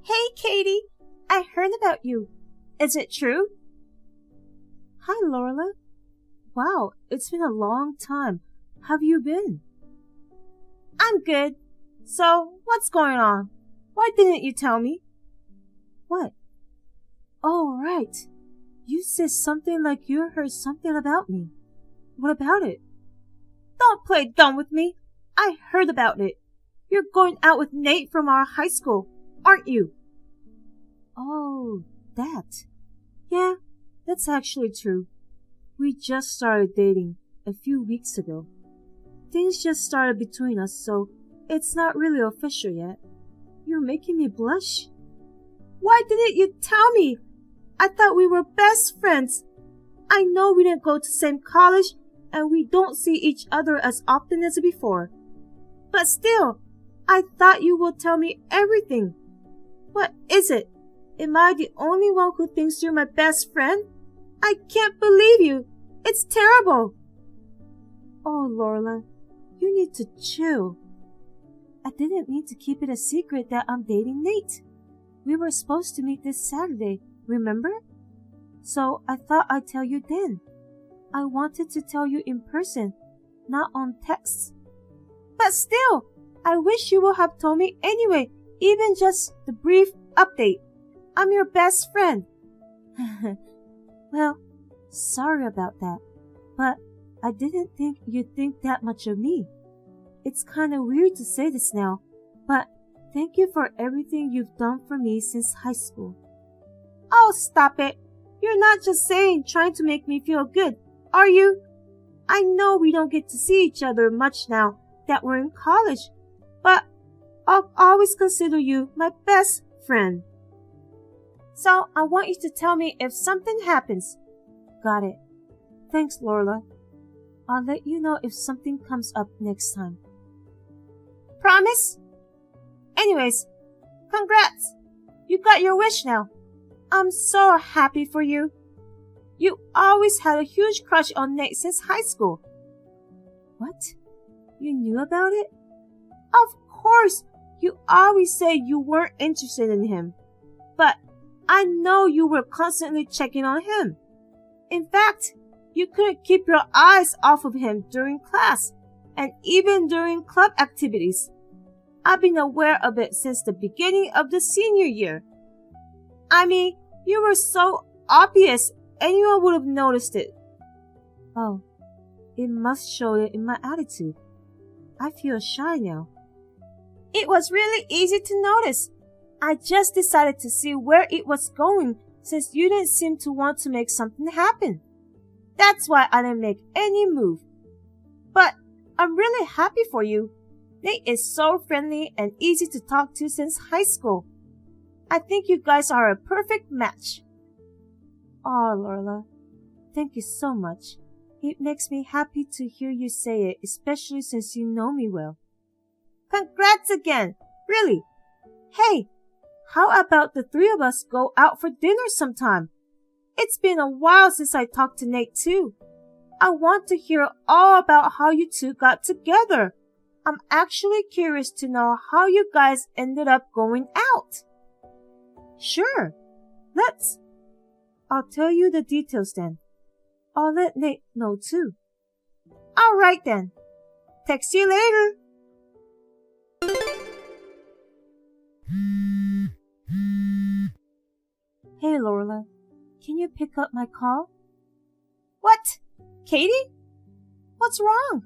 Hey, Katie, I heard about you. Is it true? Hi, Lorla. Wow, it's been a long time. How have you been? I'm good. So, what's going on? Why didn't you tell me? What? Oh, right. You said something like you heard something about me. What about it? Don't play dumb with me. I heard about it. You're going out with Nate from our high school, aren't you? Oh, that. Yeah, that's actually true. We just started dating a few weeks ago. Things just started between us, so it's not really official yet. You're making me blush. Why didn't you tell me? I thought we were best friends. I know we didn't go to the same college and we don't see each other as often as before. But still, I thought you would tell me everything. What is it? Am I the only one who thinks you're my best friend? I can't believe you. It's terrible. Oh, Lorla, you need to chill. I didn't mean to keep it a secret that I'm dating Nate. We were supposed to meet this Saturday, remember? So I thought I'd tell you then. I wanted to tell you in person, not on text. But still, I wish you would have told me anyway, even just the brief update. I'm your best friend. Well, sorry about that, but I didn't think you'd think that much of me. It's kind of weird to say this now, but thank you for everything you've done for me since high school. Oh, stop it. You're not just trying to make me feel good, are you? I know we don't get to see each other much now that we're in college, but I'll always consider you my best friend. So I want you to tell me if something happens. Got it. Thanks, Lorla. I'll let you know if something comes up next time. Promise? Anyways, congrats. You got your wish now. I'm so happy for you. You always had a huge crush on Nate since high school. What? You knew about it? Of course. You always say you weren't interested in him. But I know you were constantly checking on him. In fact, you couldn't keep your eyes off of him during class and even during club activities. I've been aware of it since the beginning of the senior year. I mean, you were so obvious, anyone would have noticed it. Oh, it must show it in my attitude. I feel shy now. It was really easy to notice. I just decided to see where it was going since you didn't seem to want to make something happen. That's why I didn't make any move. But I'm really happy for you. Nate is so friendly and easy to talk to since high school. I think you guys are a perfect match. Oh, Lorla, thank you so much. It makes me happy to hear you say it, especially since you know me well. Congrats again, really. Hey, how about the three of us go out for dinner sometime? It's been a while since I talked to Nate too. I want to hear all about how you two got together. I'm actually curious to know how you guys ended up going out. Sure, let's. I'll tell you the details then. I'll let Nate know too. All right then. Text you later. Hey, Lorla, can you pick up my call? What? Katie? What's wrong?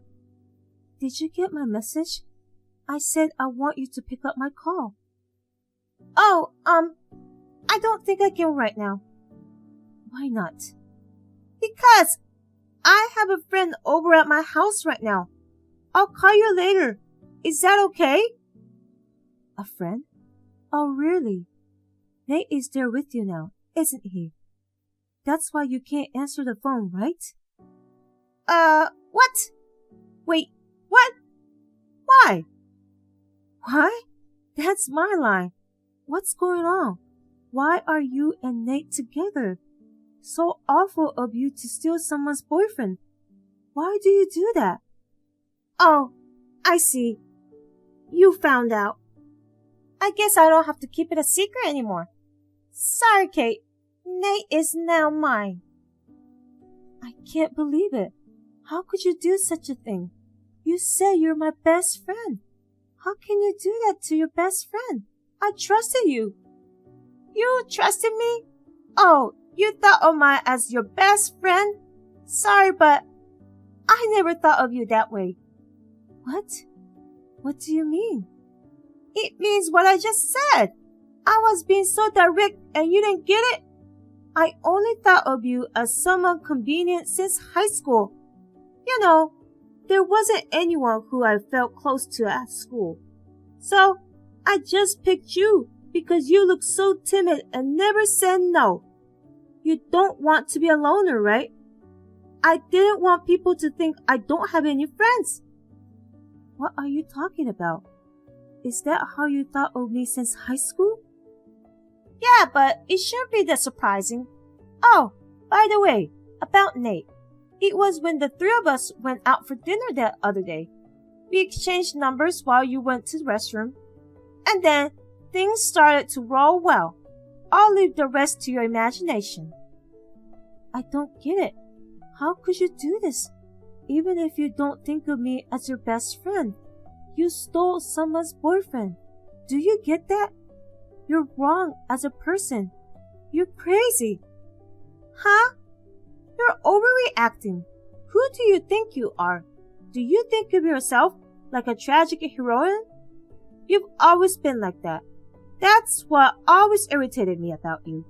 Did you get my message? I said I want you to pick up my call. Oh, I don't think I can right now. Why not? Because I have a friend over at my house right now. I'll call you later. Is that okay? A friend? Oh, really? Nate is there with you now, isn't he? That's why you can't answer the phone, right? What? Wait, what? Why? Why? That's my line. What's going on? Why are you and Nate together? So awful of you to steal someone's boyfriend. Why do you do that? Oh, I see. You found out. I guess I don't have to keep it a secret anymore. Sorry, Kate. Nate is now mine. I can't believe it. How could you do such a thing? You say you're my best friend. How can you do that to your best friend? I trusted you. You trusted me? Oh, you thought of me as your best friend? Sorry, but I never thought of you that way. What? What do you mean? It means what I just said. I was being so direct and you didn't get it. I only thought of you as someone convenient since high school. You know, there wasn't anyone who I felt close to at school. So, I just picked you because you look so timid and never said no. You don't want to be a loner, right? I didn't want people to think I don't have any friends. What are you talking about? Is that how you thought of me since high school? Yeah, but it shouldn't be that surprising. Oh, by the way, about Nate. It was when the three of us went out for dinner that other day. We exchanged numbers while you went to the restroom. And then things started to roll well. I'll leave the rest to your imagination. I don't get it. How could you do this? Even if you don't think of me as your best friend, you stole someone's boyfriend. Do you get that? You're wrong as a person. You're crazy. Huh? You're overreacting. Who do you think you are? Do you think of yourself like a tragic heroine? You've always been like that. That's what always irritated me about you.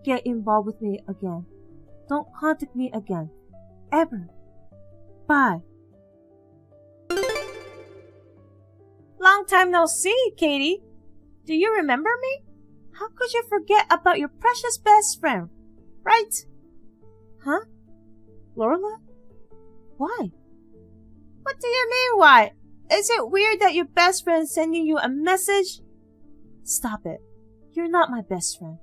Get involved with me again. Don't contact me again. Ever. Bye. Long time no see, Katie. Do you remember me? How could you forget about your precious best friend? Right? Huh? Lorla? Why? What do you mean, why? Is it weird that your best friend is sending you a message? Stop it. You're not my best friend.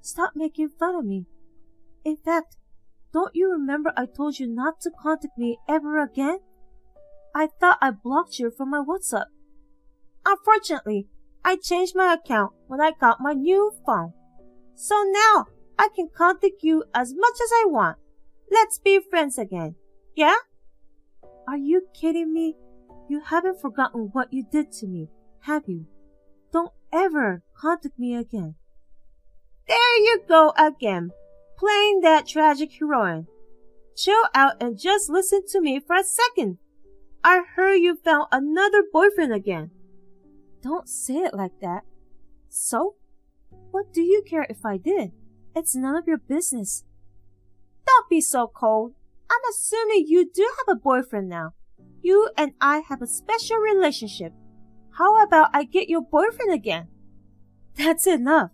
Stop making fun of me. In fact, don't you remember I told you not to contact me ever again? I thought I blocked you from my WhatsApp. Unfortunately, I changed my account when I got my new phone. So now I can contact you as much as I want. Let's be friends again. Yeah? Are you kidding me? You haven't forgotten what you did to me, have you? Don't ever contact me again. There you go again, playing that tragic heroine. Chill out and just listen to me for a second. I heard you found another boyfriend again. Don't say it like that. So? What do you care if I did? It's none of your business. Don't be so cold. I'm assuming you do have a boyfriend now. You and I have a special relationship. How about I get your boyfriend again? That's enough.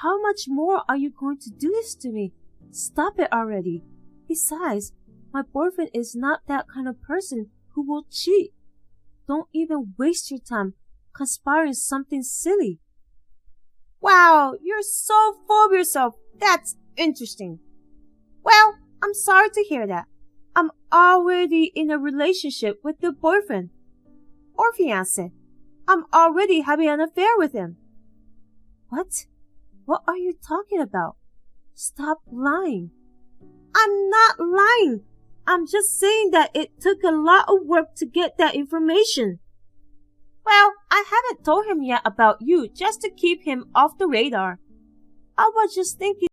How much more are you going to do this to me? Stop it already. Besides, my boyfriend is not that kind of person who will cheat. Don't even waste your time conspiring something silly. Wow, you're so full of yourself. That's interesting. Well, I'm sorry to hear that. I'm already in a relationship with your boyfriend. Or fiancé. I'm already having an affair with him. What? What are you talking about? Stop lying. I'm not lying. I'm just saying that it took a lot of work to get that information. Well, I haven't told him yet about you just to keep him off the radar. I was just thinking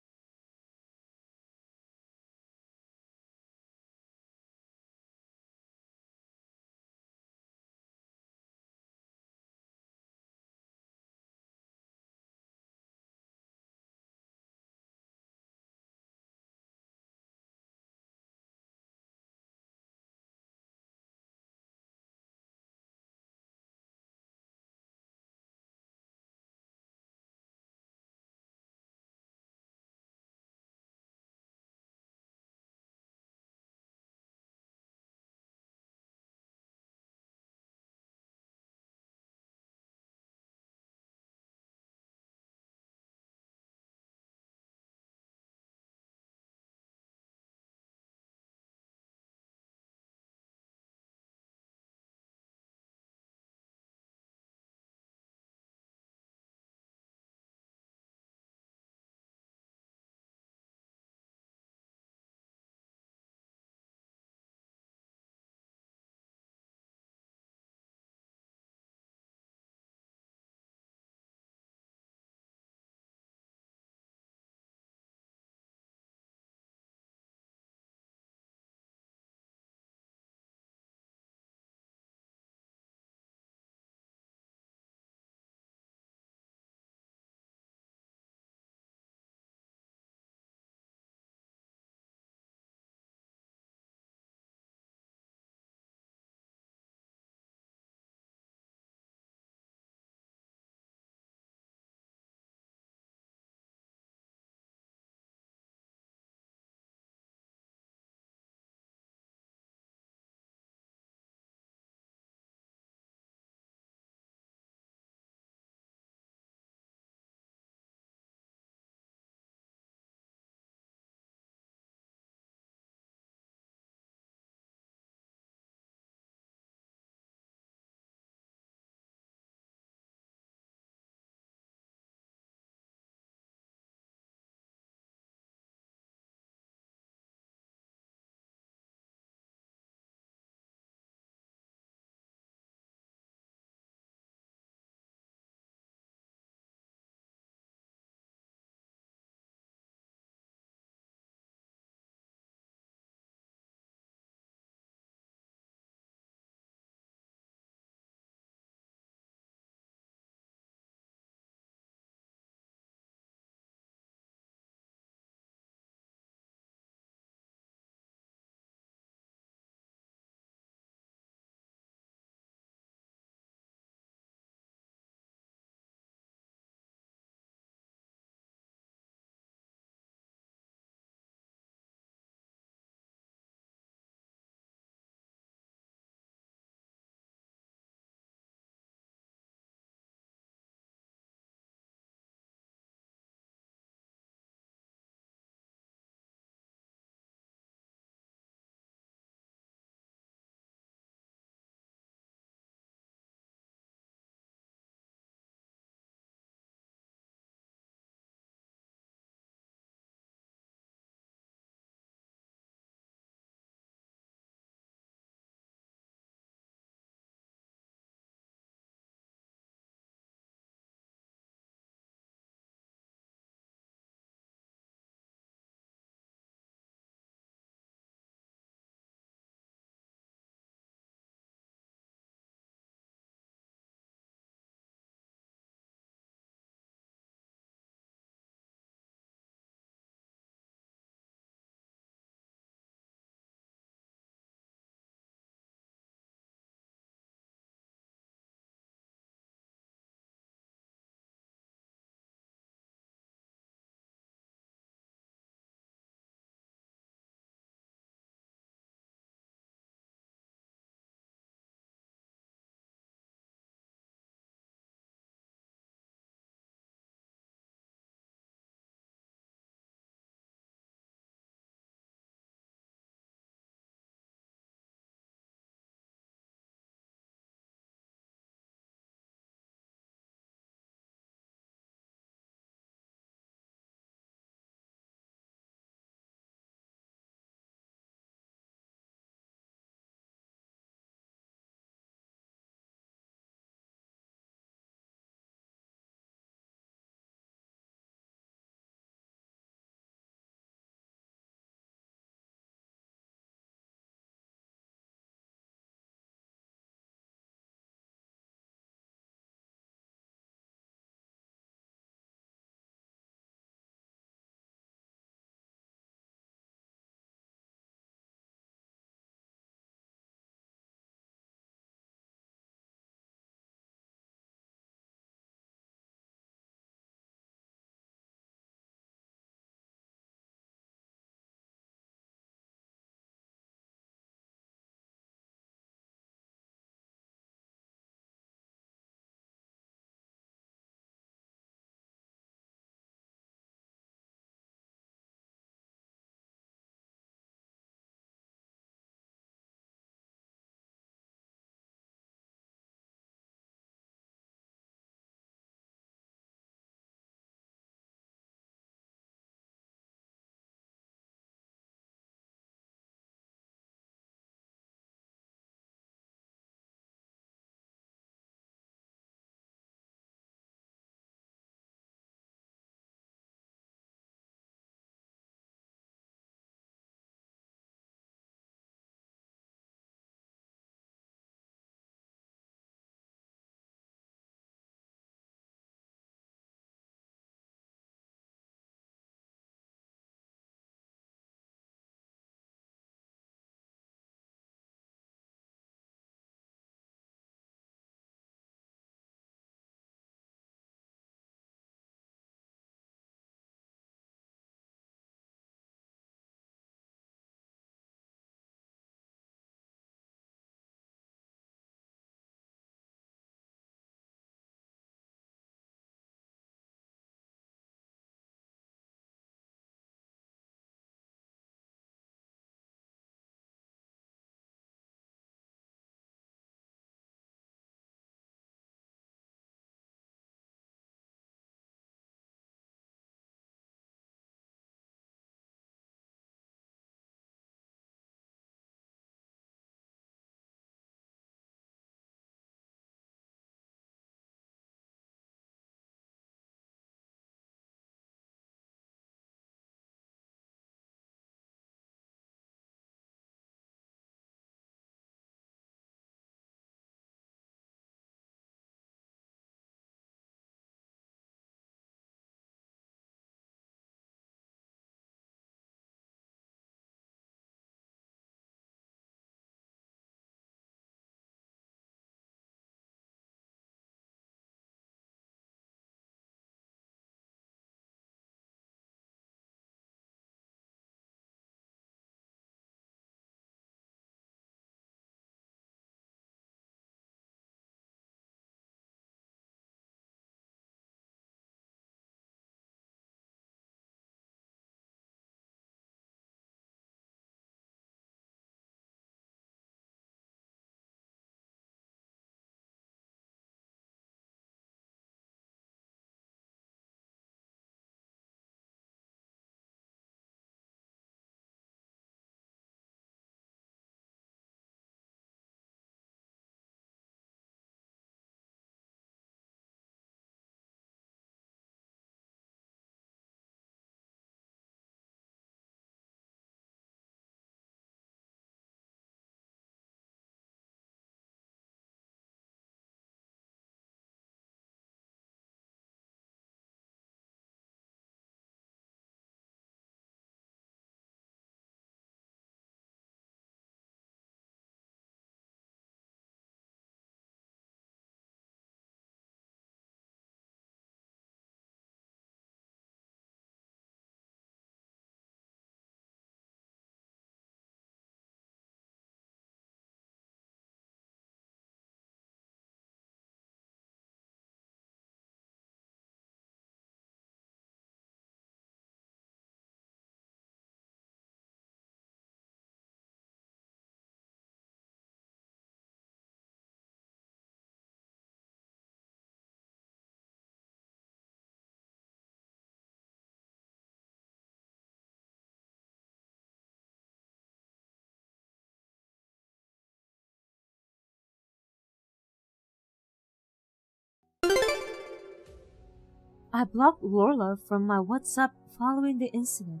I blocked Lorla from my WhatsApp following the incident.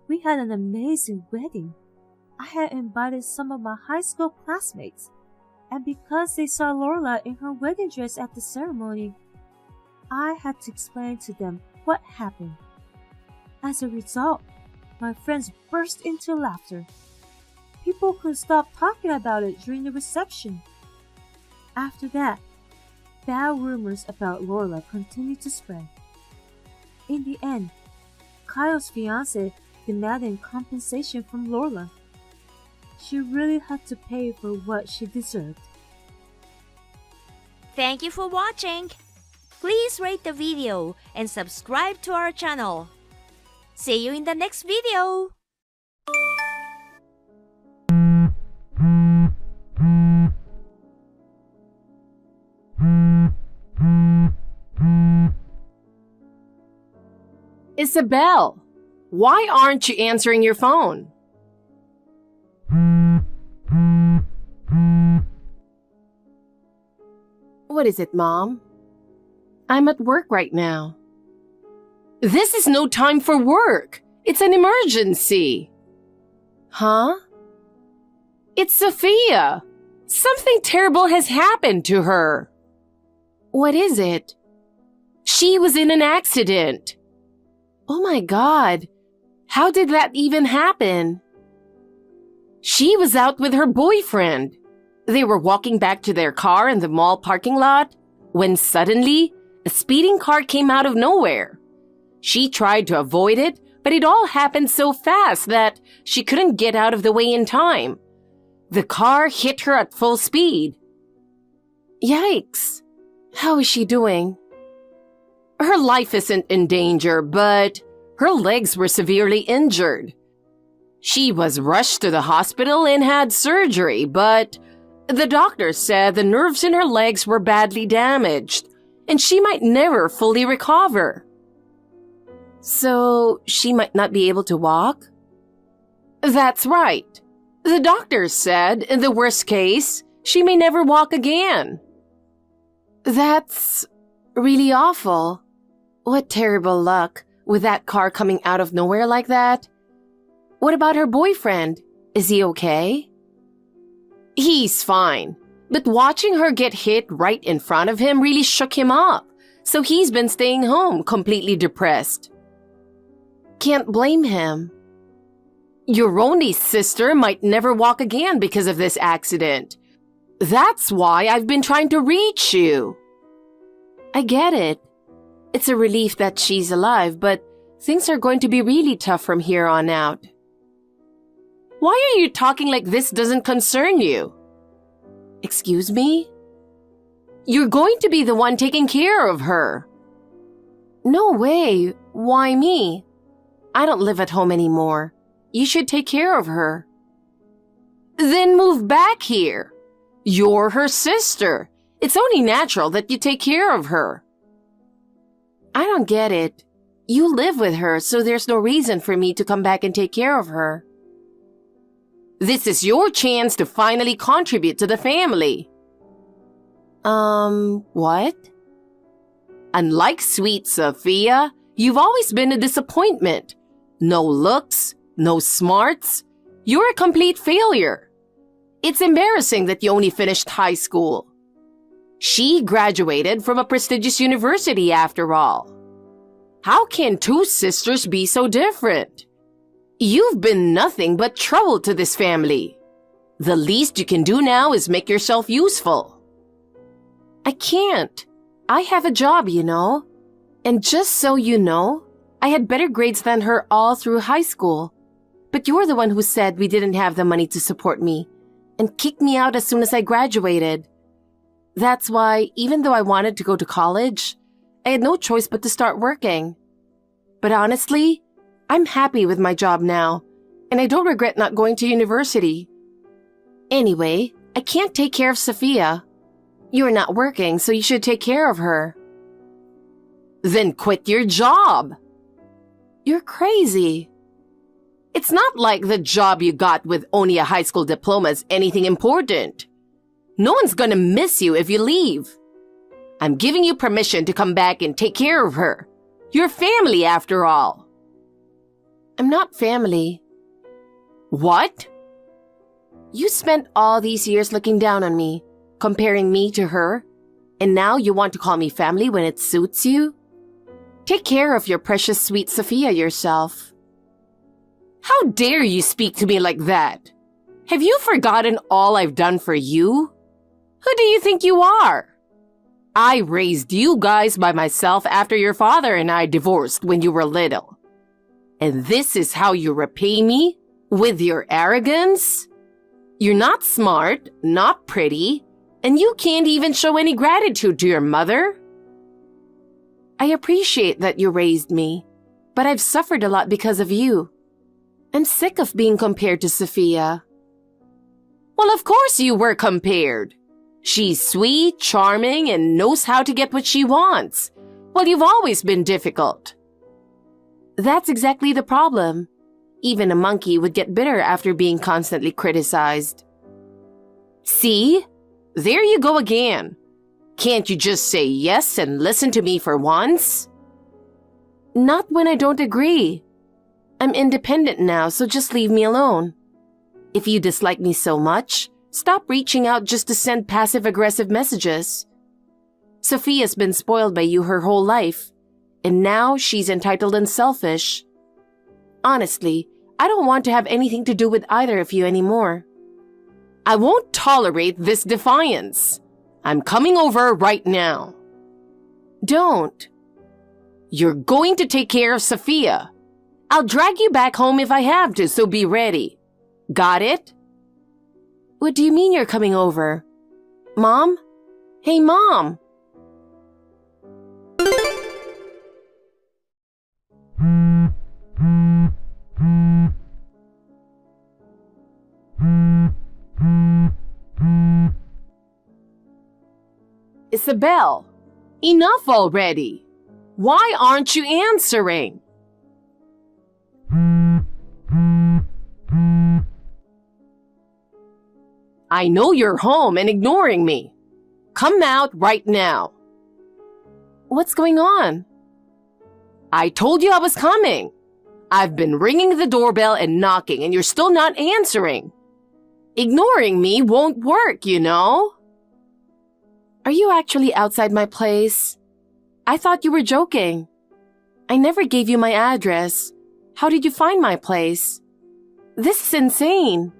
We had an amazing wedding. I had invited some of my high school classmates, and because they saw Lorla in her wedding dress at the ceremony, I had to explain to them what happened. As a result, my friends burst into laughter. People couldn't stop talking about it during the reception. After that, bad rumors about Lorla continued to spread. In the end, Kyle's fiancé demanded compensation from Lorla. She really had to pay for what she deserved. Thank you for watching. Please rate the video and subscribe to our channel. See you in the next video. Isabel, why aren't you answering your phone? What is it, Mom? I'm at work right now. This is no time for work. It's an emergency. Huh? It's Sophia. Something terrible has happened to her. What is it? She was in an accident. Oh my God. How did that even happen? She was out with her boyfriend. They were walking back to their car in the mall parking lot when suddenly a speeding car came out of nowhere. She tried to avoid it, but it all happened so fast that she couldn't get out of the way in time. The car hit her at full speed. Yikes. How is she doing? Her life isn't in danger, but her legs were severely injured. She was rushed to the hospital and had surgery, but the doctor said the nerves in her legs were badly damaged, and she might never fully recover. So she might not be able to walk? That's right. The doctor said, in the worst case, she may never walk again. That's really awful. What terrible luck with that car coming out of nowhere like that. What about her boyfriend? Is he okay? He's fine, but watching her get hit right in front of him really shook him up, so he's been staying home completely depressed. Can't blame him. Your only sister might never walk again because of this accident. That's why I've been trying to reach you. I get it. It's a relief that she's alive, but things are going to be really tough from here on out. Why are you talking like this doesn't concern you? Excuse me? You're going to be the one taking care of her. No way. Why me? I don't live at home anymore. You should take care of her. Then move back here. You're her sister. It's only natural that you take care of her. I don't get it. You live with her, so there's no reason for me to come back and take care of her. This is your chance to finally contribute to the family. What? Unlike sweet Sophia, you've always been a disappointment. No looks, no smarts. You're a complete failure. It's embarrassing that you only finished high school. She graduated from a prestigious university after all. How can two sisters be so different? You've been nothing but trouble to this family. The least you can do now is make yourself useful. I can't. I have a job, you know. And just so you know, I had better grades than her all through high school. But you're the one who said we didn't have the money to support me and kicked me out as soon as I graduated. That's why, even though I wanted to go to college, I had no choice but to start working. But honestly, I'm happy with my job now, and I don't regret not going to university. Anyway, I can't take care of Sophia. You're not working, so you should take care of her. Then quit your job. You're crazy. It's not like the job you got with only a high school diploma is anything important. No one's gonna miss you if you leave. I'm giving you permission to come back and take care of her, You're family after all. I'm not family. What? You spent all these years looking down on me, comparing me to her, and now you want to call me family when it suits you? Take care of your precious sweet Sophia yourself. How dare you speak to me like that? Have you forgotten all I've done for you? Who do you think you are? I raised you guys by myself after your father and I divorced when you were little. And this is how you repay me? With your arrogance? You're not smart, not pretty, and you can't even show any gratitude to your mother. I appreciate that you raised me, but I've suffered a lot because of you. I'm sick of being compared to Sophia. Well, of course you were compared. She's sweet, charming, and knows how to get what she wants. Well, you've always been difficult. That's exactly the problem. Even a monkey would get bitter after being constantly criticized. See? There you go again. Can't you just say yes and listen to me for once? Not when I don't agree. I'm independent now, so just leave me alone. If you dislike me so much, stop reaching out just to send passive-aggressive messages. Sophia's been spoiled by you her whole life, and now she's entitled and selfish. Honestly, I don't want to have anything to do with either of you anymore. I won't tolerate this defiance. I'm coming over right now. Don't. You're going to take care of Sophia. I'll drag you back home if I have to, so be ready. Got it? What do you mean you're coming over? Mom? Hey, Mom! Isabel, enough already. Why aren't you answering? I know you're home and ignoring me. Come out right now. What's going on? I told you I was coming. I've been ringing the doorbell and knocking, and you're still not answering. Ignoring me won't work, you know? Are you actually outside my place? I thought you were joking. I never gave you my address. How did you find my place? This is insane.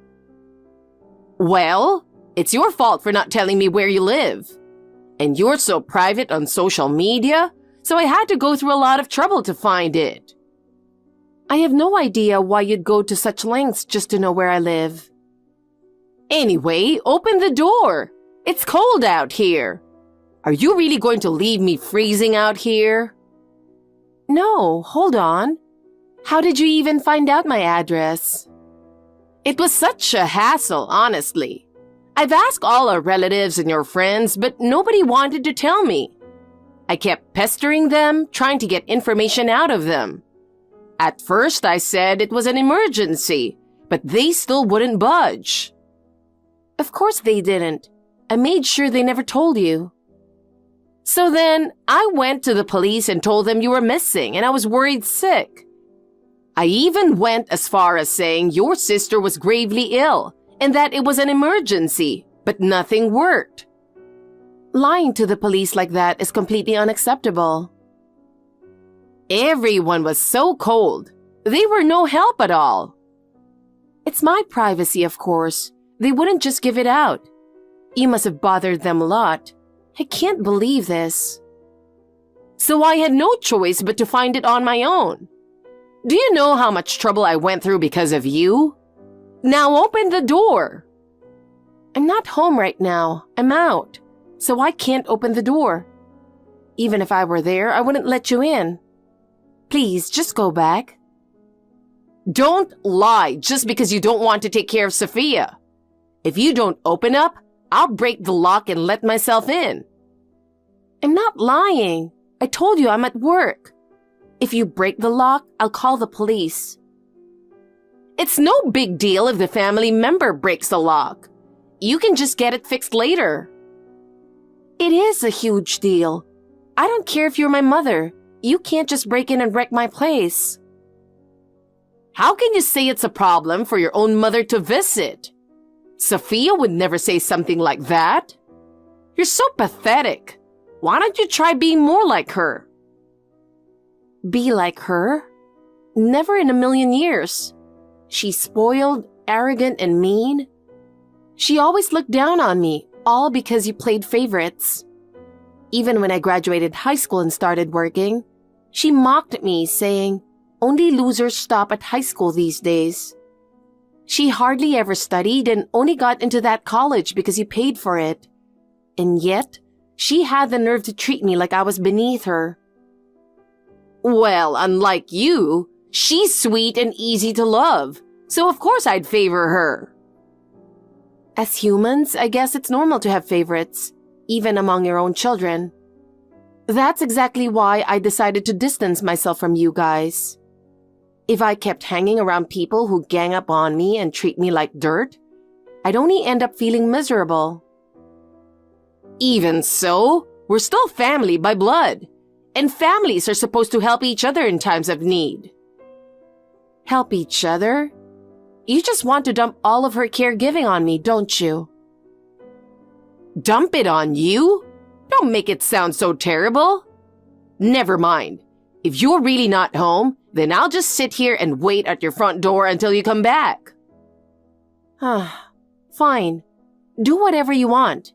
Well, it's your fault for not telling me where you live. And you're so private on social media, so I had to go through a lot of trouble to find it. I have no idea why you'd go to such lengths just to know where I live. Anyway, open the door. It's cold out here. Are you really going to leave me freezing out here? No, hold on. How did you even find out my address? It was such a hassle, honestly. I've asked all our relatives and your friends, but nobody wanted to tell me. I kept pestering them, trying to get information out of them. At first, I said it was an emergency, but they still wouldn't budge. Of course they didn't. I made sure they never told you. So then, I went to the police and told them you were missing, and I was worried sick. I even went as far as saying your sister was gravely ill and that it was an emergency, but nothing worked. Lying to the police like that is completely unacceptable. Everyone was so cold. They were no help at all. It's my privacy, of course. They wouldn't just give it out. You must have bothered them a lot. I can't believe this. So I had no choice but to find it on my own. Do you know how much trouble I went through because of you? Now open the door. I'm not home right now. I'm out. So I can't open the door. Even if I were there, I wouldn't let you in. Please, just go back. Don't lie just because you don't want to take care of Sophia. If you don't open up, I'll break the lock and let myself in. I'm not lying. I told you I'm at work. If you break the lock, I'll call the police. It's no big deal if the family member breaks the lock. You can just get it fixed later. It is a huge deal. I don't care if you're my mother. You can't just break in and wreck my place. How can you say it's a problem for your own mother to visit? Sophia would never say something like that. You're so pathetic. Why don't you try being more like her? Be like her? Never in a million years. She's spoiled, arrogant, and mean. She always looked down on me, all because you played favorites. Even when I graduated high school and started working, she mocked me, saying, "Only losers stop at high school these days." She hardly ever studied and only got into that college because you paid for it. And yet, she had the nerve to treat me like I was beneath her. Well, unlike you, she's sweet and easy to love, so of course I'd favor her. As humans, I guess it's normal to have favorites, even among your own children. That's exactly why I decided to distance myself from you guys. If I kept hanging around people who gang up on me and treat me like dirt, I'd only end up feeling miserable. Even so, we're still family by blood, and families are supposed to help each other in times of need. Help each other? You just want to dump all of her caregiving on me, don't you? Dump it on you? Don't make it sound so terrible. Never mind. If you're really not home, then I'll just sit here and wait at your front door until you come back. Fine. Do whatever you want.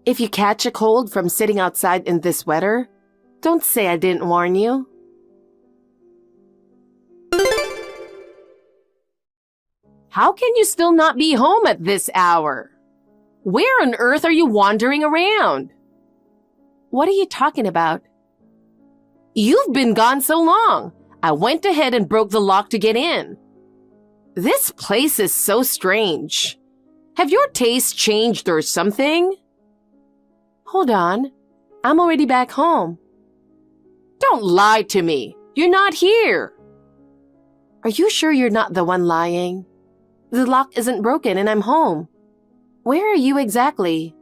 If you catch a cold from sitting outside in this weather, don't say I didn't warn you. How can you still not be home at this hour? Where on earth are you wandering around? What are you talking about? You've been gone so long. I went ahead and broke the lock to get in. This place is so strange. Have your tastes changed or something? Hold on. I'm already back home. Don't lie to me. You're not here. Are you sure you're not the one lying? The lock isn't broken and I'm home. Where are you exactly?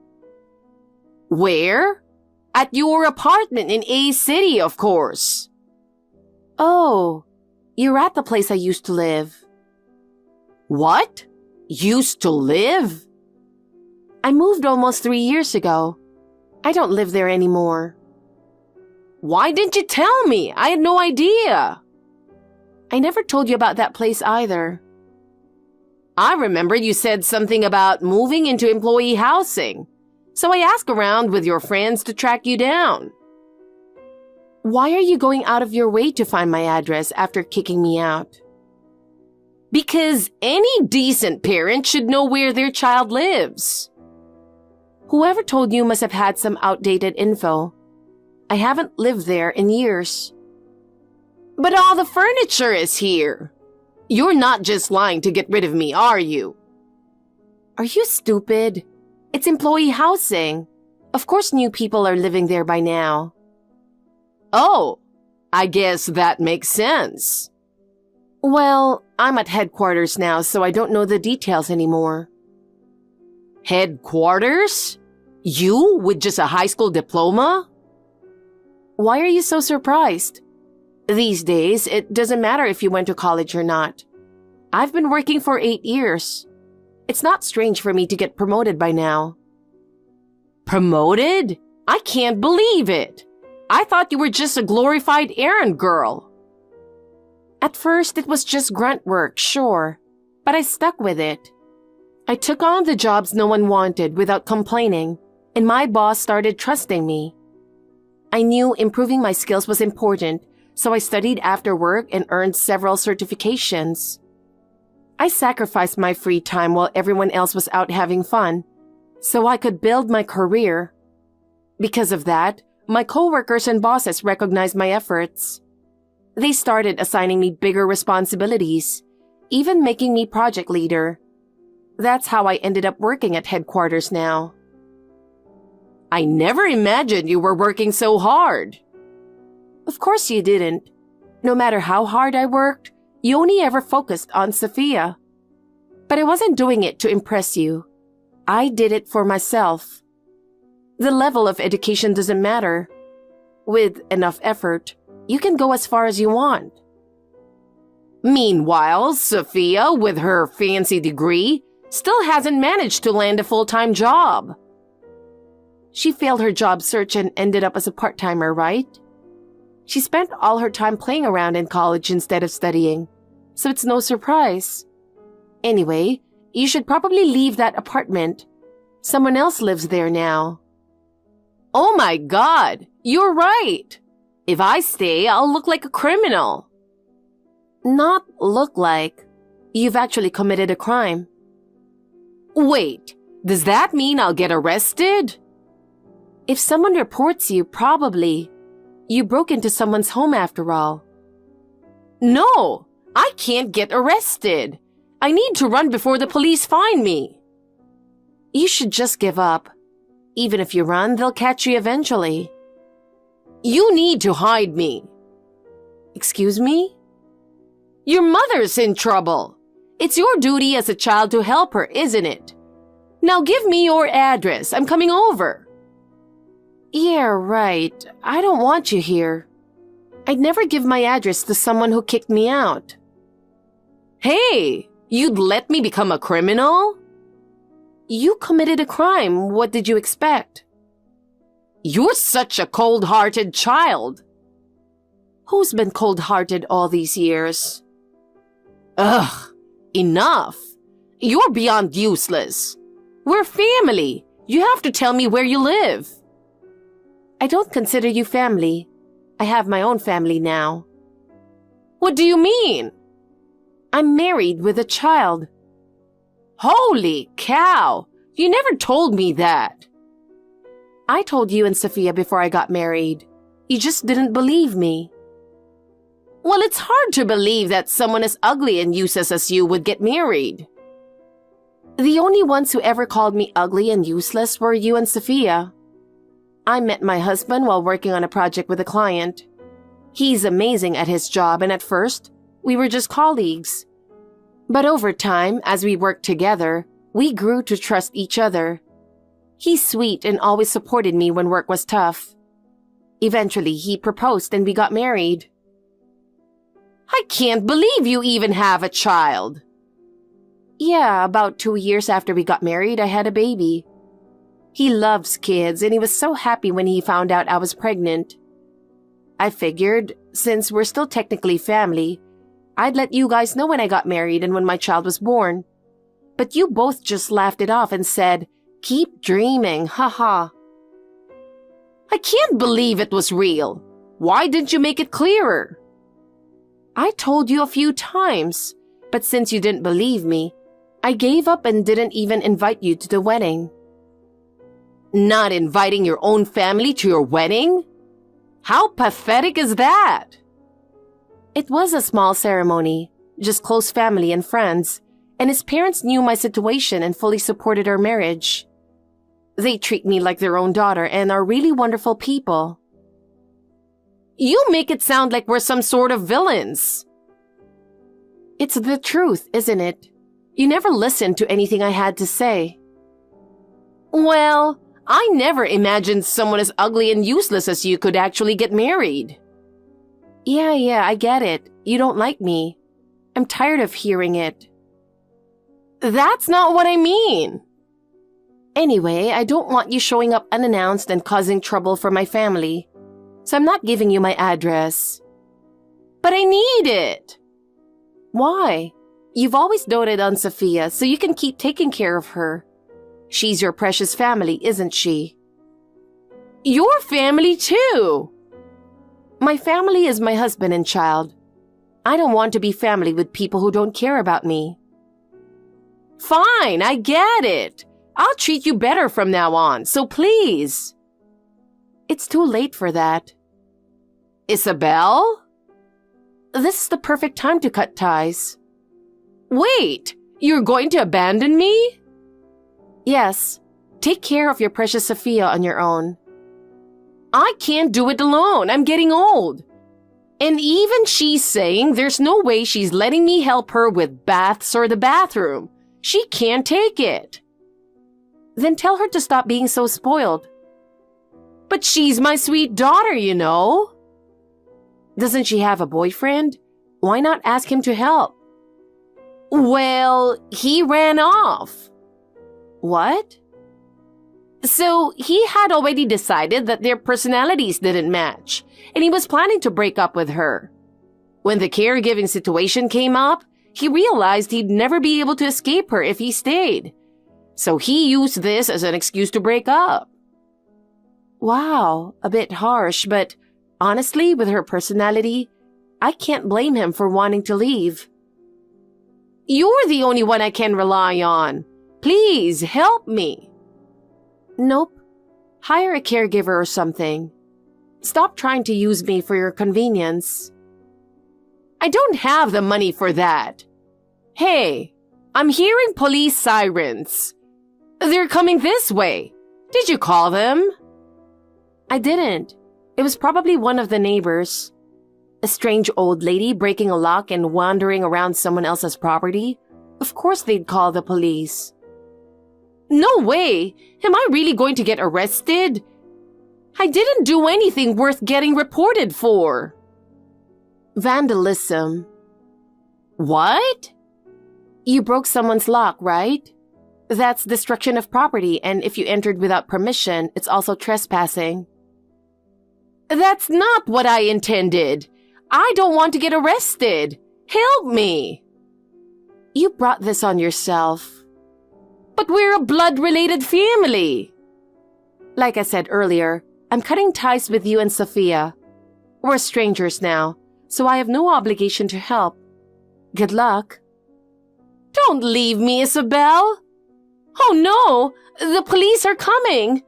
Where? At your apartment in A City, of course. Oh, you're at the place I used to live. What? Used to live? I moved almost 3 years ago. I don't live there anymore. Why didn't you tell me? I had no idea. I never told you about that place either. I remember you said something about moving into employee housing, so I asked around with your friends to track you down. Why are you going out of your way to find my address after kicking me out? Because any decent parent should know where their child lives. Whoever told you must have had some outdated info. I haven't lived there in years. But all the furniture is here. You're not just lying to get rid of me, are you? Are you stupid? It's employee housing. Of course new people are living there by now. Oh, I guess that makes sense. Well, I'm at headquarters now, so I don't know the details anymore. Headquarters? You with just a high school diploma? Why are you so surprised? These days, it doesn't matter if you went to college or not. I've been working for 8 years. It's not strange for me to get promoted by now. Promoted? I can't believe it. I thought you were just a glorified errand girl. At first, it was just grunt work, sure, but I stuck with it. I took on the jobs no one wanted without complaining, and my boss started trusting me. I knew improving my skills was important, so I studied after work and earned several certifications. I sacrificed my free time while everyone else was out having fun, so I could build my career. Because of that, my coworkers and bosses recognized my efforts. They started assigning me bigger responsibilities, even making me project leader. That's how I ended up working at headquarters now. I never imagined you were working so hard. Of course you didn't. No matter how hard I worked, you only ever focused on Sophia. But I wasn't doing it to impress you. I did it for myself. The level of education doesn't matter. With enough effort, You can go as far as you want. Meanwhile, Sophia, with her fancy degree, still hasn't managed to land a full-time job. She failed her job search and ended up as a part-timer, right? She spent all her time playing around in college instead of studying, so it's no surprise. Anyway, you should probably leave that apartment. Someone else lives there now. Oh my God, you're right. If I stay, I'll look like a criminal. Not look like. You've actually committed a crime. Wait, does that mean I'll get arrested? If someone reports you, probably. You broke into someone's home after all. No, I can't get arrested. I need to run before the police find me. You should just give up. Even if you run, they'll catch you eventually. You need to hide me. Excuse me? Your mother's in trouble. It's your duty as a child to help her, isn't it? Now give me your address. I'm coming over. Yeah, right. I don't want you here. I'd never give my address to someone who kicked me out. Hey, you'd let me become a criminal? You committed a crime. What did you expect? You're such a cold-hearted child. Who's been cold-hearted all these years? Ugh, enough. You're beyond useless. We're family. You have to tell me where you live. I don't consider you family. I have my own family now. What do you mean? I'm married with a child. Holy cow! You never told me that. I told you and Sophia before I got married. You just didn't believe me. Well, it's hard to believe that someone as ugly and useless as you would get married. The only ones who ever called me ugly and useless were you and Sophia. I met my husband while working on a project with a client. He's amazing at his job, and at first, we were just colleagues. But over time, as we worked together, we grew to trust each other. He's sweet and always supported me when work was tough. Eventually, he proposed and we got married. I can't believe you even have a child. Yeah, about 2 years after we got married, I had a baby. He loves kids, and he was so happy when he found out I was pregnant. I figured, since we're still technically family, I'd let you guys know when I got married and when my child was born. But you both just laughed it off and said, "Keep dreaming, haha." I can't believe it was real. Why didn't you make it clearer? I told you a few times, but since you didn't believe me, I gave up and didn't even invite you to the wedding. Not inviting your own family to your wedding? How pathetic is that? It was a small ceremony, just close family and friends, and his parents knew my situation and fully supported our marriage. They treat me like their own daughter and are really wonderful people. You make it sound like we're some sort of villains. It's the truth, isn't it? You never listened to anything I had to say. Well, I never imagined someone as ugly and useless as you could actually get married. Yeah, I get it. You don't like me. I'm tired of hearing it. That's not what I mean. Anyway, I don't want you showing up unannounced and causing trouble for my family, so I'm not giving you my address. But I need it. Why? You've always doted on Sophia, so you can keep taking care of her. She's your precious family, isn't she? Your family too. My family is my husband and child. I don't want to be family with people who don't care about me. Fine, I get it. I'll treat you better from now on, so please. It's too late for that. Isabel? This is the perfect time to cut ties. Wait, you're going to abandon me? Yes, take care of your precious Sophia on your own. I can't do it alone. I'm getting old. And even she's saying there's no way she's letting me help her with baths or the bathroom. She can't take it. Then tell her to stop being so spoiled. But she's my sweet daughter, you know. Doesn't she have a boyfriend? Why not ask him to help? Well, he ran off. What? So he had already decided that their personalities didn't match, and he was planning to break up with her. When the caregiving situation came up, he realized he'd never be able to escape her if he stayed. So he used this as an excuse to break up. Wow, a bit harsh, but honestly, with her personality, I can't blame him for wanting to leave. You're the only one I can rely on. Please help me. Nope. Hire a caregiver or something. Stop trying to use me for your convenience. I don't have the money for that. Hey, I'm hearing police sirens. They're coming this way. Did you call them? I didn't. It was probably one of the neighbors. A strange old lady breaking a lock and wandering around someone else's property. Of course they'd call the police. No way! Am I really going to get arrested? I didn't do anything worth getting reported for. Vandalism. What? You broke someone's lock, right? That's destruction of property, and if you entered without permission, it's also trespassing. That's not what I intended. I don't want to get arrested. Help me. You brought this on yourself. But we're a blood-related family. Like I said earlier, I'm cutting ties with you and Sophia. We're strangers now, so I have no obligation to help. Good luck. Don't leave me, Isabel. Oh no, the police are coming.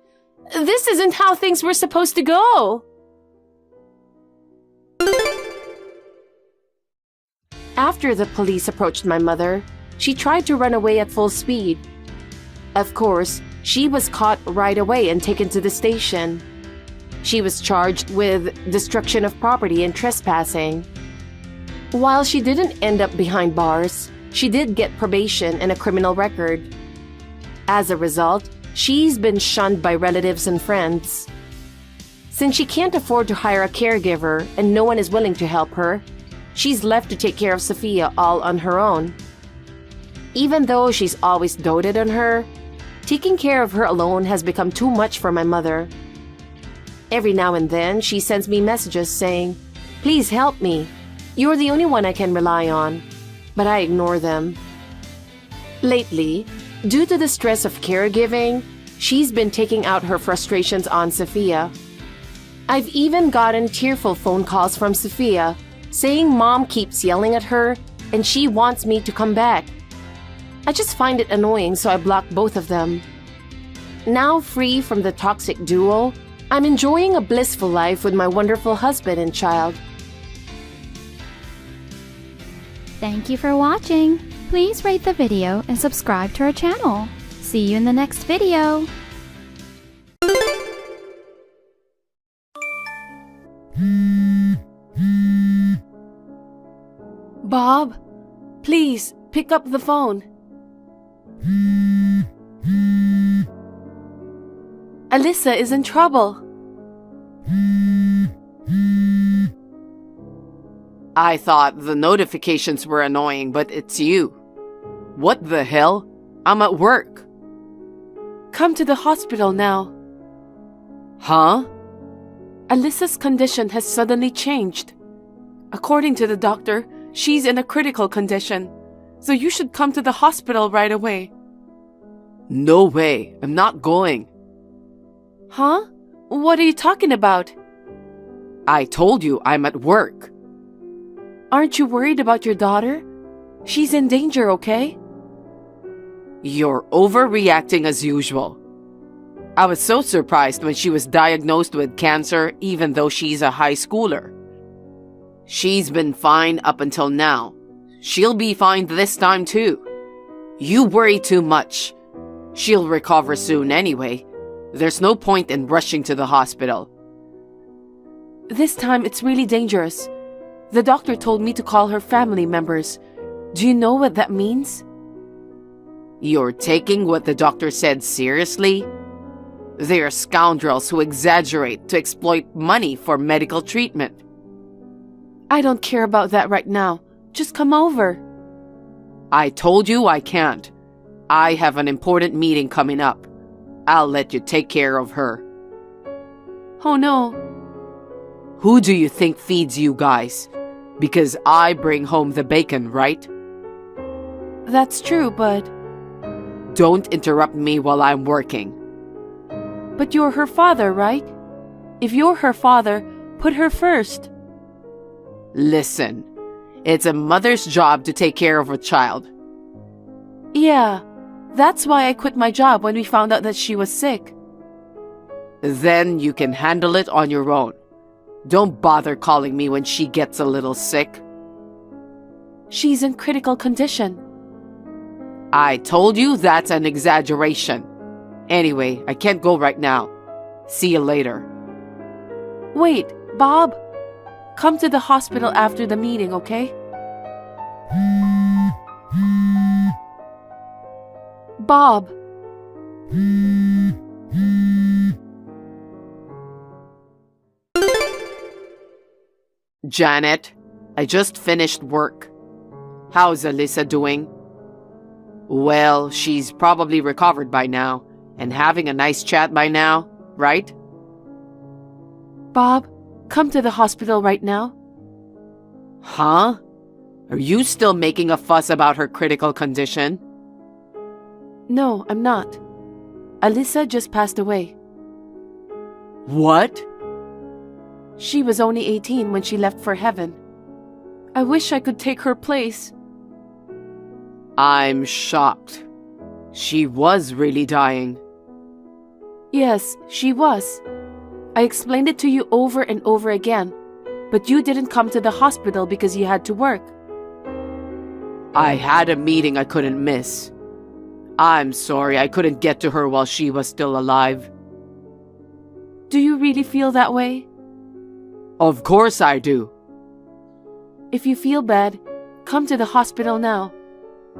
This isn't how things were supposed to go. After the police approached my mother, she tried to run away at full speed. Of course, she was caught right away and taken to the station. She was charged with destruction of property and trespassing. While she didn't end up behind bars, she did get probation and a criminal record. As a result, she's been shunned by relatives and friends. Since she can't afford to hire a caregiver and no one is willing to help her, she's left to take care of Sophia all on her own. Even though she's always doted on her, taking care of her alone has become too much for my mother. Every now and then, she sends me messages saying, "Please help me. You're the only one I can rely on." But I ignore them. Lately, due to the stress of caregiving, she's been taking out her frustrations on Sophia. I've even gotten tearful phone calls from Sophia saying Mom keeps yelling at her and she wants me to come back. I just find it annoying, so I block both of them. Now free from the toxic duo, I'm enjoying a blissful life with my wonderful husband and child. Thank you for watching. Please rate the video and subscribe to our channel. See you in the next video. Bob, please pick up the phone. Alyssa is in trouble. I thought the notifications were annoying, but it's you. What the hell? I'm at work. Come to the hospital now. Huh? Alyssa's condition has suddenly changed. According to the doctor, she's in a critical condition, so you should come to the hospital right away. No way, I'm not going. Huh? What are you talking about? I told you I'm at work. Aren't you worried about your daughter? She's in danger, okay? You're overreacting as usual. I was so surprised when she was diagnosed with cancer, even though she's a high schooler. She's been fine up until now. She'll be fine this time too. You worry too much. She'll recover soon anyway. There's no point in rushing to the hospital. This time it's really dangerous. The doctor told me to call her family members. Do you know what that means? You're taking what the doctor said seriously? They are scoundrels who exaggerate to exploit money for medical treatment. I don't care about that right now. Just come over. I told you I can't. I have an important meeting coming up. I'll let you take care of her. Oh no. Who do you think feeds you guys? Because I bring home the bacon, right? That's true, but... Don't interrupt me while I'm working. But you're her father, right? If you're her father, put her first. Listen, it's a mother's job to take care of a child. Yeah, that's why I quit my job when we found out that she was sick. Then you can handle it on your own. Don't bother calling me when she gets a little sick. She's in critical condition. I told you that's an exaggeration. Anyway, I can't go right now. See you later. Wait, Bob. Come to the hospital after the meeting, okay? Bob. Janet, I just finished work. How's Alyssa doing? Well, she's probably recovered by now and having a nice chat by now, right? Bob, come to the hospital right now. Huh? Are you still making a fuss about her critical condition? No, I'm not. Alyssa just passed away. What? She was only 18 when she left for heaven. I wish I could take her place. I'm shocked. She was really dying. Yes, she was. I explained it to you over and over again, but you didn't come to the hospital because you had to work. I had a meeting I couldn't miss. I'm sorry I couldn't get to her while she was still alive. Do you really feel that way? Of course I do. If you feel bad, come to the hospital now.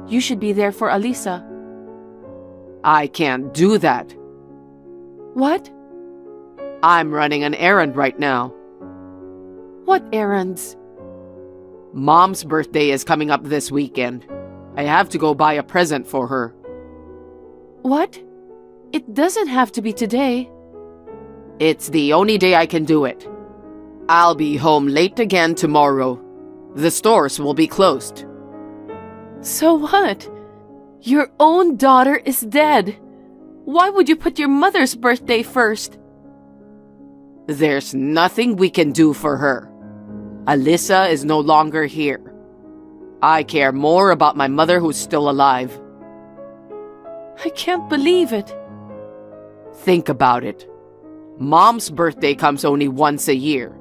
You should be there for Alyssa. I can't do that. What? I'm running an errand right now. What errands? Mom's birthday is coming up this weekend. I have to go buy a present for her. What? It doesn't have to be today. It's the only day I can do it. I'll be home late again tomorrow. The stores will be closed. So what? Your own daughter is dead. Why would you put your mother's birthday first? There's nothing we can do for her. Alyssa is no longer here. I care more about my mother who's still alive. I can't believe it. Think about it. Mom's birthday comes only once a year.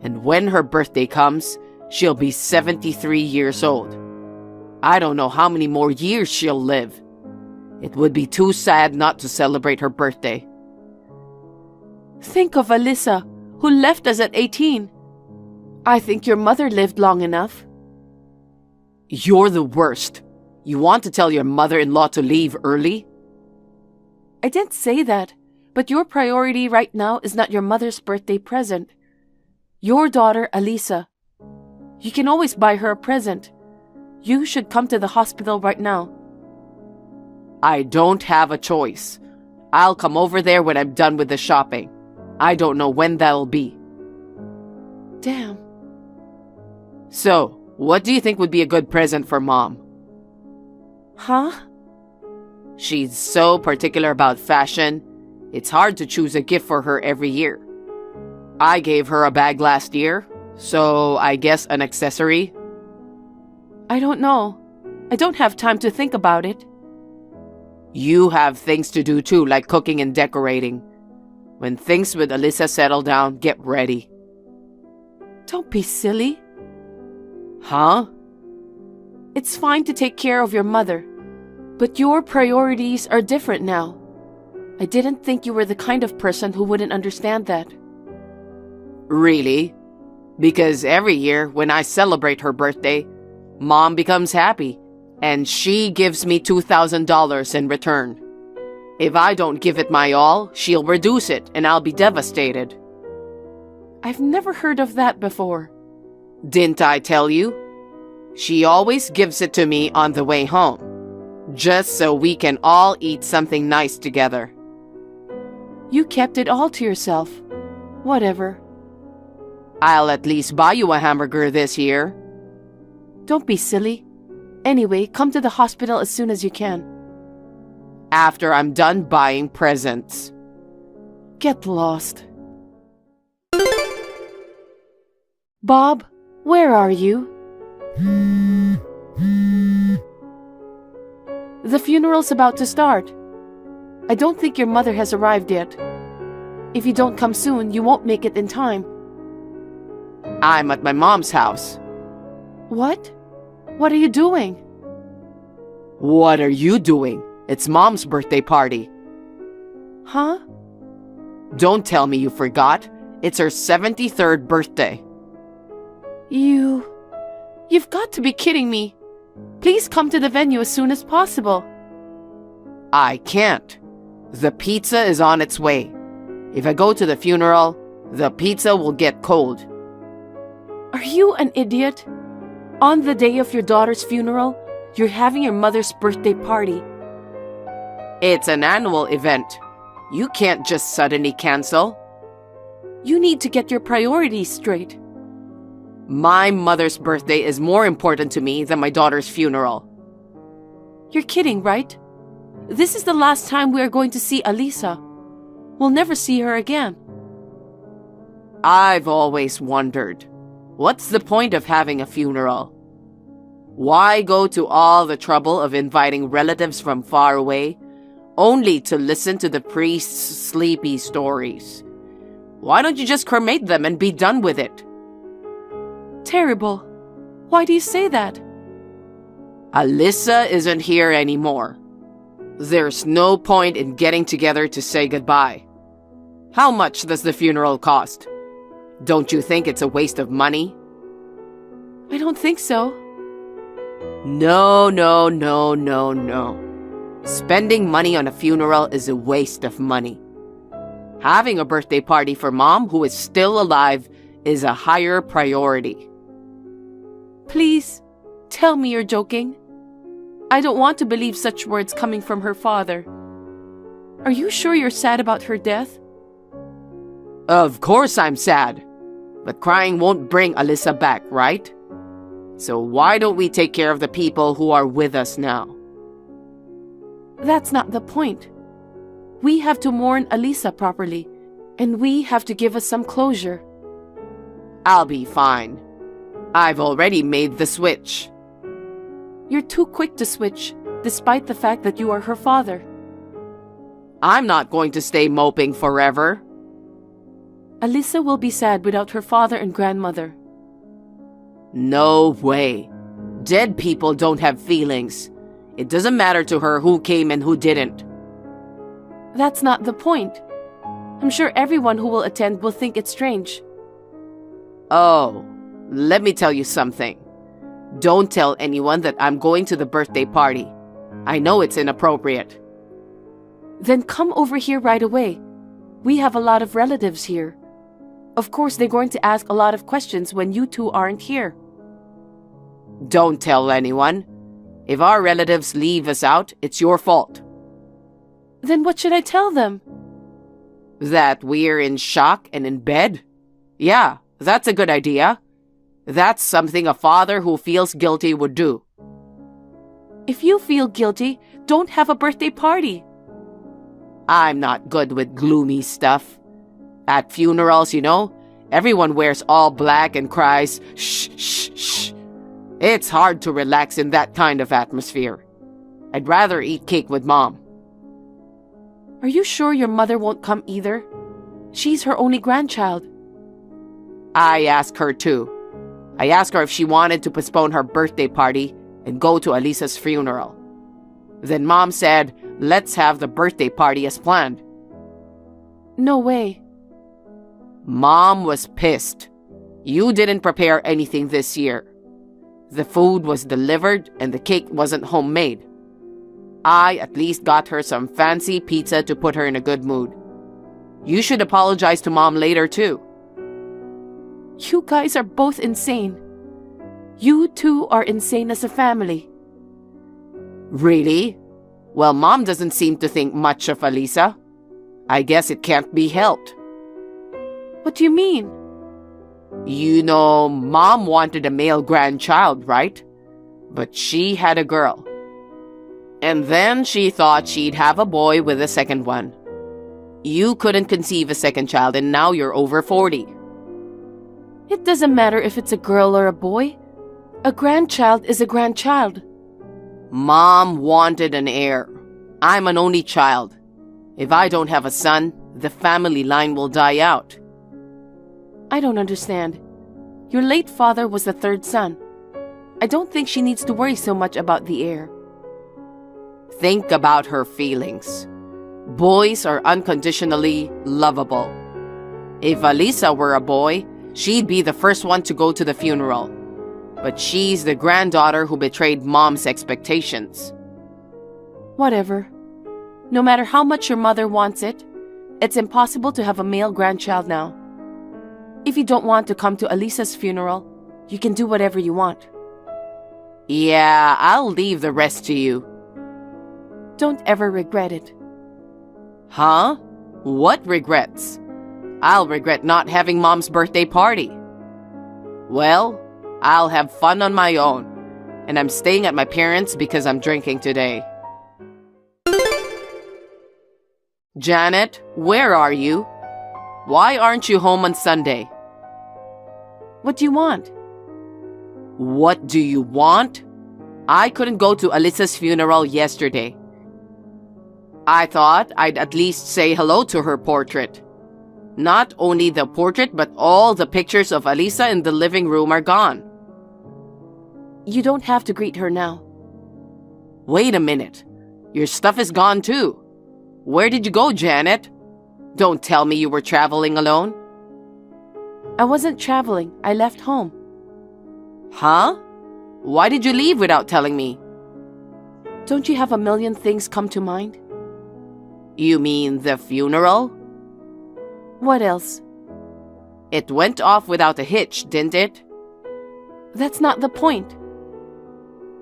And when her birthday comes, she'll be 73 years old. I don't know how many more years she'll live. It would be too sad not to celebrate her birthday. Think of Alyssa, who left us at 18. I think your mother lived long enough. You're the worst. You want to tell your mother-in-law to leave early? I didn't say that, but your priority right now is not your mother's birthday present. Your daughter, Alyssa. You can always buy her a present. You should come to the hospital right now. I don't have a choice. I'll come over there when I'm done with the shopping. I don't know when that'll be. Damn. So, what do you think would be a good present for Mom? Huh? She's so particular about fashion, it's hard to choose a gift for her every year. I gave her a bag last year, so I guess an accessory. I don't know. I don't have time to think about it. You have things to do too, like cooking and decorating. When things with Alyssa settle down, get ready. Don't be silly. Huh? It's fine to take care of your mother, but your priorities are different now. I didn't think you were the kind of person who wouldn't understand that. Really? Because every year when I celebrate her birthday, Mom becomes happy, and she gives me $2,000 in return. If I don't give it my all, she'll reduce it, and I'll be devastated. I've never heard of that before. Didn't I tell you? She always gives it to me on the way home, just so we can all eat something nice together. You kept it all to yourself. Whatever. I'll at least buy you a hamburger this year. Don't be silly. Anyway, come to the hospital as soon as you can. After I'm done buying presents. Get lost. Bob, where are you? The funeral's about to start. I don't think your mother has arrived yet. If you don't come soon, you won't make it in time. I'm at my mom's house. What? What are you doing? What are you doing? It's Mom's birthday party. Huh? Don't tell me you forgot. It's her 73rd birthday. You've got to be kidding me. Please come to the venue as soon as possible. I can't. The pizza is on its way. If I go to the funeral, the pizza will get cold. Are you an idiot? On the day of your daughter's funeral, you're having your mother's birthday party. It's an annual event. You can't just suddenly cancel. You need to get your priorities straight. My mother's birthday is more important to me than my daughter's funeral. You're kidding, right? This is the last time we are going to see Alisa. We'll never see her again. I've always wondered, what's the point of having a funeral? Why go to all the trouble of inviting relatives from far away, only to listen to the priest's sleepy stories? Why don't you just cremate them and be done with it? Terrible. Why do you say that? Alisa isn't here anymore. There's no point in getting together to say goodbye. How much does the funeral cost? Don't you think it's a waste of money? I don't think so. No. Spending money on a funeral is a waste of money. Having a birthday party for Mom, who is still alive, is a higher priority. Please, tell me you're joking. I don't want to believe such words coming from her father. Are you sure you're sad about her death? Of course I'm sad. But crying won't bring Alisa back, right? So why don't we take care of the people who are with us now? That's not the point. We have to mourn Alisa properly, and we have to give us some closure. I'll be fine. I've already made the switch. You're too quick to switch, despite the fact that you are her father. I'm not going to stay moping forever. Alisa will be sad without her father and grandmother. No way. Dead people don't have feelings. It doesn't matter to her who came and who didn't. That's not the point. I'm sure everyone who will attend will think it's strange. Oh, let me tell you something. Don't tell anyone that I'm going to the birthday party. I know it's inappropriate. Then come over here right away. We have a lot of relatives here. Of course, they're going to ask a lot of questions when you two aren't here. Don't tell anyone. If our relatives leave us out, it's your fault. Then what should I tell them? That we're in shock and in bed? Yeah, that's a good idea. That's something a father who feels guilty would do. If you feel guilty, don't have a birthday party. I'm not good with gloomy stuff. At funerals, you know, everyone wears all black and cries, shh, shh, shh. It's hard to relax in that kind of atmosphere. I'd rather eat cake with Mom. Are you sure your mother won't come either? She's her only grandchild. I asked her too. I asked her if she wanted to postpone her birthday party and go to Alisa's funeral. Then Mom said, let's have the birthday party as planned. No way. Mom was pissed. You didn't prepare anything this year. The food was delivered and the cake wasn't homemade. I at least got her some fancy pizza to put her in a good mood. You should apologize to Mom later too. You guys are both insane. You two are insane as a family. Really? Well, Mom doesn't seem to think much of Alisa. I guess it can't be helped. What do you mean? You know, Mom wanted a male grandchild, right? But she had a girl. And then she thought she'd have a boy with a second one. You couldn't conceive a second child and now you're over 40. It doesn't matter if it's a girl or a boy. A grandchild is a grandchild. Mom wanted an heir. I'm an only child. If I don't have a son, the family line will die out. I don't understand. Your late father was the third son. I don't think she needs to worry so much about the heir. Think about her feelings. Boys are unconditionally lovable. If Alisa were a boy, she'd be the first one to go to the funeral. But she's the granddaughter who betrayed Mom's expectations. Whatever. No matter how much your mother wants it, it's impossible to have a male grandchild now. If you don't want to come to Alisa's funeral, you can do whatever you want. Yeah, I'll leave the rest to you. Don't ever regret it. Huh? What regrets? I'll regret not having Mom's birthday party. Well, I'll have fun on my own, and I'm staying at my parents' because I'm drinking today. Janet, where are you? Why aren't you home on Sunday? What do you want? What do you want? I couldn't go to Alisa's funeral yesterday. I thought I'd at least say hello to her portrait. Not only the portrait, but all the pictures of Alisa in the living room are gone. You don't have to greet her now. Wait a minute. Your stuff is gone too. Where did you go, Janet? Don't tell me you were traveling alone. I wasn't traveling. I left home. Huh? Why did you leave without telling me? Don't you have a million things come to mind? You mean the funeral? What else? It went off without a hitch, didn't it? That's not the point.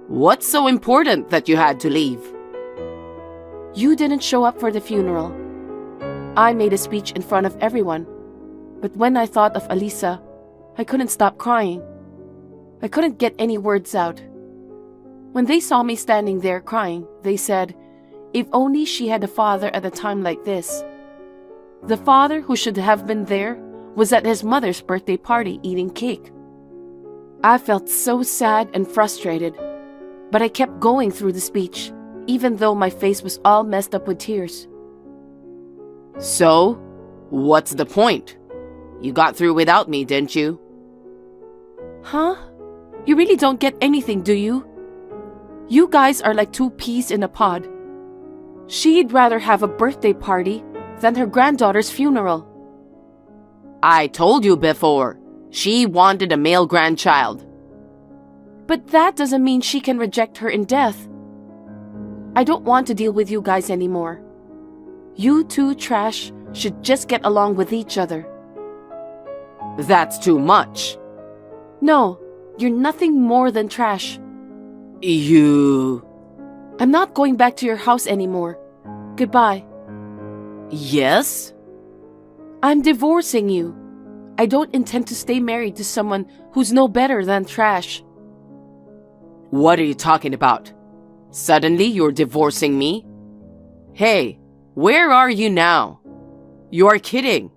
What's so important that you had to leave? You didn't show up for the funeral. I made a speech in front of everyone. But when I thought of Alisa, I couldn't stop crying. I couldn't get any words out. When they saw me standing there crying, they said, if only she had a father at a time like this. The father who should have been there was at his mother's birthday party eating cake. I felt so sad and frustrated, but I kept going through the speech, even though my face was all messed up with tears. So, what's the point? You got through without me, didn't you? Huh? You really don't get anything, do you? You guys are like two peas in a pod. She'd rather have a birthday party than her granddaughter's funeral. I told you before, she wanted a male grandchild. But that doesn't mean she can reject her in death. I don't want to deal with you guys anymore. You two trash should just get along with each other. That's too much. No, you're nothing more than trash. I'm not going back to your house anymore. Goodbye. Yes? I'm divorcing you. I don't intend to stay married to someone who's no better than trash. What are you talking about? Suddenly you're divorcing me? Hey, where are you now? You're kidding.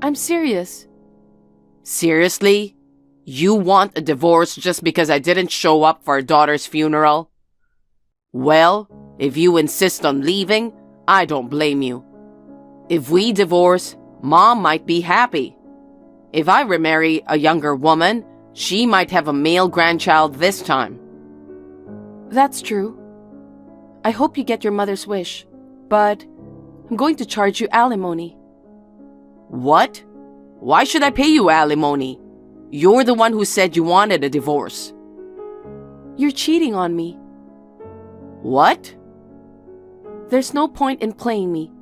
I'm serious. Seriously? You want a divorce just because I didn't show up for our daughter's funeral? Well, if you insist on leaving, I don't blame you. If we divorce, Mom might be happy. If I remarry a younger woman, she might have a male grandchild this time. That's true. I hope you get your mother's wish, but I'm going to charge you alimony. What? Why should I pay you alimony? You're the one who said you wanted a divorce. You're cheating on me. What? There's no point in playing me.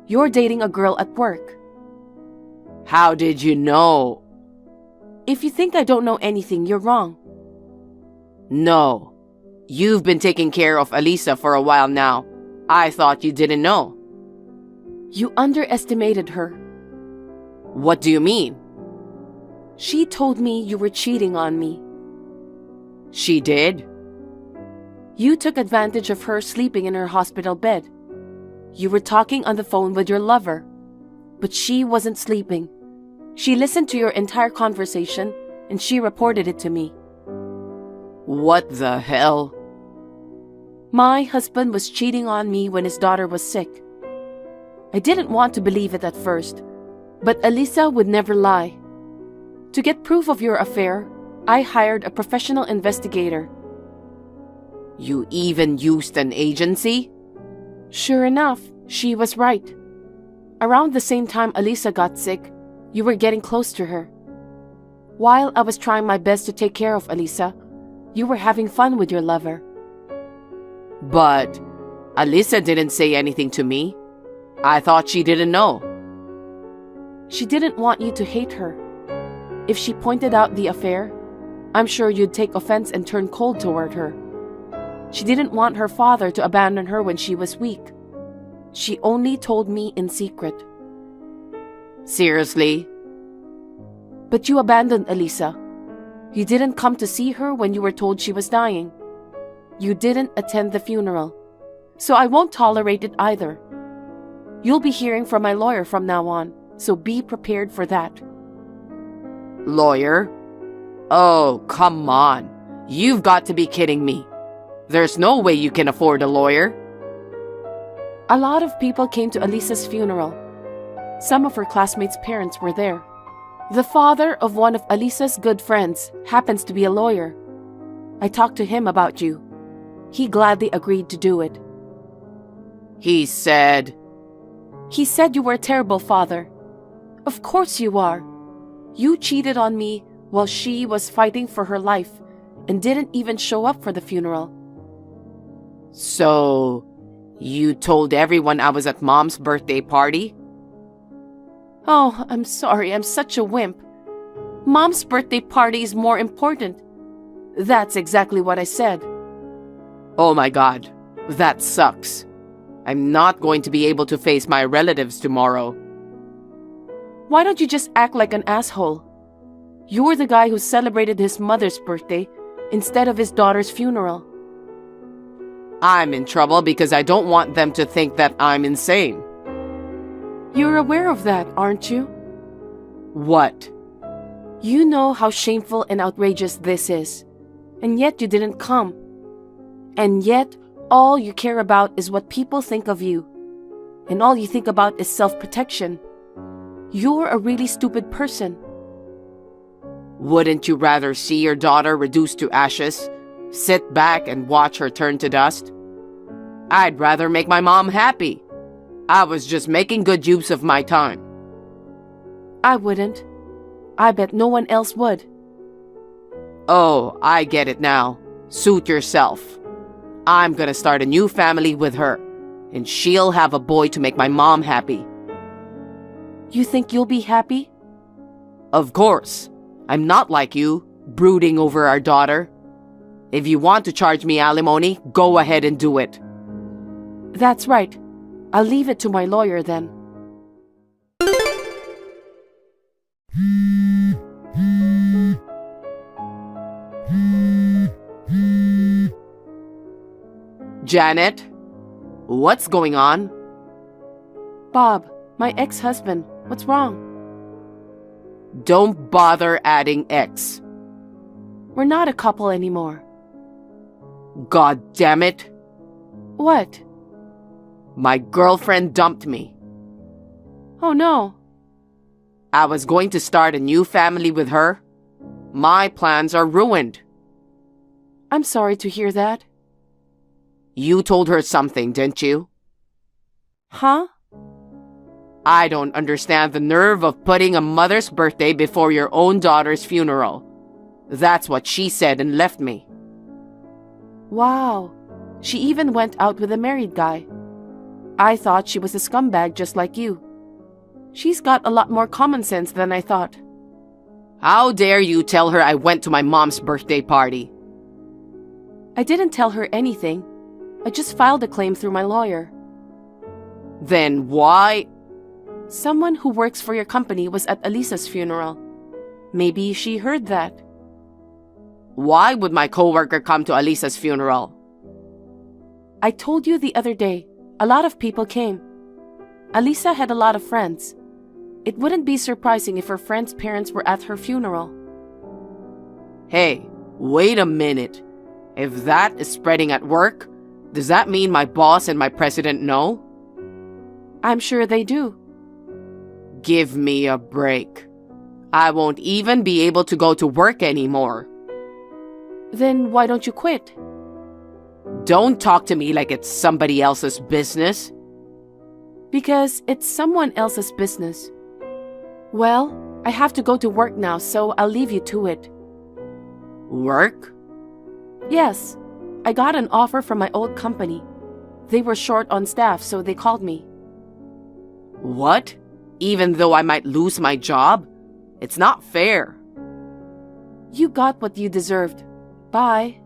You're dating a girl at work. How did you know? If you think I don't know anything, you're wrong. No. You've been taking care of Alisa for a while now. I thought you didn't know. You underestimated her. What do you mean? She told me you were cheating on me. She did? You took advantage of her sleeping in her hospital bed. You were talking on the phone with your lover, but she wasn't sleeping. She listened to your entire conversation and she reported it to me. What the hell? My husband was cheating on me when his daughter was sick. I didn't want to believe it at first, but Alisa would never lie. To get proof of your affair, I hired a professional investigator. You even used an agency? Sure enough, she was right. Around the same time Alisa got sick, you were getting close to her. While I was trying my best to take care of Alisa, you were having fun with your lover. But Alisa didn't say anything to me. I thought she didn't know. She didn't want you to hate her. If she pointed out the affair, I'm sure you'd take offense and turn cold toward her. She didn't want her father to abandon her when she was weak. She only told me in secret. Seriously? But you abandoned Alisa. You didn't come to see her when you were told she was dying. You didn't attend the funeral. So I won't tolerate it either. You'll be hearing from my lawyer from now on, so be prepared for that. Lawyer? Oh, come on. You've got to be kidding me. There's no way you can afford a lawyer. A lot of people came to Alisa's funeral. Some of her classmates' parents were there. The father of one of Alisa's good friends happens to be a lawyer. I talked to him about you. He gladly agreed to do it. He said you were a terrible father. Of course you are. You cheated on me while she was fighting for her life and didn't even show up for the funeral. So, you told everyone I was at Mom's birthday party? Oh, I'm sorry, I'm such a wimp. Mom's birthday party is more important. That's exactly what I said. Oh my God, that sucks. I'm not going to be able to face my relatives tomorrow. Why don't you just act like an asshole? You're the guy who celebrated his mother's birthday instead of his daughter's funeral. I'm in trouble because I don't want them to think that I'm insane. You're aware of that, aren't you? What? You know how shameful and outrageous this is, and yet you didn't come. And yet, all you care about is what people think of you, and all you think about is self-protection. You're a really stupid person. Wouldn't you rather see your daughter reduced to ashes, sit back and watch her turn to dust? I'd rather make my mom happy. I was just making good use of my time. I wouldn't. I bet no one else would. Oh, I get it now. Suit yourself. I'm gonna start a new family with her, and she'll have a boy to make my mom happy. You think you'll be happy? Of course. I'm not like you, brooding over our daughter. If you want to charge me alimony, go ahead and do it. That's right. I'll leave it to my lawyer then. Janet? What's going on? Bob, my ex-husband. What's wrong? Don't bother adding X. We're not a couple anymore. God damn it. What? My girlfriend dumped me. Oh no. I was going to start a new family with her. My plans are ruined. I'm sorry to hear that. You told her something, didn't you? Huh? I don't understand the nerve of putting a mother's birthday before your own daughter's funeral. That's what she said and left me. Wow. She even went out with a married guy. I thought she was a scumbag just like you. She's got a lot more common sense than I thought. How dare you tell her I went to my mom's birthday party? I didn't tell her anything. I just filed a claim through my lawyer. Then why? Someone who works for your company was at Alisa's funeral. Maybe she heard that. Why would my coworker come to Alisa's funeral? I told you the other day, a lot of people came. Alisa had a lot of friends. It wouldn't be surprising if her friends' parents were at her funeral. Hey, wait a minute. If that is spreading at work, does that mean my boss and my president know? I'm sure they do. Give me a break. I won't even be able to go to work anymore. Then why don't you quit? Don't talk to me like it's somebody else's business. Because it's someone else's business. Well, I have to go to work now, so I'll leave you to it. Work? Yes. I got an offer from my old company. They were short on staff, so they called me. What? Even though I might lose my job? It's not fair. You got what you deserved. Bye.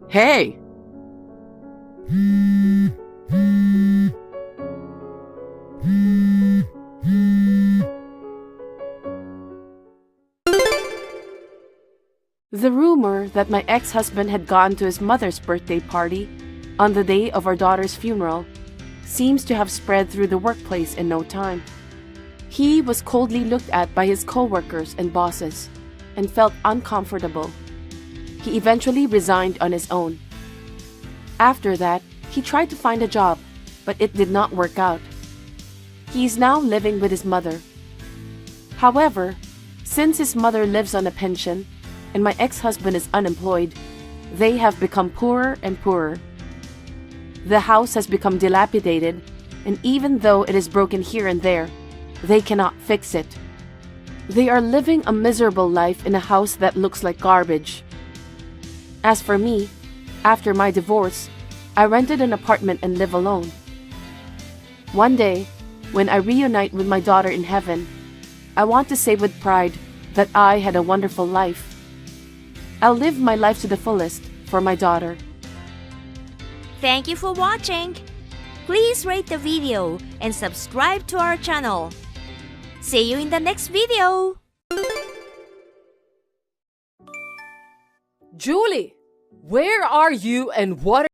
Hey! The rumor that my ex-husband had gone to his mother's birthday party on the day of our daughter's funeral seems to have spread through the workplace in no time. He was coldly looked at by his co-workers and bosses and felt uncomfortable. He eventually resigned on his own. After that, he tried to find a job, but it did not work out. He is now living with his mother. However, since his mother lives on a pension and my ex-husband is unemployed, they have become poorer and poorer. The house has become dilapidated, and even though it is broken here and there, they cannot fix it. They are living a miserable life in a house that looks like garbage. As for me, after my divorce, I rented an apartment and live alone. One day, when I reunite with my daughter in heaven, I want to say with pride that I had a wonderful life. I'll live my life to the fullest for my daughter. Thank you for watching. Please rate the video and subscribe to our channel. See you in the next video. Julie, where are you and what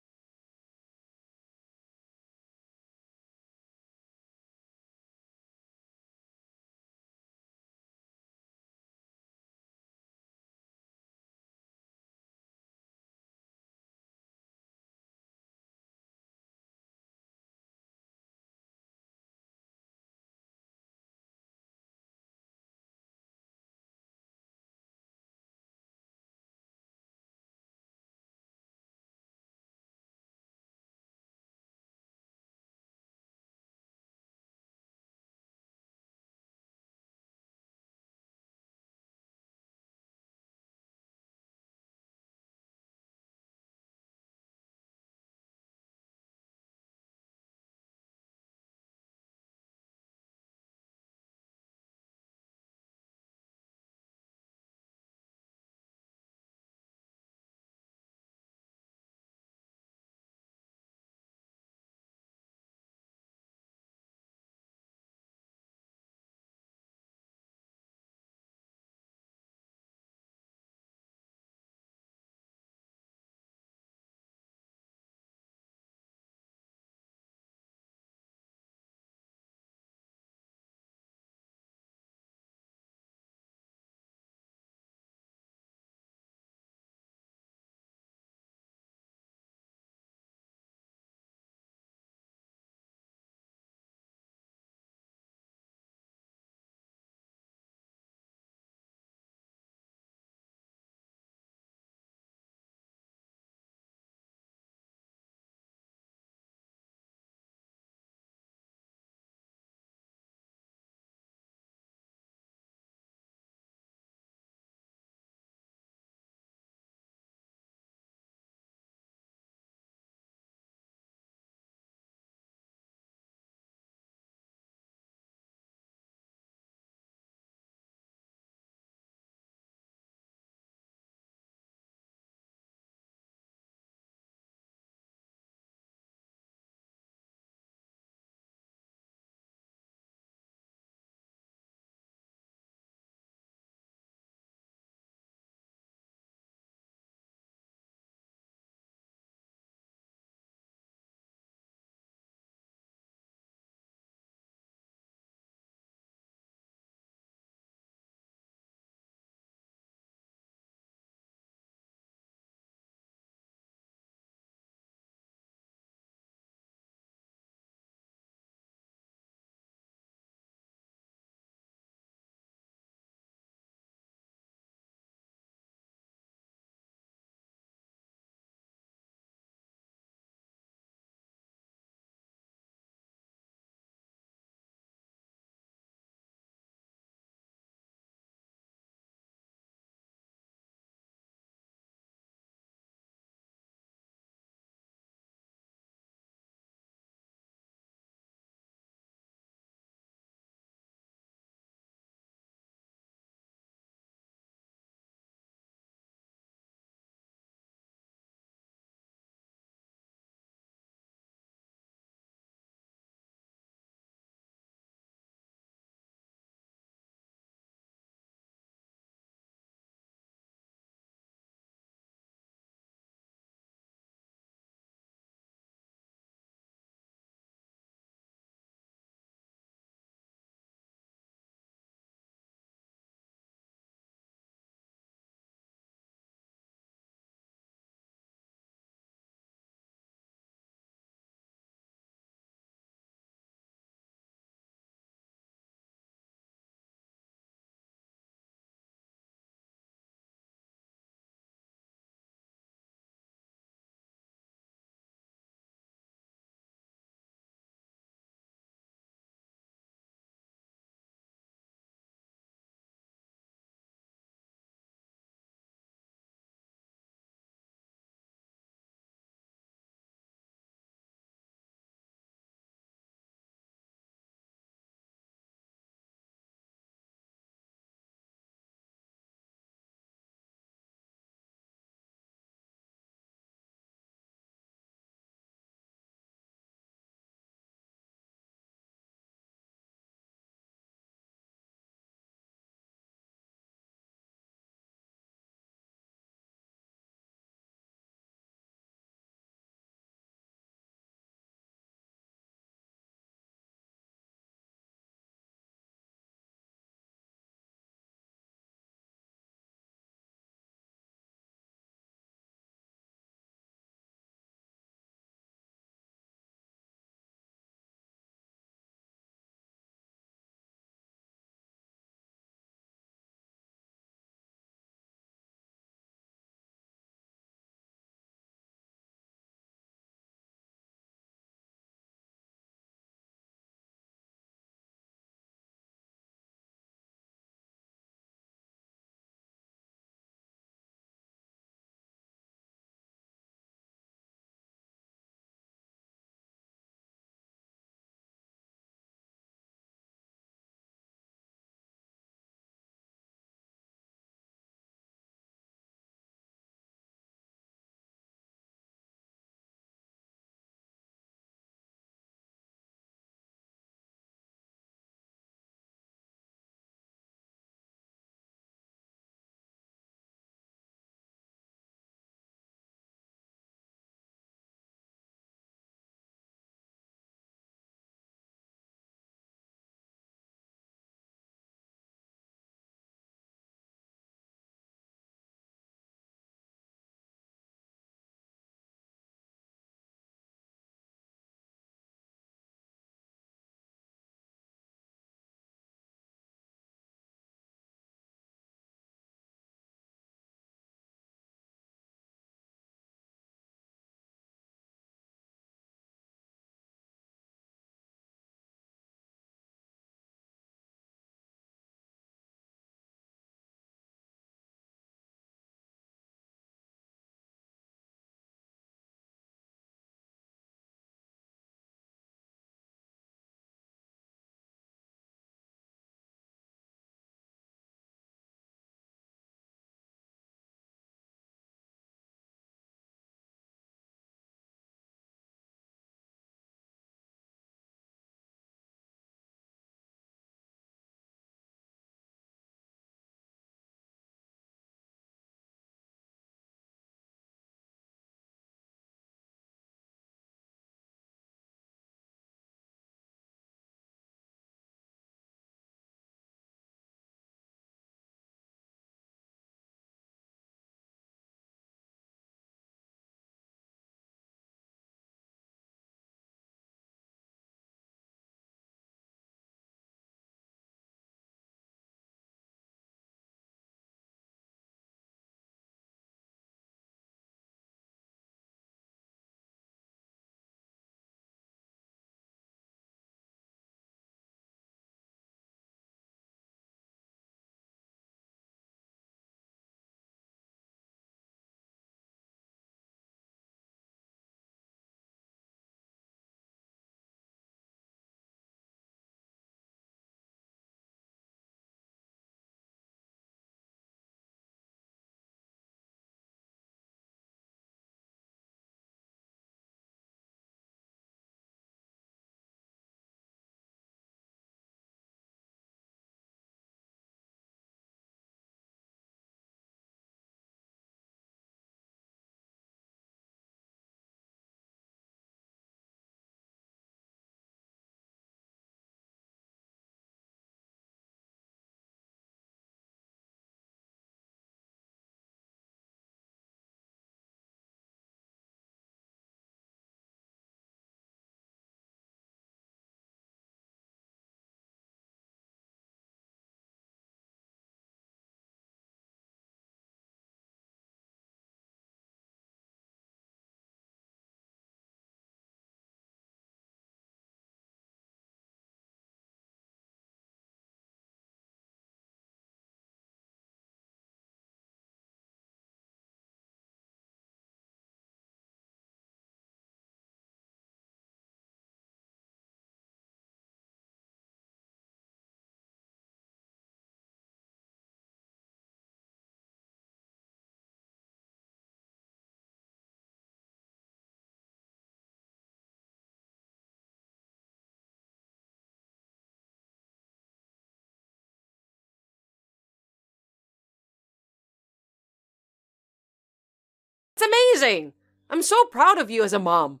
It's amazing! I'm so proud of you as a mom.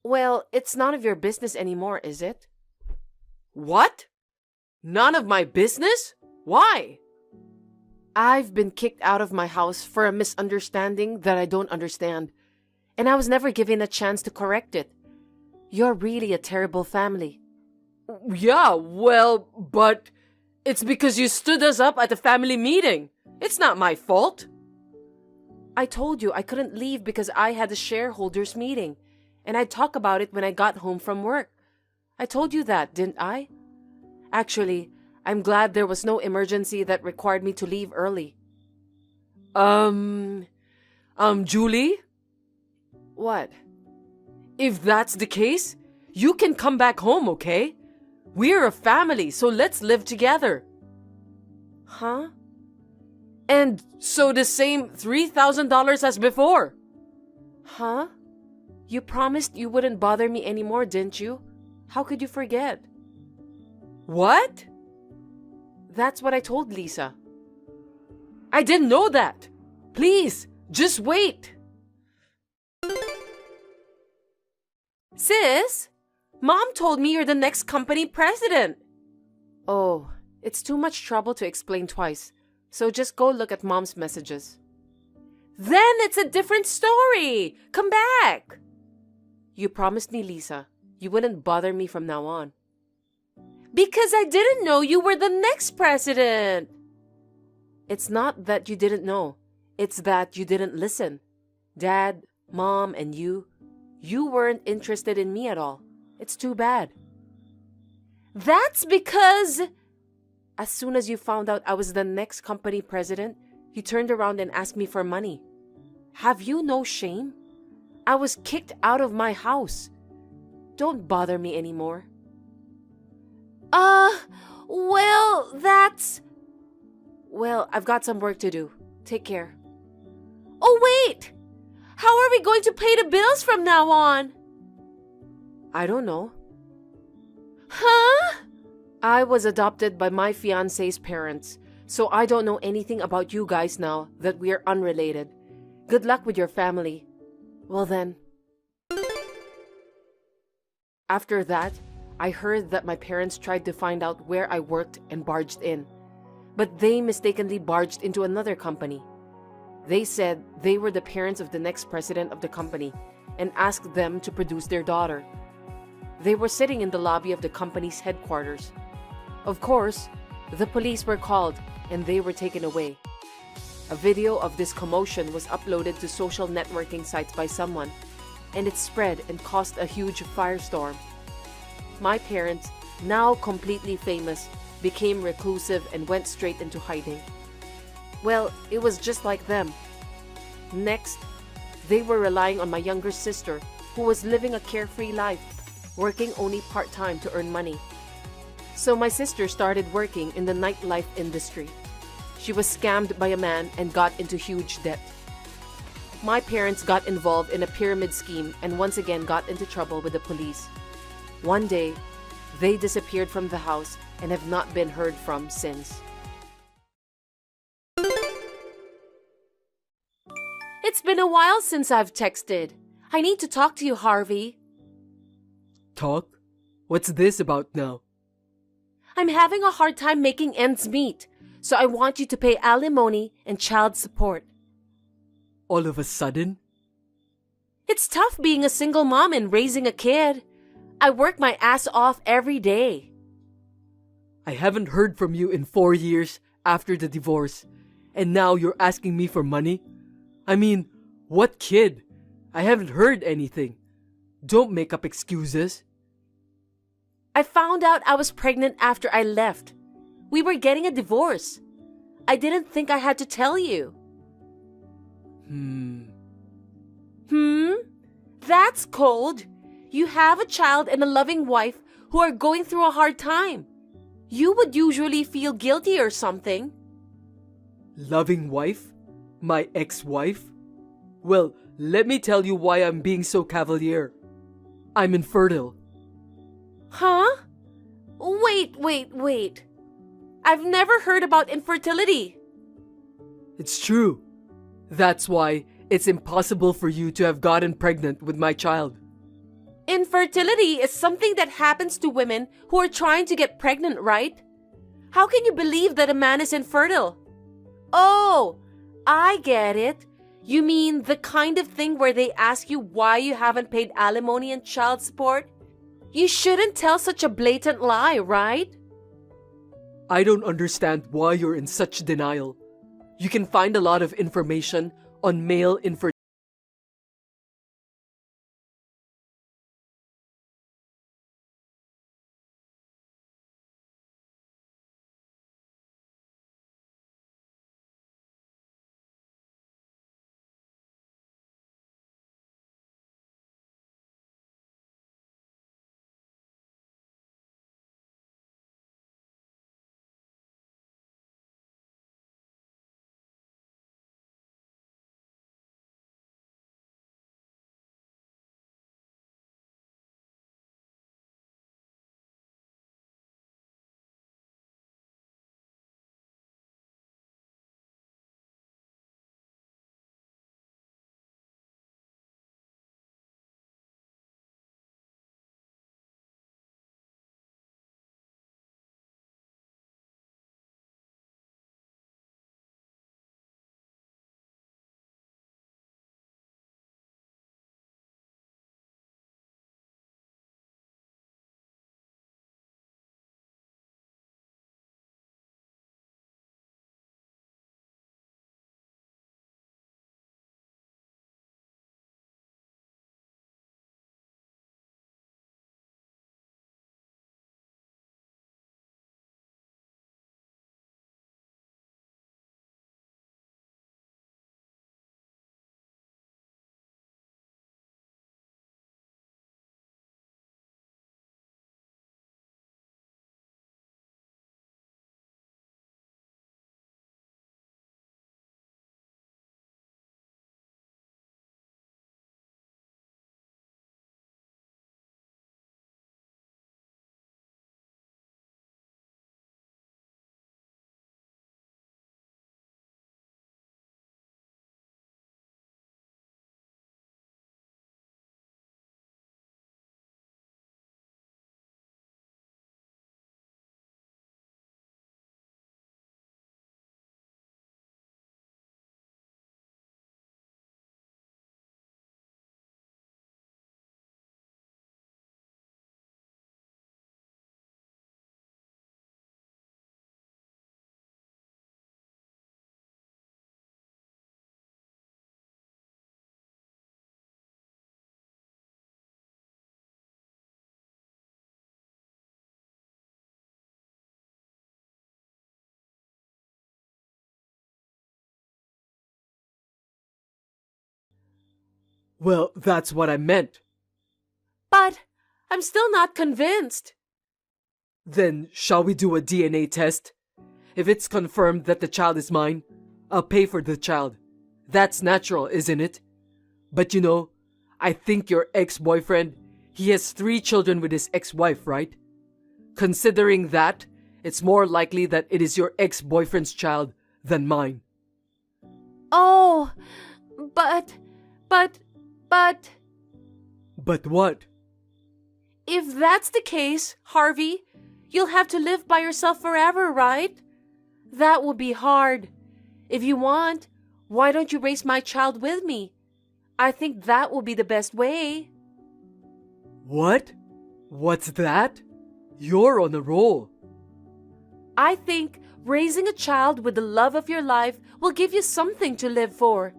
Well, it's none of your business anymore, is it? What? None of my business? Why? I've been kicked out of my house for a misunderstanding that I don't understand, and I was never given a chance to correct it. You're really a terrible family. Yeah, well, but it's because you stood us up at the family meeting. It's not my fault. I told you I couldn't leave because I had a shareholders meeting, and I'd talk about it when I got home from work. I told you that, didn't I? Actually, I'm glad there was no emergency that required me to leave early. Julie? What? If that's the case, you can come back home, okay? We're a family, so let's live together. Huh? And so the same $3,000 as before. Huh? You promised you wouldn't bother me anymore, didn't you? How could you forget? What? That's what I told Lisa. I didn't know that. Please, just wait. Sis, Mom told me you're the next company president. Oh, it's too much trouble to explain twice, so just go look at Mom's messages. Then it's a different story. Come back. You promised me, Lisa, you wouldn't bother me from now on. Because I didn't know you were the next president. It's not that you didn't know. It's that you didn't listen. Dad, Mom, and you weren't interested in me at all. It's too bad. That's because as soon as you found out I was the next company president, you turned around and asked me for money. Have you no shame? I was kicked out of my house. Don't bother me anymore. Well, I've got some work to do. Take care. Oh, wait! How are we going to pay the bills from now on? I don't know. Huh? I was adopted by my fiancé's parents, so I don't know anything about you guys now that we are unrelated. Good luck with your family. Well then. After that, I heard that my parents tried to find out where I worked and barged in, but they mistakenly barged into another company. They said they were the parents of the next president of the company and asked them to produce their daughter. They were sitting in the lobby of the company's headquarters. Of course, the police were called and they were taken away. A video of this commotion was uploaded to social networking sites by someone, and it spread and caused a huge firestorm. My parents, now completely famous, became reclusive and went straight into hiding. Well, it was just like them. Next, they were relying on my younger sister, who was living a carefree life, working only part-time to earn money. So my sister started working in the nightlife industry. She was scammed by a man and got into huge debt. My parents got involved in a pyramid scheme and once again got into trouble with the police. One day, they disappeared from the house and have not been heard from since. It's been a while since I've texted. I need to talk to you, Harvey. Talk? What's this about now? I'm having a hard time making ends meet, so I want you to pay alimony and child support. All of a sudden? It's tough being a single mom and raising a kid. I work my ass off every day. I haven't heard from you in 4 years after the divorce, and now you're asking me for money? I mean, what kid? I haven't heard anything. Don't make up excuses. I found out I was pregnant after I left. We were getting a divorce. I didn't think I had to tell you. That's cold. You have a child and a loving wife who are going through a hard time. You would usually feel guilty or something. Loving wife? My ex-wife? Well, let me tell you why I'm being so cavalier. I'm infertile. Huh? Wait. I've never heard about infertility. It's true. That's why it's impossible for you to have gotten pregnant with my child. Infertility is something that happens to women who are trying to get pregnant, right? How can you believe that a man is infertile? Oh, I get it. You mean the kind of thing where they ask you why you haven't paid alimony and child support? You shouldn't tell such a blatant lie, right? I don't understand why you're in such denial. You can find a lot of information on male infertility. Well, that's what I meant. But I'm still not convinced. Then, shall we do a DNA test? If it's confirmed that the child is mine, I'll pay for the child. That's natural, isn't it? But you know, I think your ex-boyfriend, he has 3 children with his ex-wife, right? Considering that, it's more likely that it is your ex-boyfriend's child than mine. Oh, but... But what? If that's the case, Harvey, you'll have to live by yourself forever, right? That will be hard. If you want, why don't you raise my child with me? I think that will be the best way. What? What's that? You're on a roll. I think raising a child with the love of your life will give you something to live for.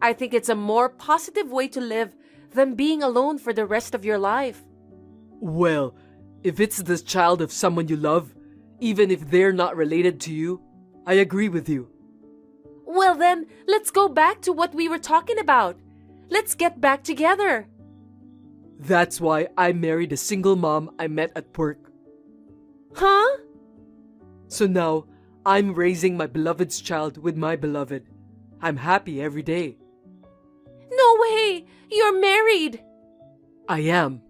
I think it's a more positive way to live than being alone for the rest of your life. Well, if it's the child of someone you love, even if they're not related to you, I agree with you. Well then, let's go back to what we were talking about. Let's get back together. That's why I married a single mom I met at work. Huh? So now, I'm raising my beloved's child with my beloved. I'm happy every day. No way! You're married! I am.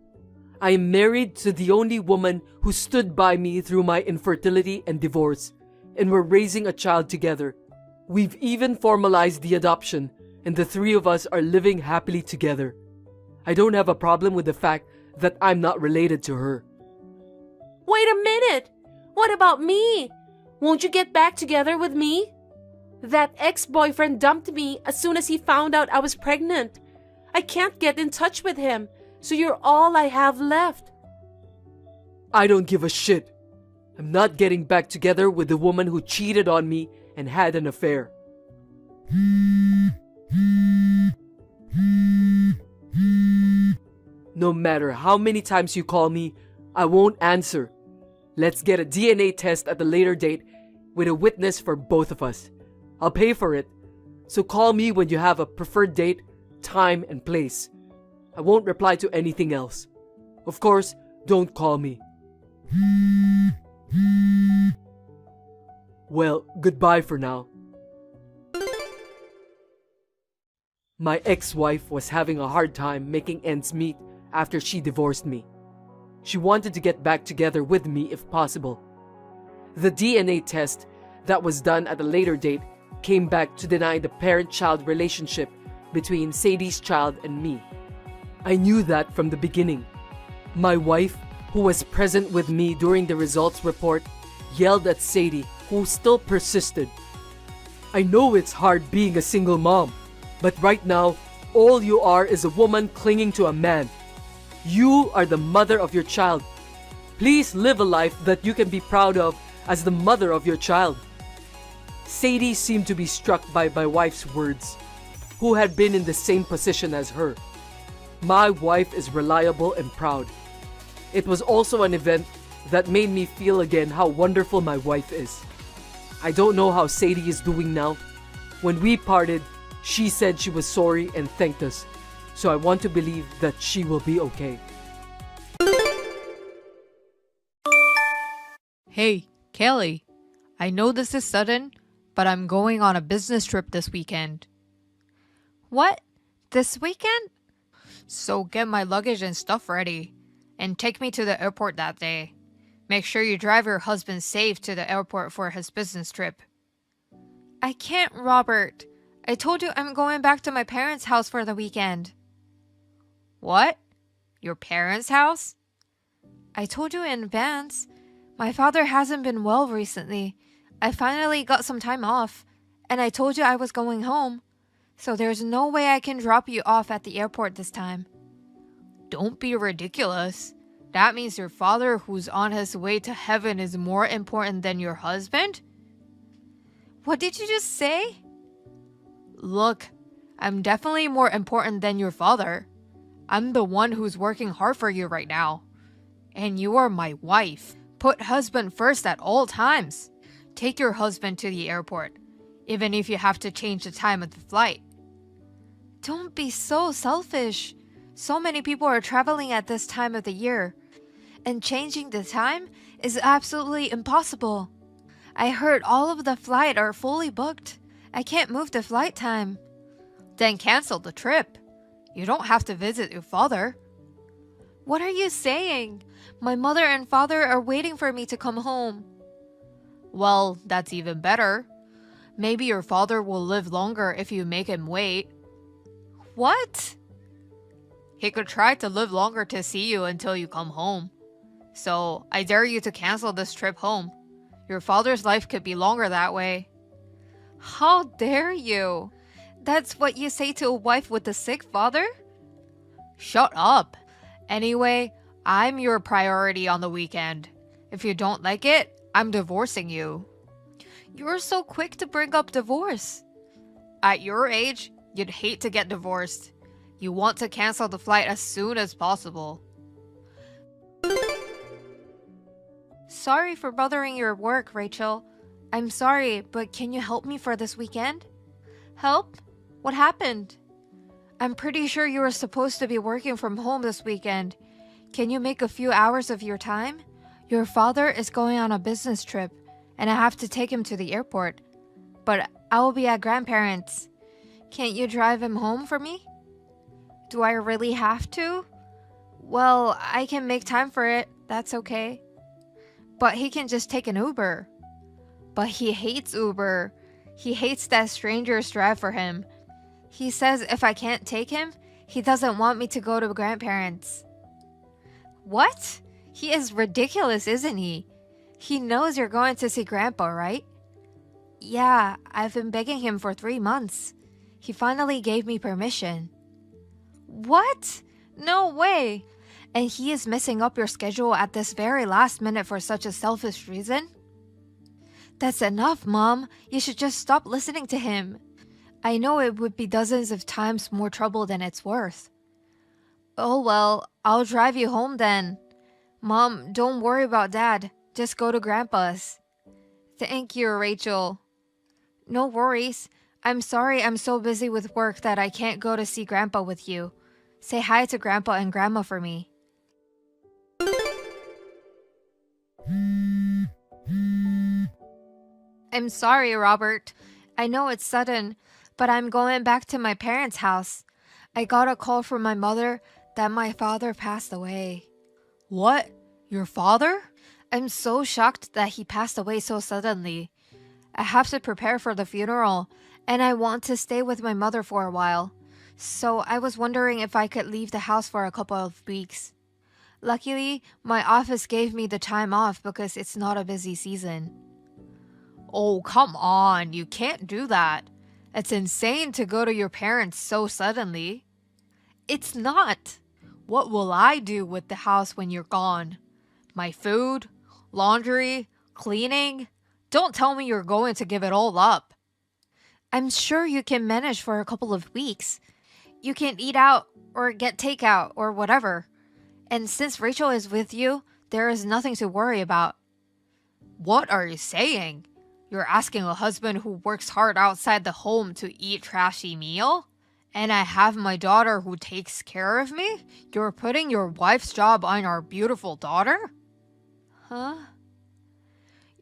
I am married to the only woman who stood by me through my infertility and divorce, and we're raising a child together. We've even formalized the adoption, and the three of us are living happily together. I don't have a problem with the fact that I'm not related to her. Wait a minute! What about me? Won't you get back together with me? That ex-boyfriend dumped me as soon as he found out I was pregnant. I can't get in touch with him, so you're all I have left. I don't give a shit. I'm not getting back together with the woman who cheated on me and had an affair. No matter how many times you call me, I won't answer. Let's get a DNA test at a later date with a witness for both of us. I'll pay for it. So call me when you have a preferred date, time, and place. I won't reply to anything else. Of course, don't call me. Well, goodbye for now. My ex-wife was having a hard time making ends meet after she divorced me. She wanted to get back together with me if possible. The DNA test that was done at a later date came back to deny the parent-child relationship between Sadie's child and me. I knew that from the beginning. My wife, who was present with me during the results report, yelled at Sadie, who still persisted. I know it's hard being a single mom, but right now, all you are is a woman clinging to a man. You are the mother of your child. Please live a life that you can be proud of as the mother of your child. Sadie seemed to be struck by my wife's words, who had been in the same position as her. My wife is reliable and proud. It was also an event that made me feel again how wonderful my wife is. I don't know how Sadie is doing now. When we parted, she said she was sorry and thanked us. So I want to believe that she will be okay. Hey, Kelly. I know this is sudden, but I'm going on a business trip this weekend. What? This weekend? So get my luggage and stuff ready, and take me to the airport that day. Make sure you drive your husband safe to the airport for his business trip. I can't, Robert. I told you I'm going back to my parents' house for the weekend. What? Your parents' house? I told you in advance. My father hasn't been well recently. I finally got some time off, and I told you I was going home. So there's no way I can drop you off at the airport this time. Don't be ridiculous. That means your father who's on his way to heaven is more important than your husband? What did you just say? Look, I'm definitely more important than your father. I'm the one who's working hard for you right now. And you are my wife. Put husband first at all times. Take your husband to the airport, even if you have to change the time of the flight. Don't be so selfish. So many people are traveling at this time of the year. And changing the time is absolutely impossible. I heard all of the flights are fully booked. I can't move the flight time. Then cancel the trip. You don't have to visit your father. What are you saying? My mother and father are waiting for me to come home. Well, that's even better. Maybe your father will live longer if you make him wait. What? He could try to live longer to see you until you come home. So, I dare you to cancel this trip home. Your father's life could be longer that way. How dare you? That's what you say to a wife with a sick father? Shut up. Anyway, I'm your priority on the weekend. If you don't like it, I'm divorcing you. You're so quick to bring up divorce. At your age, you'd hate to get divorced. You want to cancel the flight as soon as possible. Sorry for bothering your work, Rachel. I'm sorry, but can you help me for this weekend? Help? What happened? I'm pretty sure you were supposed to be working from home this weekend. Can you make a few hours of your time? Your father is going on a business trip, and I have to take him to the airport. But I will be at grandparents'. Can't you drive him home for me? Do I really have to? Well, I can make time for it. That's okay. But he can just take an Uber. But he hates Uber. He hates that strangers drive for him. He says if I can't take him, he doesn't want me to go to grandparents. What? He is ridiculous, isn't he? He knows you're going to see Grandpa, right? Yeah, I've been begging him for 3 months. He finally gave me permission. What? No way! And he is messing up your schedule at this very last minute for such a selfish reason? That's enough, Mom. You should just stop listening to him. I know it would be dozens of times more trouble than it's worth. Oh well, I'll drive you home then. Mom, don't worry about Dad. Just go to Grandpa's. Thank you, Rachel. No worries. I'm sorry I'm so busy with work that I can't go to see Grandpa with you. Say hi to Grandpa and Grandma for me. I'm sorry, Robert. I know it's sudden, but I'm going back to my parents' house. I got a call from my mother that my father passed away. What? Your father? I'm so shocked that he passed away so suddenly. I have to prepare for the funeral, and I want to stay with my mother for a while. So I was wondering if I could leave the house for a couple of weeks. Luckily, my office gave me the time off because it's not a busy season. Oh, come on. You can't do that. It's insane to go to your parents so suddenly. It's not. What will I do with the house when you're gone? My food? Laundry? Cleaning? Don't tell me you're going to give it all up. I'm sure you can manage for a couple of weeks. You can eat out or get takeout or whatever. And since Rachel is with you, there is nothing to worry about. What are you saying? You're asking a husband who works hard outside the home to eat trashy meal? And I have my daughter who takes care of me? You're putting your wife's job on our beautiful daughter? Huh?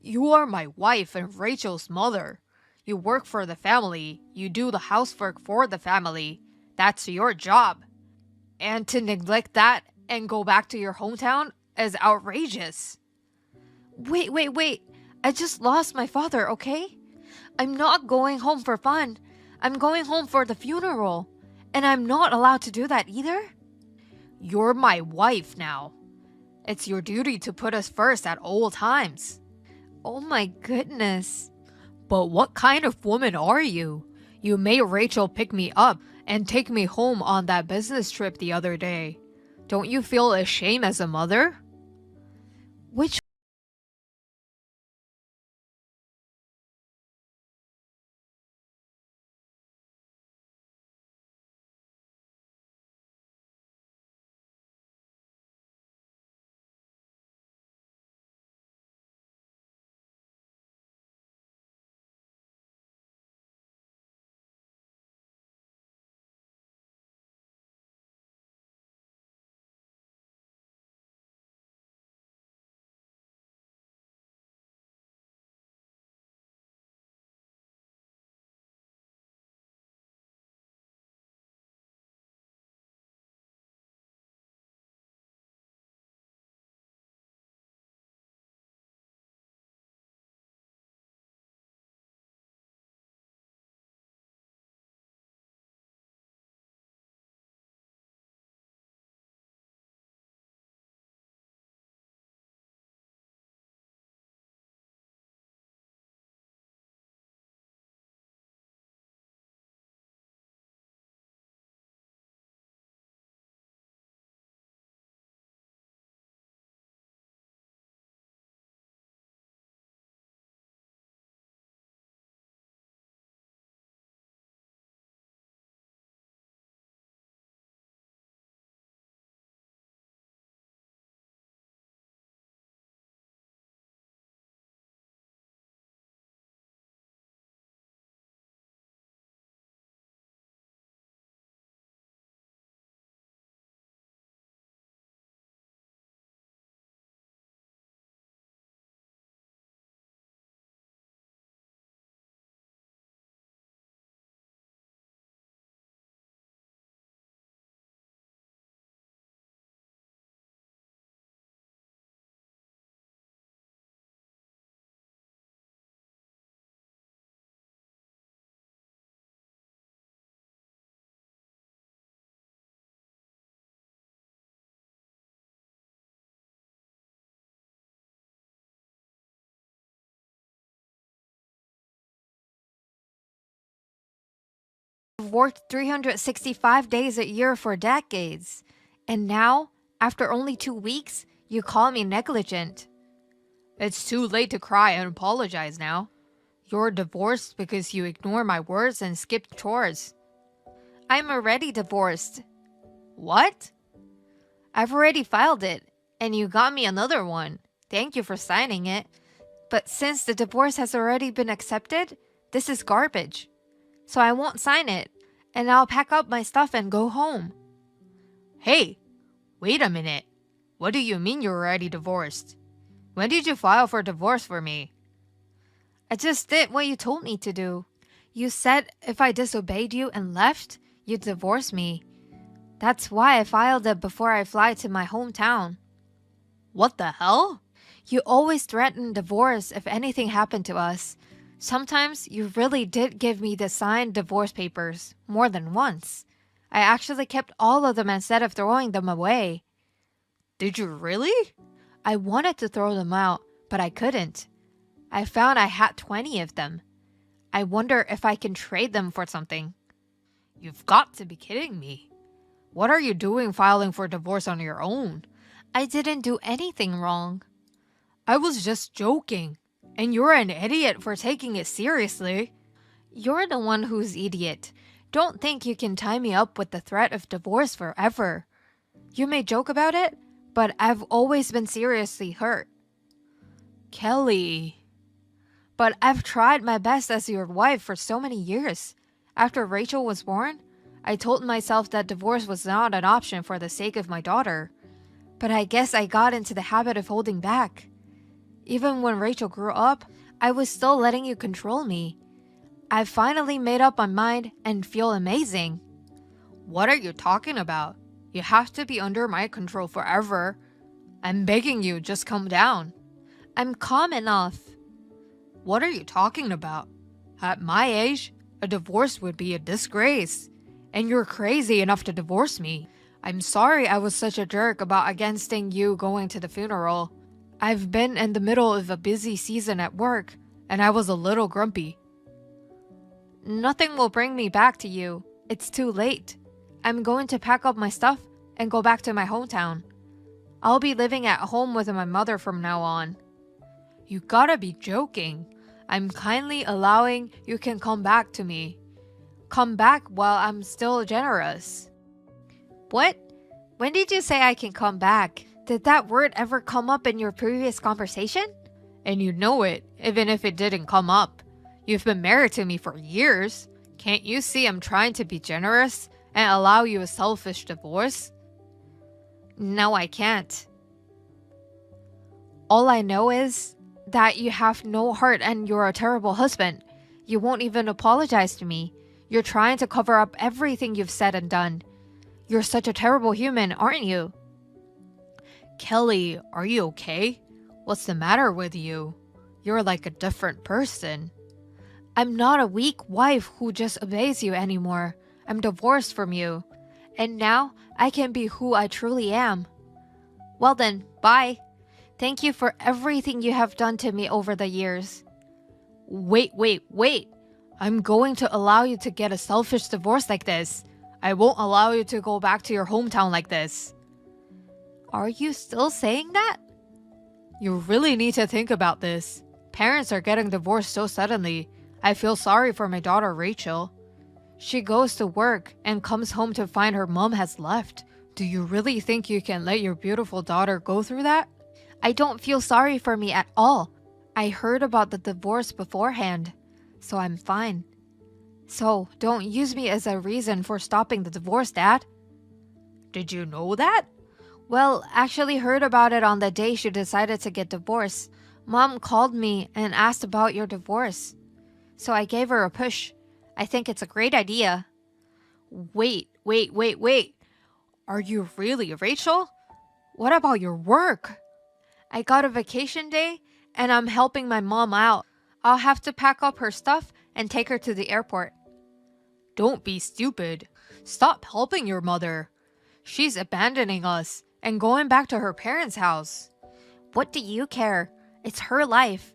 You are my wife and Rachel's mother. You work for the family. You do the housework for the family. That's your job. And to neglect that and go back to your hometown is outrageous. Wait. I just lost my father, okay? I'm not going home for fun. I'm going home for the funeral. And I'm not allowed to do that either? You're my wife now. It's your duty to put us first at all times. Oh my goodness. But what kind of woman are you? You made Rachel pick me up and take me home on that business trip the other day. Don't you feel ashamed as a mother? Which I've worked 365 days a year for decades. And now, after only 2 weeks, you call me negligent. It's too late to cry and apologize now. You're divorced because you ignore my words and skip chores. I'm already divorced. What? I've already filed it, and you got me another one. Thank you for signing it. But since the divorce has already been accepted, this is garbage. So I won't sign it, and I'll pack up my stuff and go home. Hey, wait a minute. What do you mean you're already divorced? When did you file for divorce for me? I just did what you told me to do. You said if I disobeyed you and left, you'd divorce me. That's why I filed it before I fly to my hometown. What the hell? You always threaten divorce if anything happened to us. Sometimes you really did give me the signed divorce papers, more than once. I actually kept all of them instead of throwing them away. Did you really? I wanted to throw them out, but I couldn't. I found I had 20 of them. I wonder if I can trade them for something. You've got to be kidding me. What are you doing filing for divorce on your own? I didn't do anything wrong. I was just joking. And you're an idiot for taking it seriously. You're the one who's idiot. Don't think you can tie me up with the threat of divorce forever. You may joke about it, but I've always been seriously hurt. Kelly. But I've tried my best as your wife for so many years. After Rachel was born, I told myself that divorce was not an option for the sake of my daughter. But I guess I got into the habit of holding back. Even when Rachel grew up, I was still letting you control me. I finally made up my mind and feel amazing. What are you talking about? You have to be under my control forever. I'm begging you, just calm down. I'm calm enough. What are you talking about? At my age, a divorce would be a disgrace. And you're crazy enough to divorce me. I'm sorry I was such a jerk about against you going to the funeral. I've been in the middle of a busy season at work, and I was a little grumpy. Nothing will bring me back to you. It's too late. I'm going to pack up my stuff and go back to my hometown. I'll be living at home with my mother from now on. You gotta be joking. I'm kindly allowing you can come back to me. Come back while I'm still generous. What? When did you say I can come back? Did that word ever come up in your previous conversation? And you know it, even if it didn't come up. You've been married to me for years. Can't you see I'm trying to be generous and allow you a selfish divorce? No, I can't. All I know is that you have no heart and you're a terrible husband. You won't even apologize to me. You're trying to cover up everything you've said and done. You're such a terrible human, aren't you? Kelly, are you okay? What's the matter with you? You're like a different person. I'm not a weak wife who just obeys you anymore. I'm divorced from you. And now I can be who I truly am. Well then, bye. Thank you for everything you have done to me over the years. Wait. I'm going to allow you to get a selfish divorce like this. I won't allow you to go back to your hometown like this. Are you still saying that? You really need to think about this. Parents are getting divorced so suddenly. I feel sorry for my daughter Rachel. She goes to work and comes home to find her mom has left. Do you really think you can let your beautiful daughter go through that? I don't feel sorry for me at all. I heard about the divorce beforehand, so I'm fine. So don't use me as a reason for stopping the divorce, Dad. Did you know that? Well, actually heard about it on the day she decided to get divorced. Mom called me and asked about your divorce. So I gave her a push. I think it's a great idea. Wait. Are you really, Rachel? What about your work? I got a vacation day and I'm helping my mom out. I'll have to pack up her stuff and take her to the airport. Don't be stupid. Stop helping your mother. She's abandoning us and going back to her parents' house. What do you care? It's her life.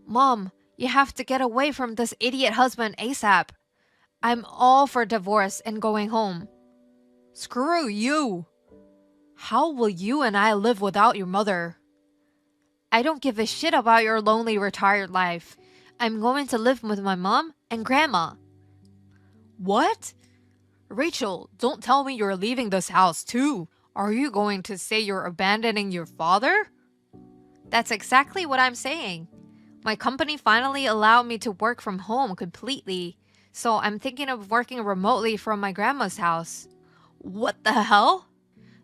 Mom, you have to get away from this idiot husband ASAP. I'm all for divorce and going home. Screw you! How will you and I live without your mother? I don't give a shit about your lonely retired life. I'm going to live with my mom and grandma. What? Rachel, don't tell me you're leaving this house too. Are you going to say you're abandoning your father? That's exactly what I'm saying. My company finally allowed me to work from home completely, so I'm thinking of working remotely from my grandma's house. What the hell?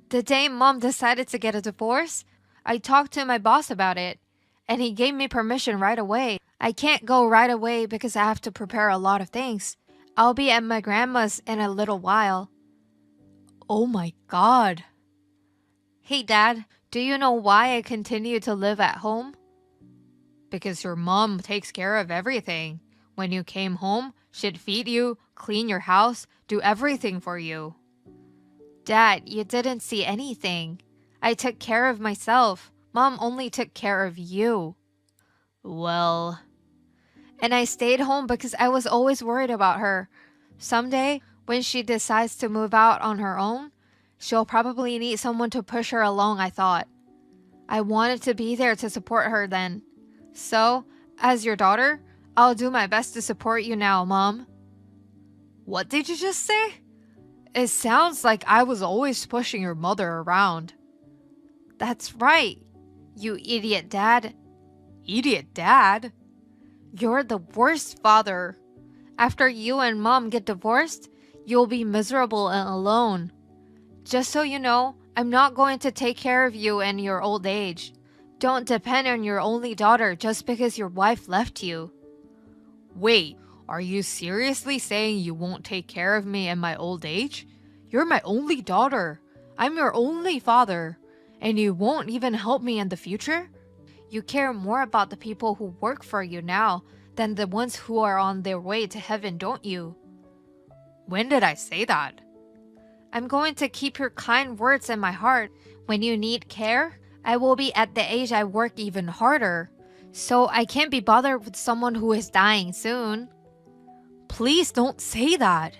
The day Mom decided to get a divorce, I talked to my boss about it, and he gave me permission right away. I can't go right away because I have to prepare a lot of things. I'll be at my grandma's in a little while. Oh my god. Hey Dad, do you know why I continue to live at home? Because your mom takes care of everything. When you came home, she'd feed you, clean your house, do everything for you. Dad, you didn't see anything. I took care of myself. Mom only took care of you. Well... And I stayed home because I was always worried about her. Someday, when she decides to move out on her own, she'll probably need someone to push her along, I thought. I wanted to be there to support her then. So, as your daughter, I'll do my best to support you now, Mom. What did you just say? It sounds like I was always pushing your mother around. That's right, you idiot dad. Idiot dad? You're the worst father. After you and Mom get divorced, you'll be miserable and alone. Just so you know, I'm not going to take care of you in your old age. Don't depend on your only daughter just because your wife left you. Wait, are you seriously saying you won't take care of me in my old age? You're my only daughter. I'm your only father. And you won't even help me in the future? You care more about the people who work for you now than the ones who are on their way to heaven, don't you? When did I say that? I'm going to keep your kind words in my heart. When you need care, I will be at the age I work even harder. So I can't be bothered with someone who is dying soon. Please don't say that.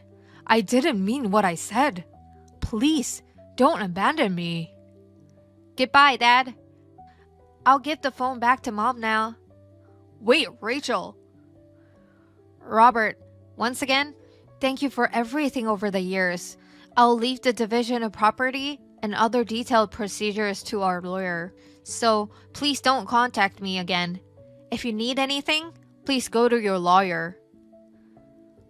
I didn't mean what I said. Please, don't abandon me. Goodbye, Dad. I'll give the phone back to Mom now. Wait, Rachel. Robert, once again, thank you for everything over the years. I'll leave the division of property and other detailed procedures to our lawyer. So please don't contact me again. If you need anything, please go to your lawyer.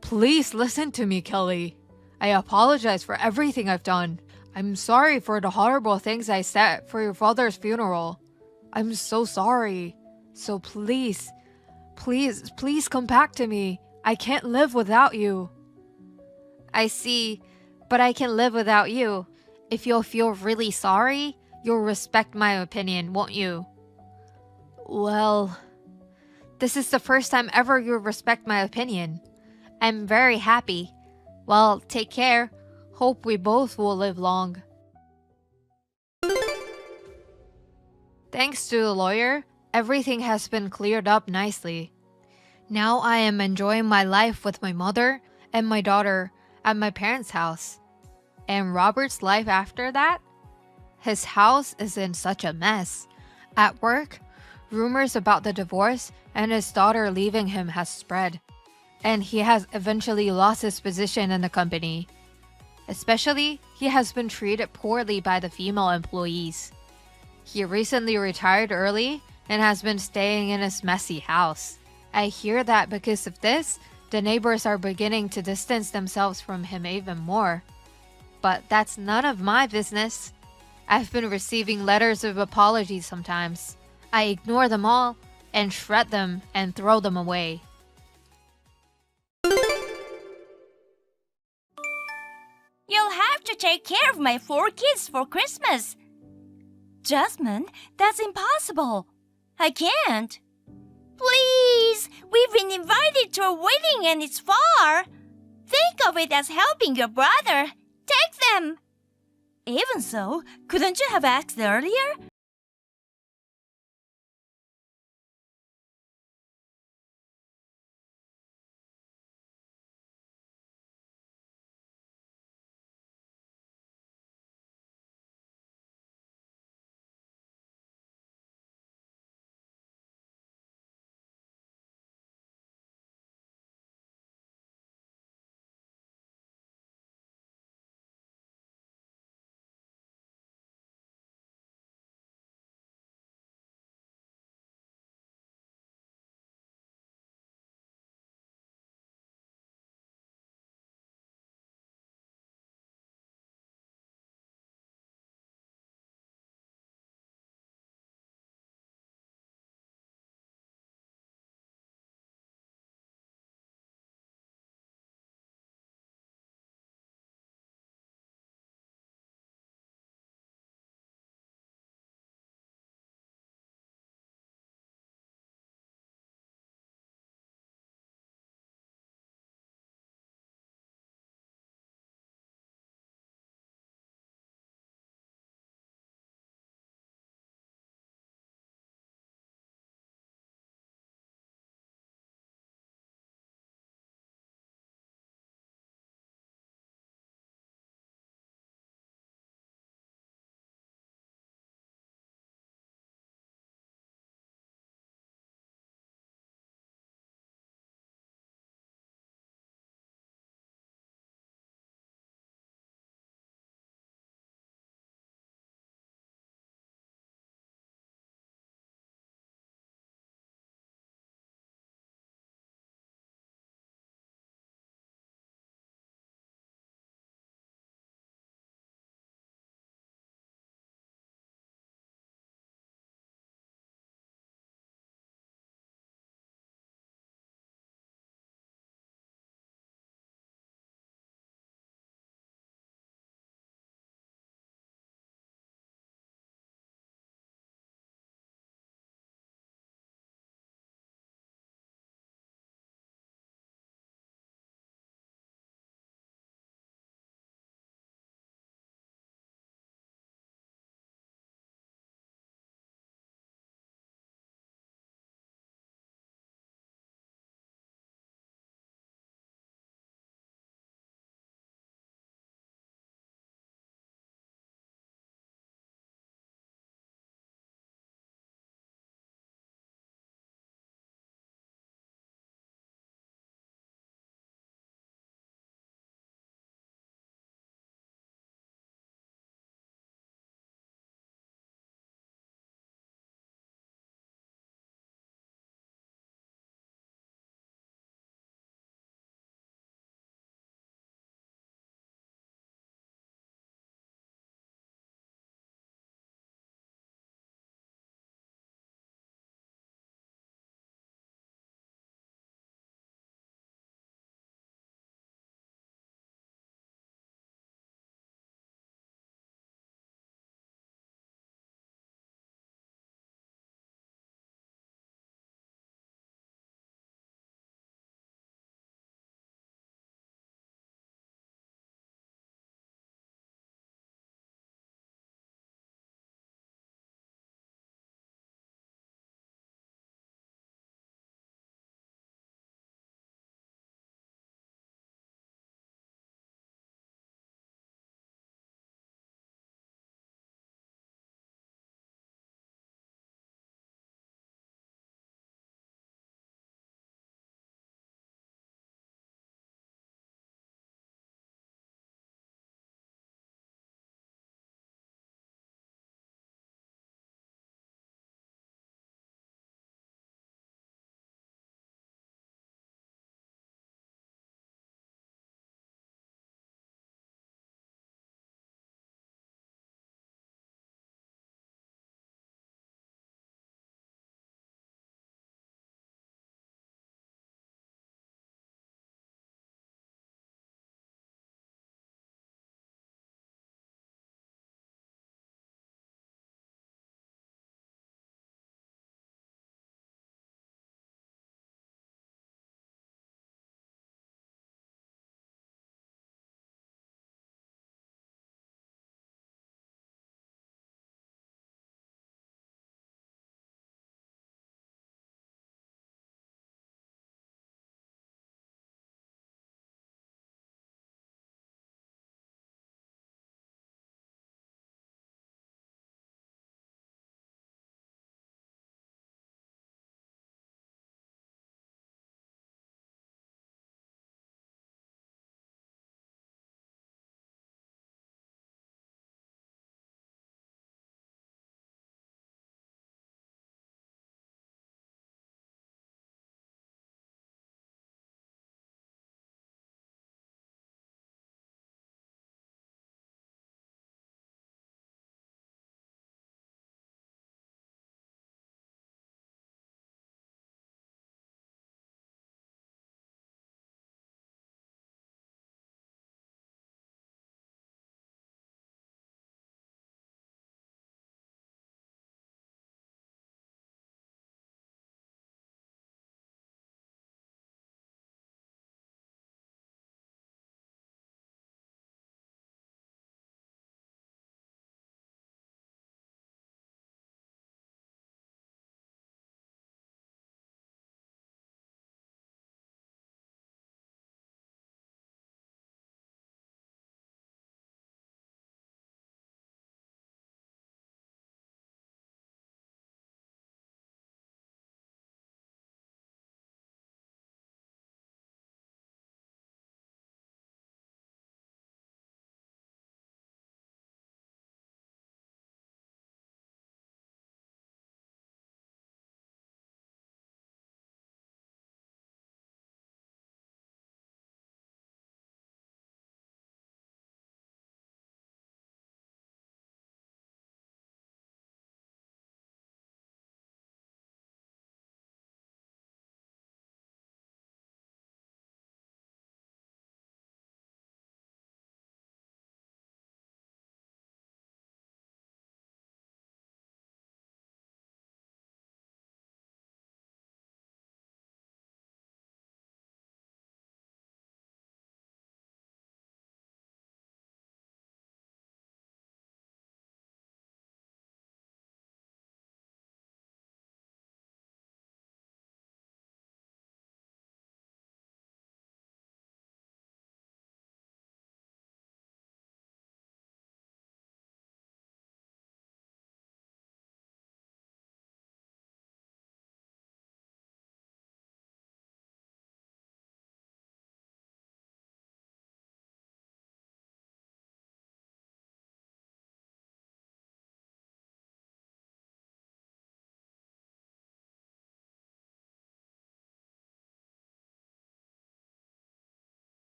Please listen to me, Kelly. I apologize for everything I've done. I'm sorry for the horrible things I said for your father's funeral. I'm so sorry. So please, please come back to me. I can't live without you. I see, but I can live without you. If you'll feel really sorry, you'll respect my opinion, won't you? Well, this is the first time ever you'll respect my opinion. I'm very happy. Well, take care. Hope we both will live long. Thanks to the lawyer, everything has been cleared up nicely. Now I am enjoying my life with my mother and my daughter at my parents' house. And Robert's life after that? His house is in such a mess. At work, rumors about the divorce and his daughter leaving him has spread. And he has eventually lost his position in the company. Especially, he has been treated poorly by the female employees. He recently retired early and has been staying in his messy house. I hear that because of this, the neighbors are beginning to distance themselves from him even more. But that's none of my business. I've been receiving letters of apology sometimes. I ignore them all and shred them and throw them away. You'll have to take care of my 4 kids for Christmas. Jasmine, that's impossible. I can't. Please, we've been invited to a wedding and it's far. Think of it as helping your brother. Take them. Even so, couldn't you have asked earlier?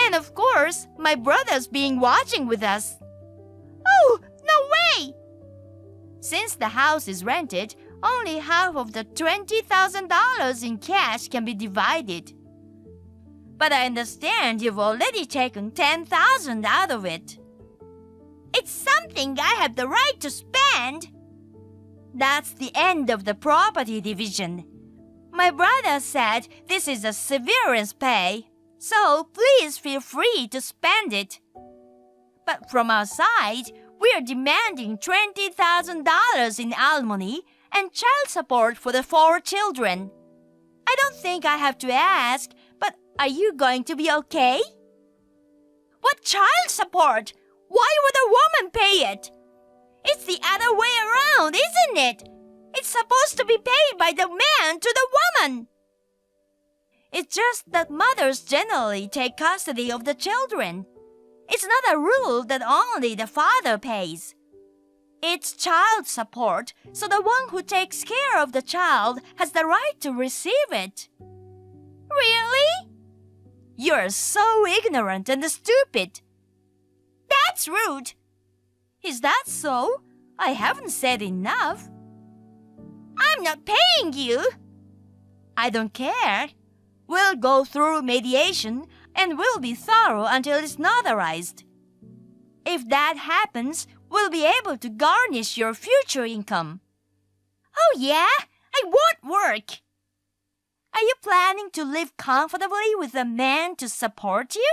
And of course, my brother's being watching with us. Oh, no way! Since the house is rented, only half of the $20,000 in cash can be divided. But I understand you've already taken $10,000 out of it. It's something I have the right to spend. That's the end of the property division. My brother said this is a severance pay, so please feel free to spend it. But from our side, we are demanding $20,000 in alimony and child support for the 4 children. I don't think I have to ask, but are you going to be okay? What child support? Why would a woman pay it? It's the other way around, isn't it? It's supposed to be paid by the man to the woman. It's just that mothers generally take custody of the children. It's not a rule that only the father pays. It's child support, so the one who takes care of the child has the right to receive it. Really? You're so ignorant and stupid. That's rude. Is that so? I haven't said enough. I'm not paying you. I don't care. We'll go through mediation and we'll be thorough until it's notarized. If that happens, we'll be able to garnish your future income. Oh yeah? I won't work. Are you planning to live comfortably with a man to support you?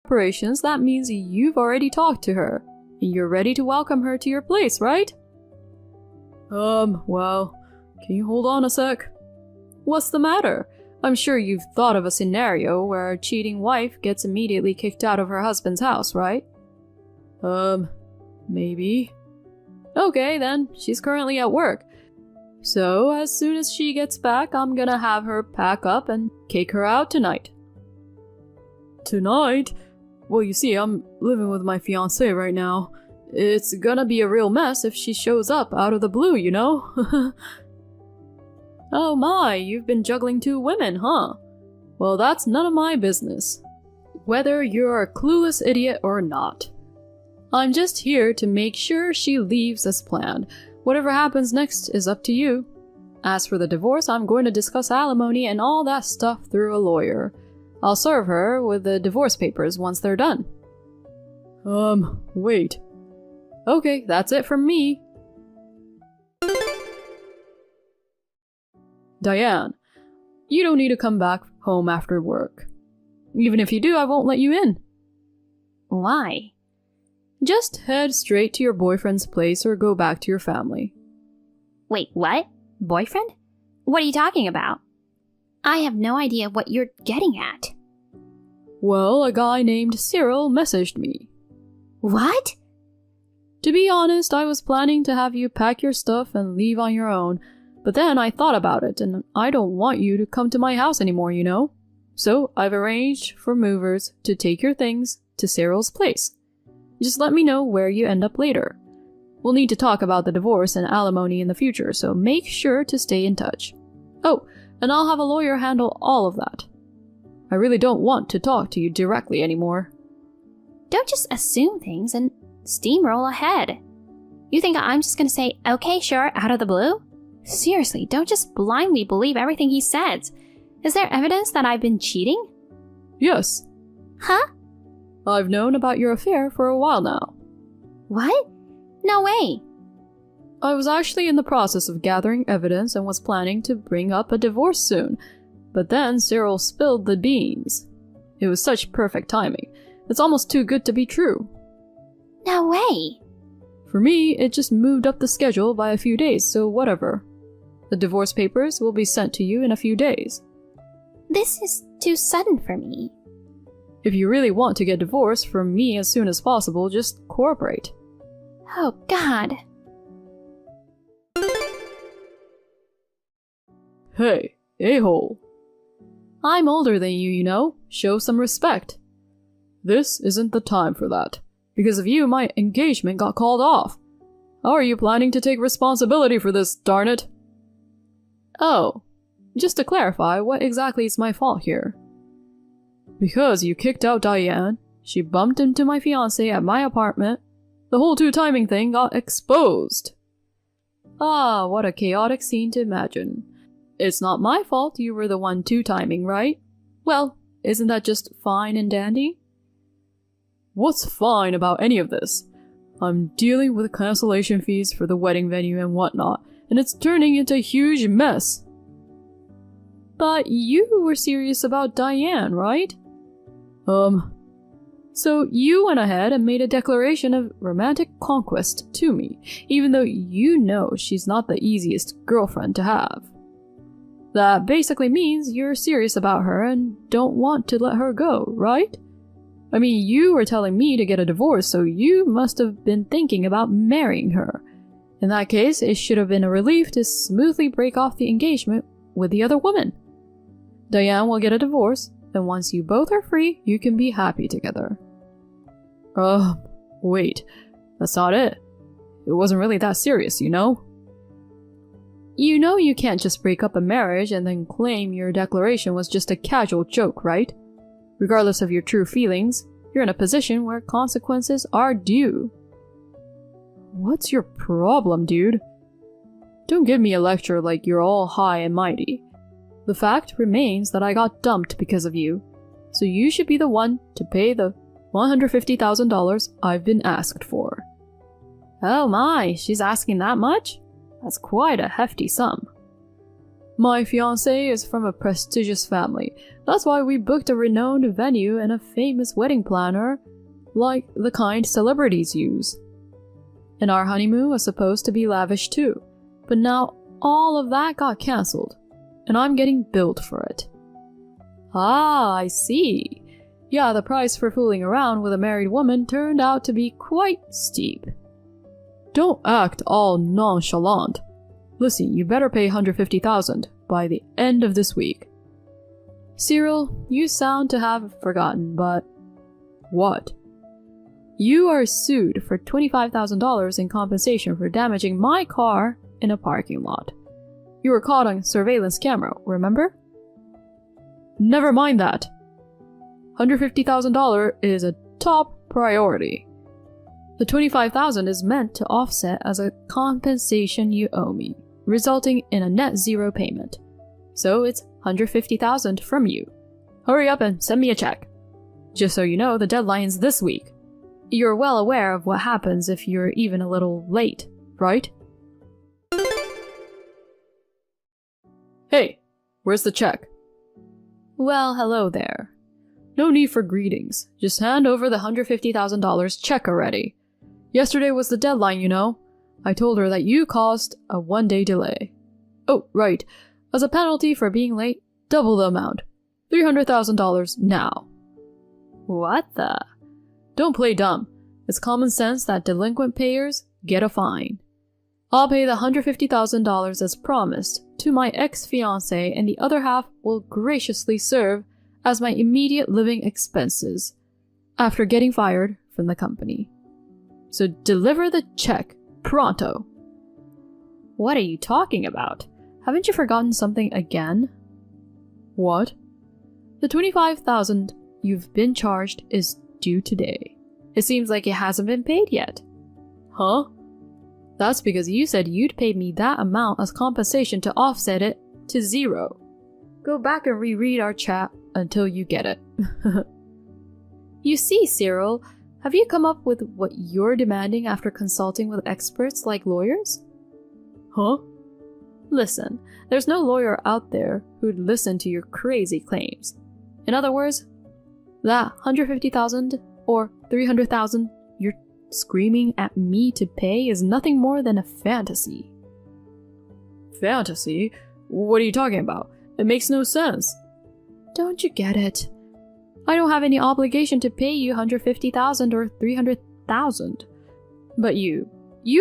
preparations, that means you've already talked to her. And you're ready to welcome her to your place, right? Well, can you hold on a sec? What's the matter? I'm sure you've thought of a scenario where a cheating wife gets immediately kicked out of her husband's house, right? Maybe. Okay, then. She's currently at work. So, as soon as she gets back, I'm gonna have her pack up and kick her out tonight. Tonight? Well, you see, I'm living with my fiancé right now. It's gonna be a real mess if she shows up out of the blue, you know? Oh my, you've been juggling 2 women, huh? Well, that's none of my business. Whether you're a clueless idiot or not. I'm just here to make sure she leaves as planned. Whatever happens next is up to you. As for the divorce, I'm going to discuss alimony and all that stuff through a lawyer. I'll serve her with the divorce papers once they're done. Wait. Okay, that's it from me. Diane, you don't need to come back home after work. Even if you do, I won't let you in. Why? Just head straight to your boyfriend's place or go back to your family. Wait, what? Boyfriend? What are you talking about? I have no idea what you're getting at. Well, a guy named Cyril messaged me. What? To be honest, I was planning to have you pack your stuff and leave on your own, but then I thought about it, and I don't want you to come to my house anymore, you know? So I've arranged for movers to take your things to Cyril's place. Just let me know where you end up later. We'll need to talk about the divorce and alimony in the future, so make sure to stay in touch. Oh, and I'll have a lawyer handle all of that. I really don't want to talk to you directly anymore. Don't just assume things and steamroll ahead. You think I'm just gonna say, okay, sure, out of the blue? Seriously, don't just blindly believe everything he says. Is there evidence that I've been cheating? Yes. Huh? I've known about your affair for a while now. What? No way. I was actually in the process of gathering evidence and was planning to bring up a divorce soon, but then Cyril spilled the beans. It was such perfect timing. It's almost too good to be true. No way. For me, it just moved up the schedule by a few days, so whatever. The divorce papers will be sent to you in a few days. This is too sudden for me. If you really want to get divorced from me as soon as possible, just cooperate. Oh, God. Hey, a-hole. I'm older than you, you know. Show some respect. This isn't the time for that. Because of you, my engagement got called off. How are you planning to take responsibility for this, darn it? Oh, just to clarify, what exactly is my fault here? Because you kicked out Diane, she bumped into my fiancé at my apartment, the whole 2-timing thing got exposed. Ah, what a chaotic scene to imagine. It's not my fault you were the one 2-timing, right? Well, isn't that just fine and dandy? What's fine about any of this? I'm dealing with cancellation fees for the wedding venue and whatnot, and it's turning into a huge mess. But you were serious about Diane, right? So you went ahead and made a declaration of romantic conquest to me, even though you know she's not the easiest girlfriend to have. That basically means you're serious about her and don't want to let her go, right? I mean, you were telling me to get a divorce, so you must have been thinking about marrying her. In that case, it should have been a relief to smoothly break off the engagement with the other woman. Diane will get a divorce, and once you both are free, you can be happy together. Wait. That's not it. It wasn't really that serious, you know? You know you can't just break up a marriage and then claim your declaration was just a casual joke, right? Regardless of your true feelings, you're in a position where consequences are due. What's your problem, dude? Don't give me a lecture like you're all high and mighty. The fact remains that I got dumped because of you, so you should be the one to pay the $150,000 I've been asked for. Oh my, she's asking that much? That's quite a hefty sum. My fiancé is from a prestigious family. That's why we booked a renowned venue and a famous wedding planner, like the kind celebrities use. And our honeymoon was supposed to be lavish too, but now all of that got cancelled, and I'm getting billed for it. Ah, I see. Yeah, the price for fooling around with a married woman turned out to be quite steep. Don't act all nonchalant. Listen, you better pay $150,000 by the end of this week. Cyril, you sound to have forgotten, but... What? You are sued for $25,000 in compensation for damaging my car in a parking lot. You were caught on surveillance camera, remember? Never mind that. $150,000 is a top priority. The $25,000 is meant to offset as a compensation you owe me, resulting in a net zero payment. So it's $150,000 from you. Hurry up and send me a check. Just so you know, the deadline's this week. You're well aware of what happens if you're even a little late, right? Hey, where's the check? Well, hello there. No need for greetings. Just hand over the $150,000 check already. Yesterday was the deadline, you know. I told her that you caused a 1-day delay. Oh, right. As a penalty for being late, double the amount. $300,000 now. What the? Don't play dumb. It's common sense that delinquent payers get a fine. I'll pay the $150,000 as promised to my ex-fiancé, and the other half will graciously serve as my immediate living expenses after getting fired from the company. So deliver the check pronto. What are you talking about? Haven't you forgotten something again? What? The $25,000 you've been charged is due today. It seems like it hasn't been paid yet. Huh? That's because you said you'd pay me that amount as compensation to offset it to zero. Go back and reread our chat until you get it. You see, Cyril, have you come up with what you're demanding after consulting with experts like lawyers? Huh? Listen, there's no lawyer out there who'd listen to your crazy claims. In other words, that $150,000 or $300,000 you're screaming at me to pay is nothing more than a fantasy. Fantasy? What are you talking about? It makes no sense. Don't you get it? I don't have any obligation to pay you $150,000 or $300,000. But you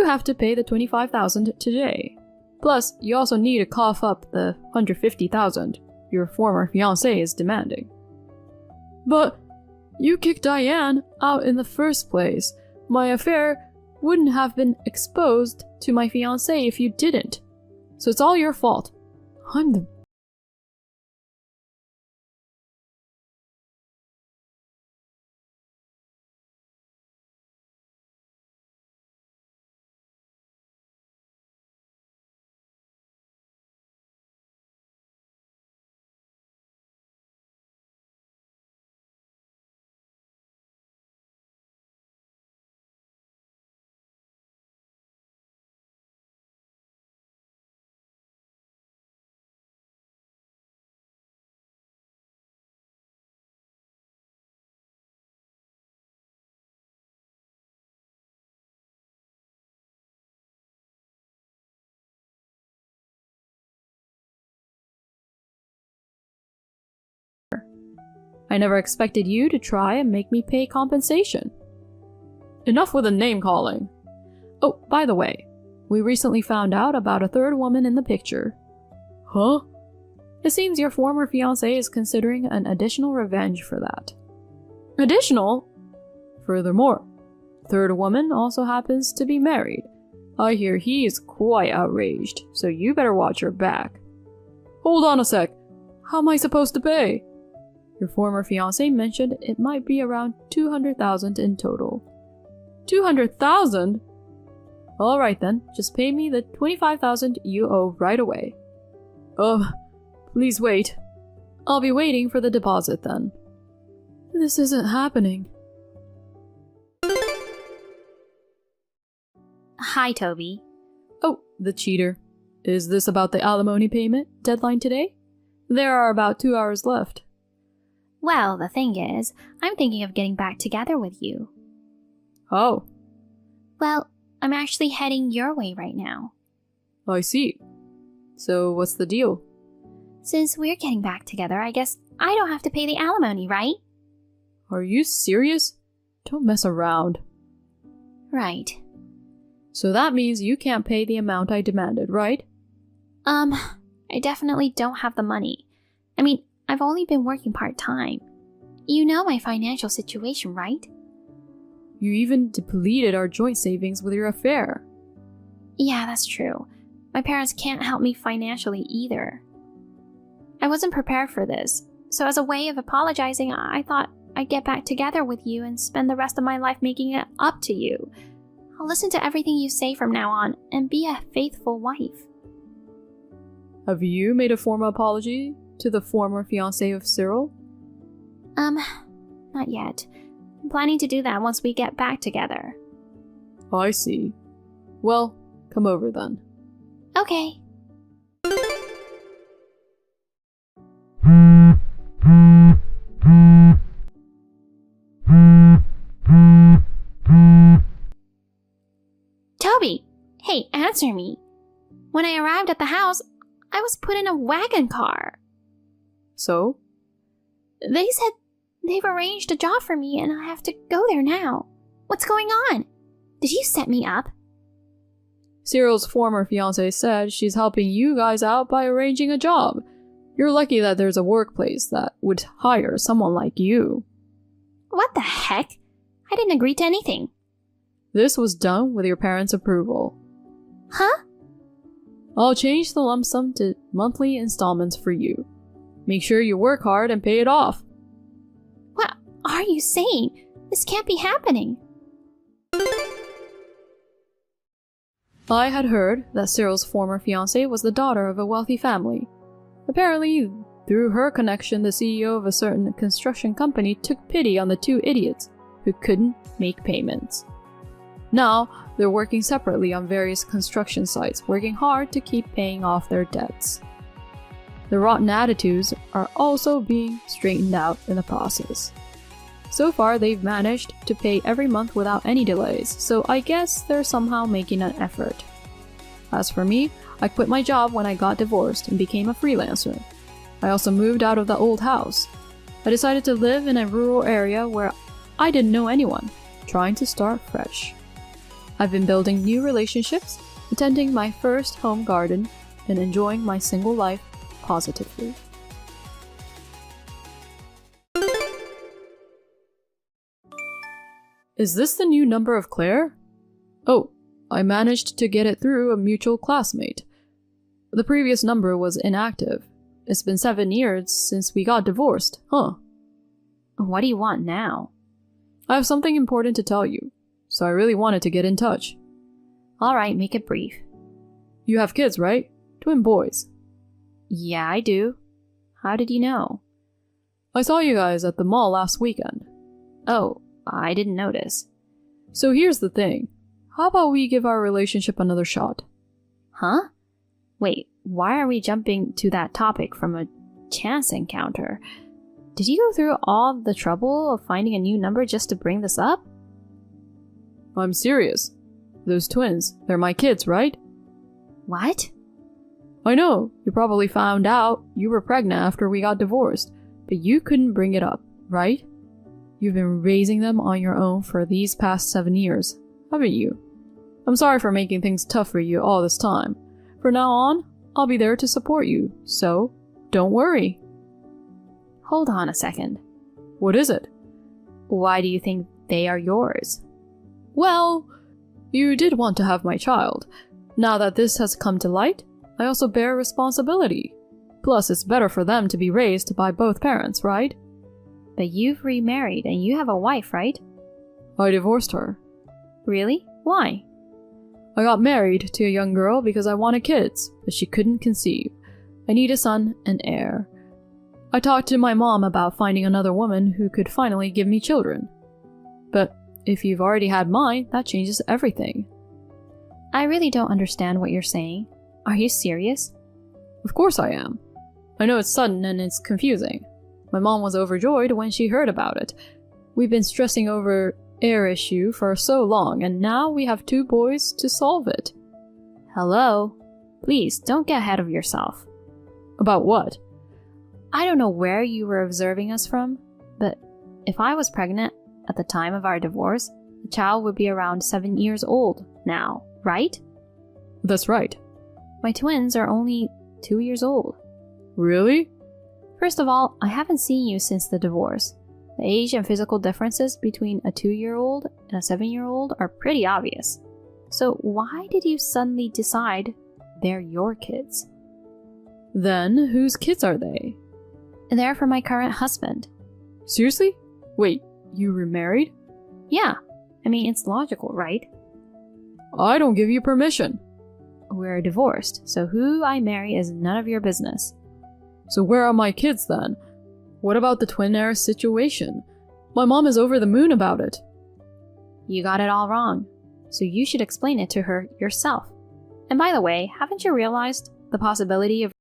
have to pay the $25,000 today. Plus, you also need to cough up the $150,000 your former fiancé is demanding. But you kicked Diane out in the first place. My affair wouldn't have been exposed to my fiancé if you didn't. So it's all your fault. I'm the... I never expected you to try and make me pay compensation. Enough with the name-calling. Oh, by the way, we recently found out about a third woman in the picture. Huh? It seems your former fiancé is considering an additional revenge for that. Additional? Furthermore, the third woman also happens to be married. I hear he is quite outraged, so you better watch your back. Hold on a sec. How am I supposed to pay? Your former fiancé mentioned it might be around $200,000 in total. $200,000? Alright then, just pay me the $25,000 you owe right away. Please wait. I'll be waiting for the deposit then. This isn't happening. Hi, Toby. Oh, the cheater. Is this about the alimony payment deadline today? There are about 2 hours left. Well, the thing is, I'm thinking of getting back together with you. Oh, Well, I'm actually heading your way right now. I see. So what's the deal? Since we're getting back together, I guess I don't have to pay the alimony, right? Are you serious? Don't mess around. Right. So that means you can't pay the amount I demanded, right? I definitely don't have the money. I mean, I've only been working part-time. You know my financial situation, right? You even depleted our joint savings with your affair. Yeah, that's true. My parents can't help me financially either. I wasn't prepared for this, so as a way of apologizing, I thought I'd get back together with you and spend the rest of my life making it up to you. I'll listen to everything you say from now on and be a faithful wife. Have you made a formal apology to the former fiancé of Cyril? Not yet. I'm planning to do that once we get back together. I see. Well, come over then. Okay. Toby! Hey, answer me. When I arrived at the house, I was put in a wagon car. So? They said they've arranged a job for me and I have to go there now. What's going on? Did you set me up? Cyril's former fiancée said she's helping you guys out by arranging a job. You're lucky that there's a workplace that would hire someone like you. What the heck? I didn't agree to anything. This was done with your parents' approval. Huh? I'll change the lump sum to monthly installments for you. Make sure you work hard and pay it off. What are you saying? This can't be happening. I had heard that Cyril's former fiancée was the daughter of a wealthy family. Apparently, through her connection, the CEO of a certain construction company took pity on the two idiots who couldn't make payments. Now, they're working separately on various construction sites, working hard to keep paying off their debts. The rotten attitudes are also being straightened out in the process. So far, they've managed to pay every month without any delays, so I guess they're somehow making an effort. As for me, I quit my job when I got divorced and became a freelancer. I also moved out of the old house. I decided to live in a rural area where I didn't know anyone, trying to start fresh. I've been building new relationships, attending my first home garden, and enjoying my single life positively. Is this the new number of Claire? Oh, I managed to get it through a mutual classmate. The previous number was inactive. It's been 7 years since we got divorced, huh? What do you want now? I have something important to tell you, so I really wanted to get in touch. Alright, make it brief. You have kids, right? Twin boys. Yeah, I do. How did you know? I saw you guys at the mall last weekend. Oh, I didn't notice. So here's the thing. How about we give our relationship another shot? Huh? Wait, why are we jumping to that topic from a chance encounter? Did you go through all the trouble of finding a new number just to bring this up? I'm serious. Those twins, they're my kids, right? What? I know, you probably found out you were pregnant after we got divorced, but you couldn't bring it up, right? You've been raising them on your own for these past 7 years, haven't you? I'm sorry for making things tough for you all this time. From now on, I'll be there to support you, so don't worry. Hold on a second. What is it? Why do you think they are yours? Well, you did want to have my child. Now that this has come to light, I also bear responsibility. Plus, it's better for them to be raised by both parents, right? But you've remarried and you have a wife, right? I divorced her. Really? Why? I got married to a young girl because I wanted kids, but she couldn't conceive. I need a son and heir. I talked to my mom about finding another woman who could finally give me children. But if you've already had mine, that changes everything. I really don't understand what you're saying. Are you serious? Of course I am. I know it's sudden and it's confusing. My mom was overjoyed when she heard about it. We've been stressing over heir issue for so long, and now we have 2 boys to solve it. Hello? Please, don't get ahead of yourself. About what? I don't know where you were observing us from, but if I was pregnant at the time of our divorce, the child would be around 7 years old now, right? That's right. My twins are only 2 years old. Really? First of all, I haven't seen you since the divorce. The age and physical differences between a 2-year-old and a 7-year-old are pretty obvious. So why did you suddenly decide they're your kids? Then whose kids are they? They're for my current husband. Seriously? Wait, you remarried? Yeah, I mean, it's logical, right? I don't give you permission. We're divorced, so who I marry is none of your business. So where are my kids then? What about the twin heir situation? My mom is over the moon about it. You got it all wrong, so you should explain it to her yourself. And by the way, haven't you realized the possibility of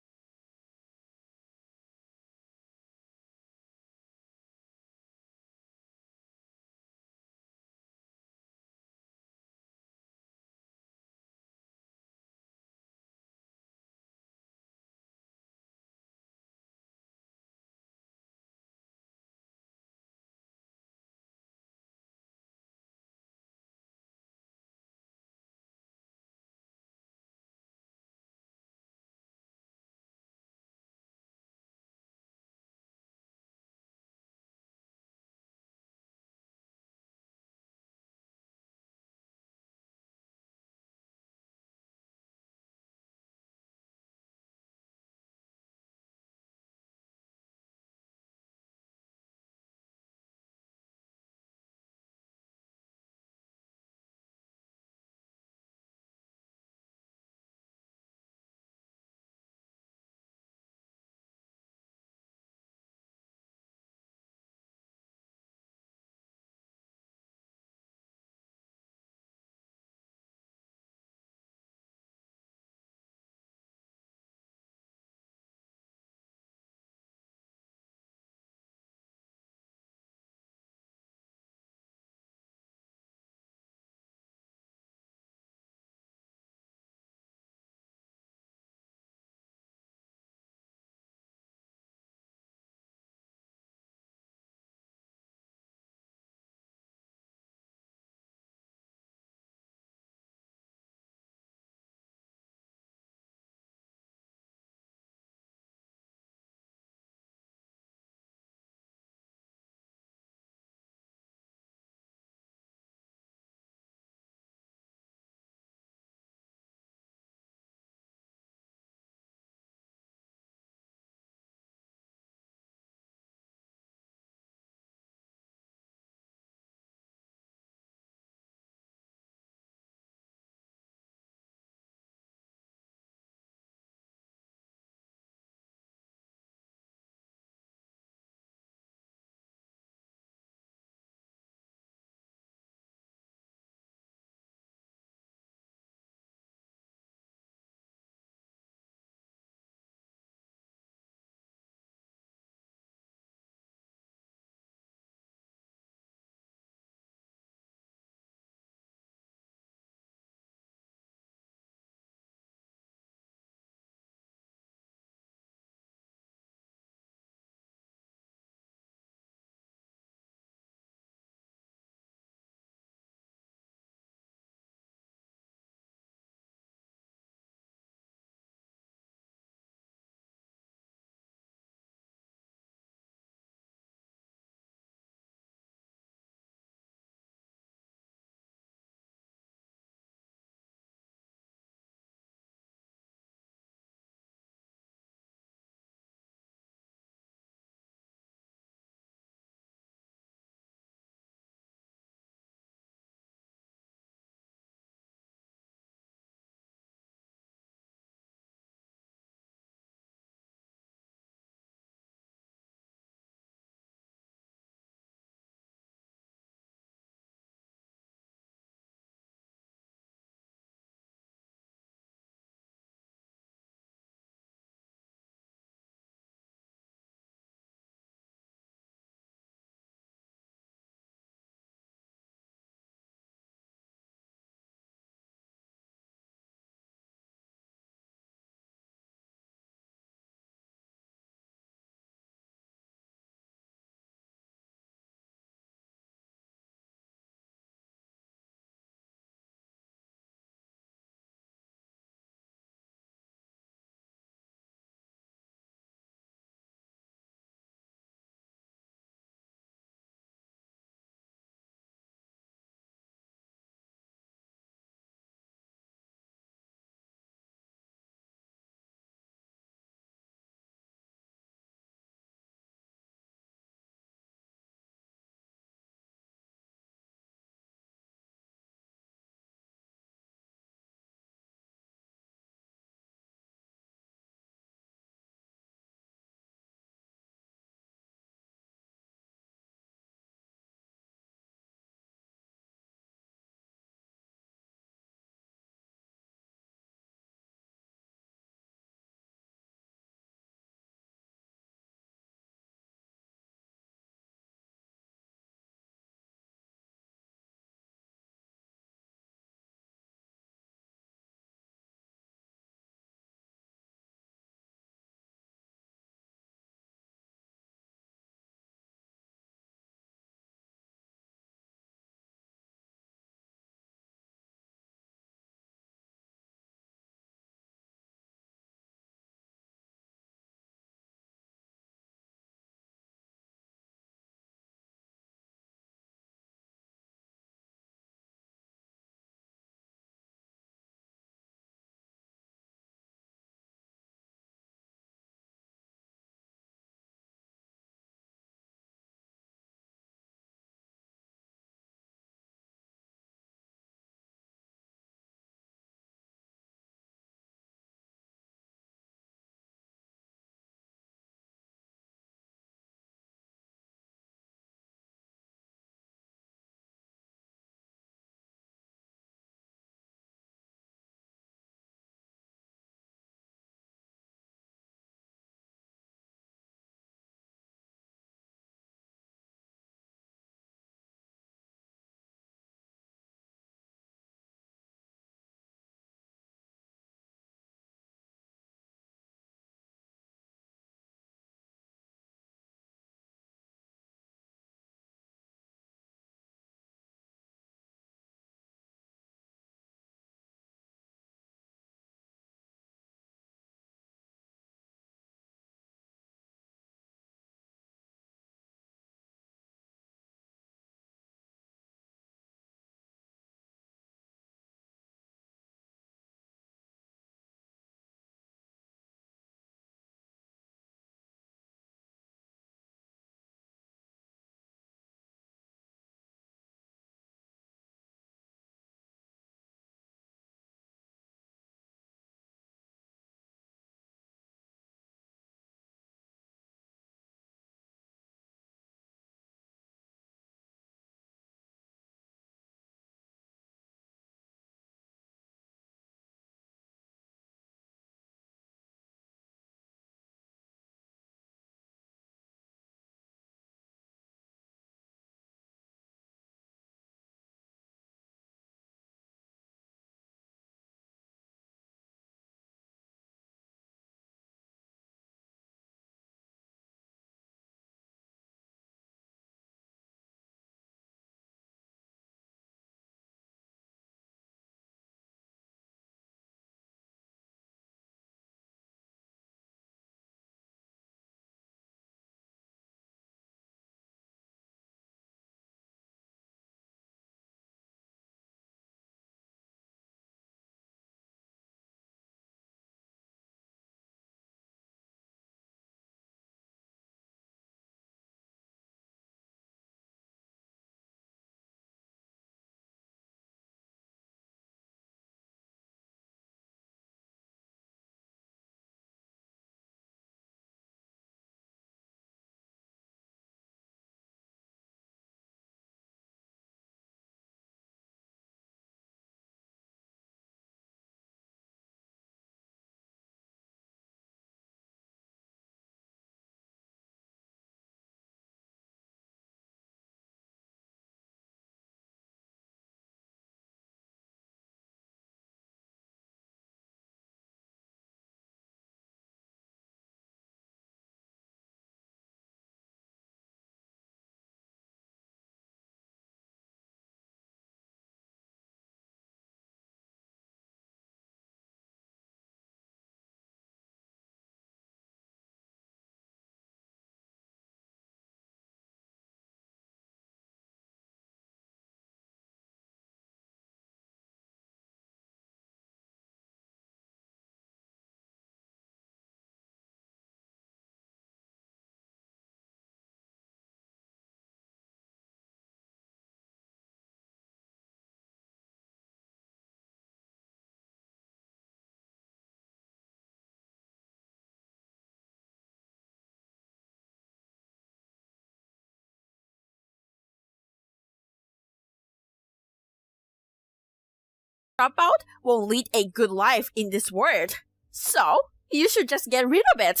dropout won't lead a good life in this world. So, you should just get rid of it.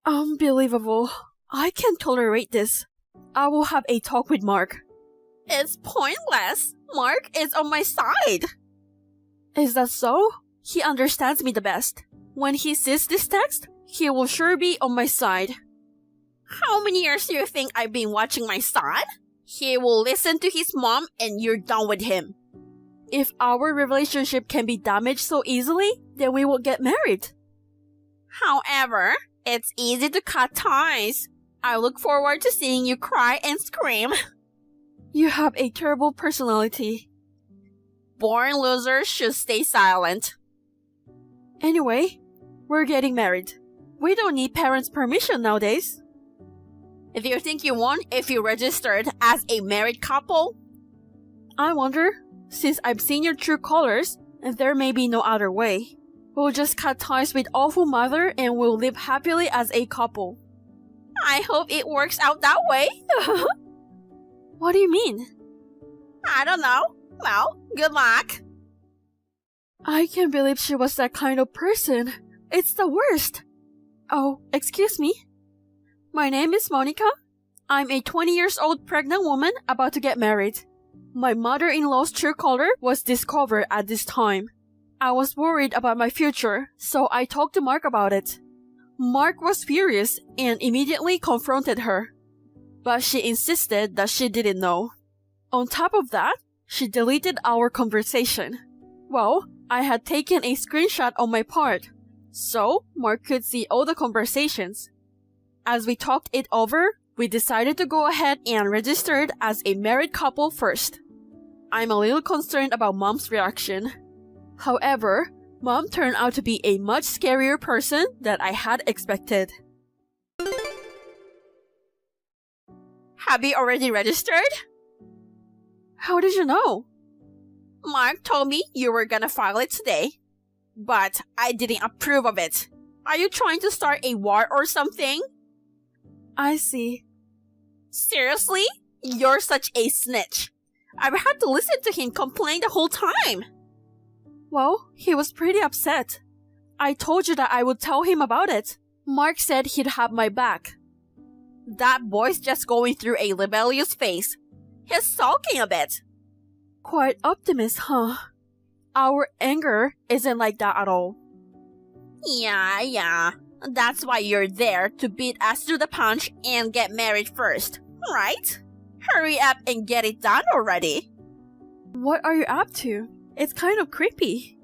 Unbelievable. I can't tolerate this. I will have a talk with Mark. It's pointless. Mark is on my side. Is that so? He understands me the best. When he sees this text, he will sure be on my side. How many years do you think I've been watching my son? He will listen to his mom and you're done with him. If our relationship can be damaged so easily, then we will get married. However, it's easy to cut ties. I look forward to seeing you cry and scream. You have a terrible personality. Born losers should stay silent. Anyway, we're getting married. We don't need parents' permission nowadays. If you think you won if you registered as a married couple, I wonder, since I've seen your true colors, and there may be no other way. We'll just cut ties with awful mother and we'll live happily as a couple. I hope it works out that way. What do you mean? I don't know. Well, good luck. I can't believe she was that kind of person. It's the worst. Oh, excuse me. My name is Monica. I'm a 20 years old pregnant woman about to get married. My mother-in-law's true color was discovered at this time. I was worried about my future, so I talked to Mark about it. Mark was furious and immediately confronted her. But she insisted that she didn't know. On top of that, she deleted our conversation. Well, I had taken a screenshot on my part, so Mark could see all the conversations. As we talked it over, we decided to go ahead and registered as a married couple first. I'm a little concerned about Mom's reaction. However, Mom turned out to be a much scarier person than I had expected. Have you already registered? How did you know? Mark told me you were gonna file it today, but I didn't approve of it. Are you trying to start a war or something? I see. Seriously? You're such a snitch. I've had to listen to him complain the whole time. Well, he was pretty upset. I told you that I would tell him about it. Mark said he'd have my back. That boy's just going through a rebellious phase. He's sulking a bit. Quite optimist, huh? Our anger isn't like that at all. Yeah. That's why you're there, to beat us to the punch and get married first, right? Hurry up and get it done already. What are you up to? It's kind of creepy.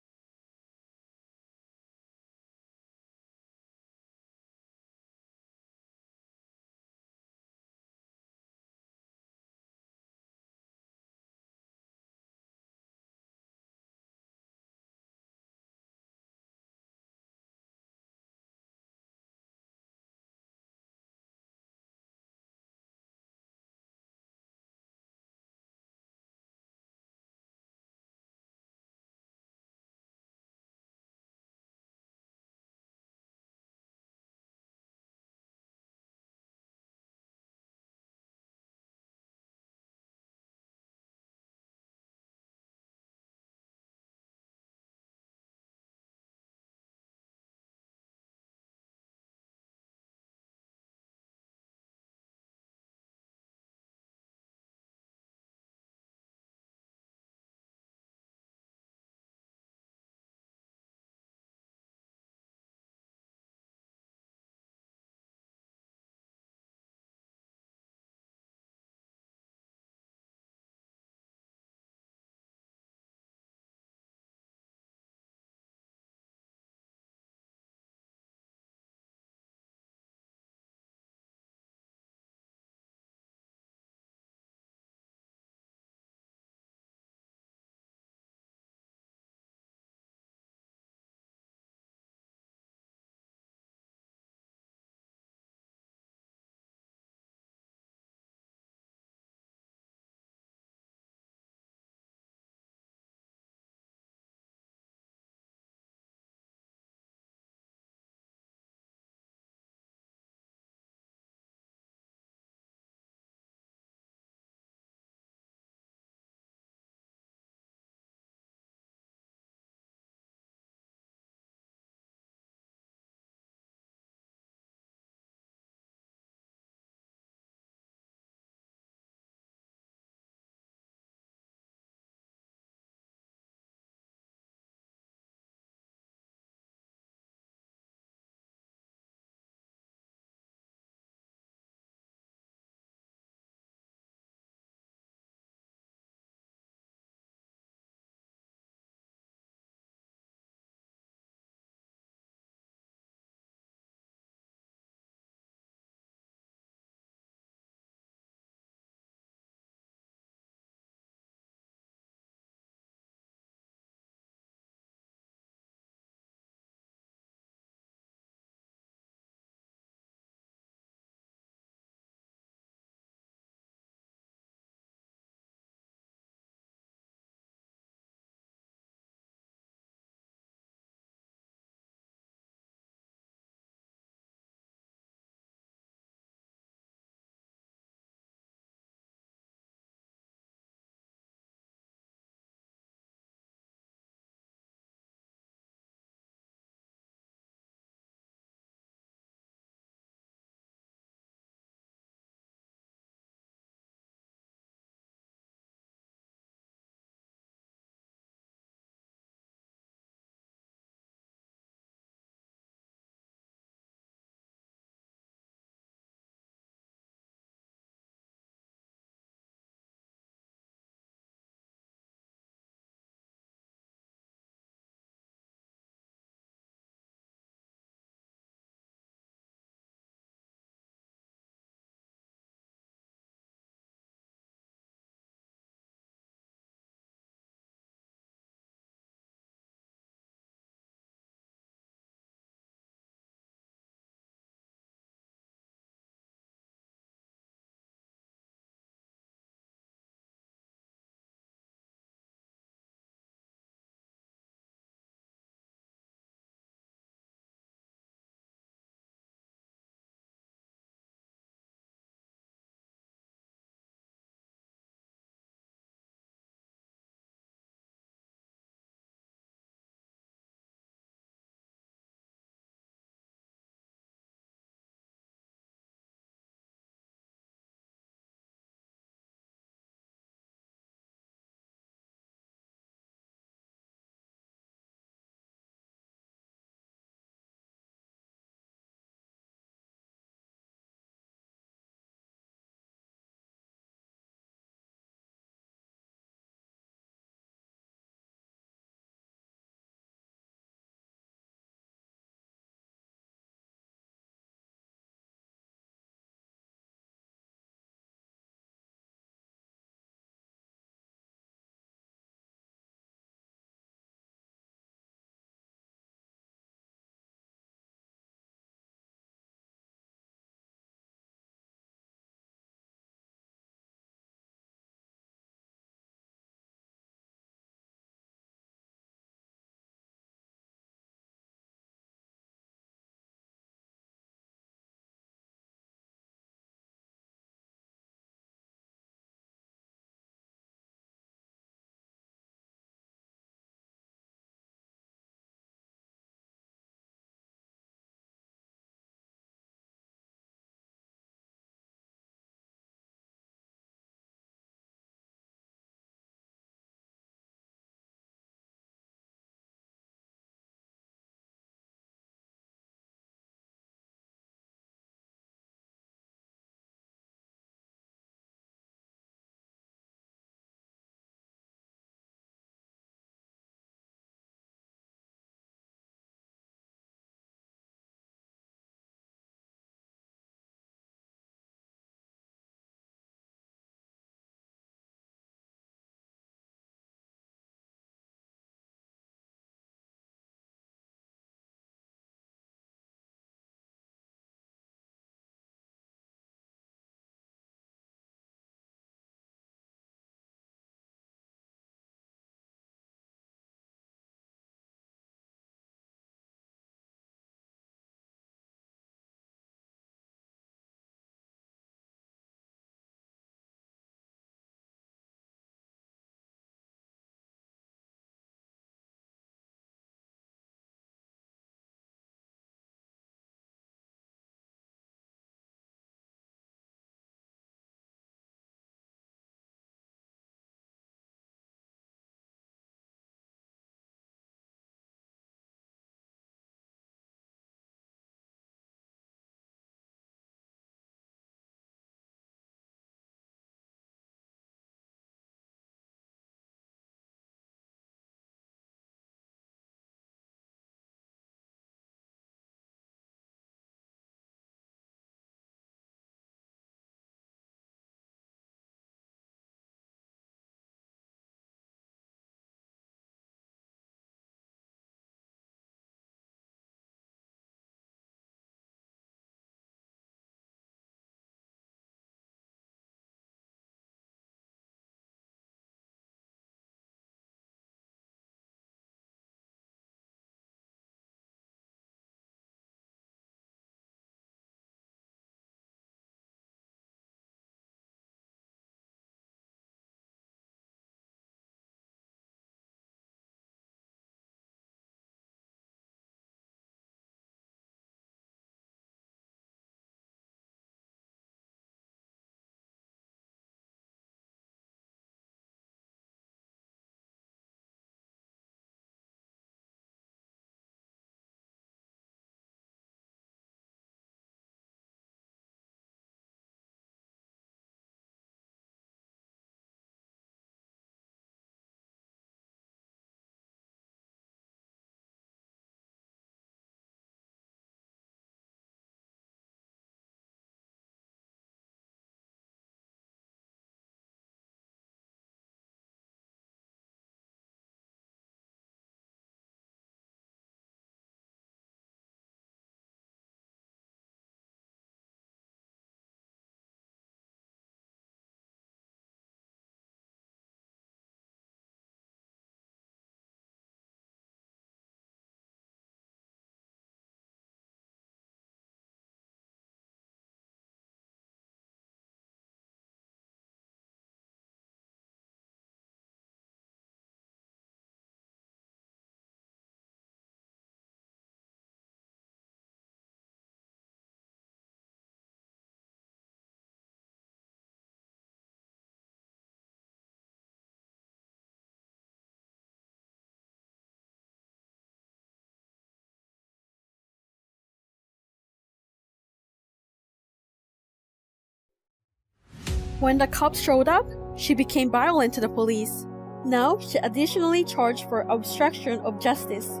When the cops showed up, she became violent to the police. Now, she additionally charged for obstruction of justice.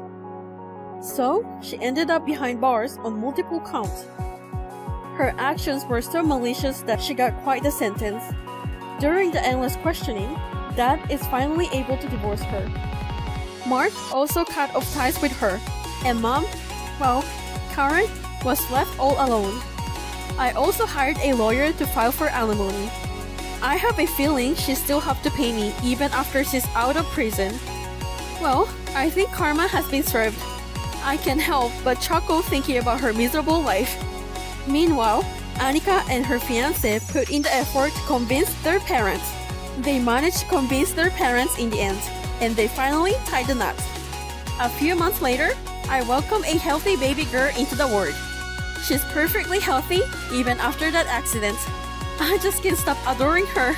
So, she ended up behind bars on multiple counts. Her actions were so malicious that she got quite the sentence. During the endless questioning, Dad is finally able to divorce her. Mark also cut off ties with her, and Mom, well, Karen was left all alone. I also hired a lawyer to file for alimony. I have a feeling she still have to pay me even after she's out of prison. Well, I think karma has been served. I can't help but chuckle thinking about her miserable life. Meanwhile, Annika and her fiancé put in the effort to convince their parents. They managed to convince their parents in the end, and they finally tied the knot. A few months later, I welcome a healthy baby girl into the world. She's perfectly healthy even after that accident. I just can't stop adoring her.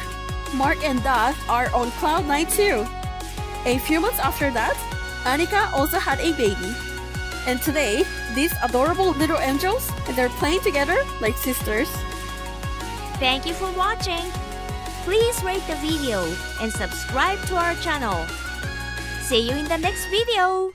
Mark and Dad are on cloud 9 too. A few months after that, Annika also had a baby. And today, these adorable little angels, they're playing together like sisters. Thank you for watching. Please rate the video and subscribe to our channel. See you in the next video.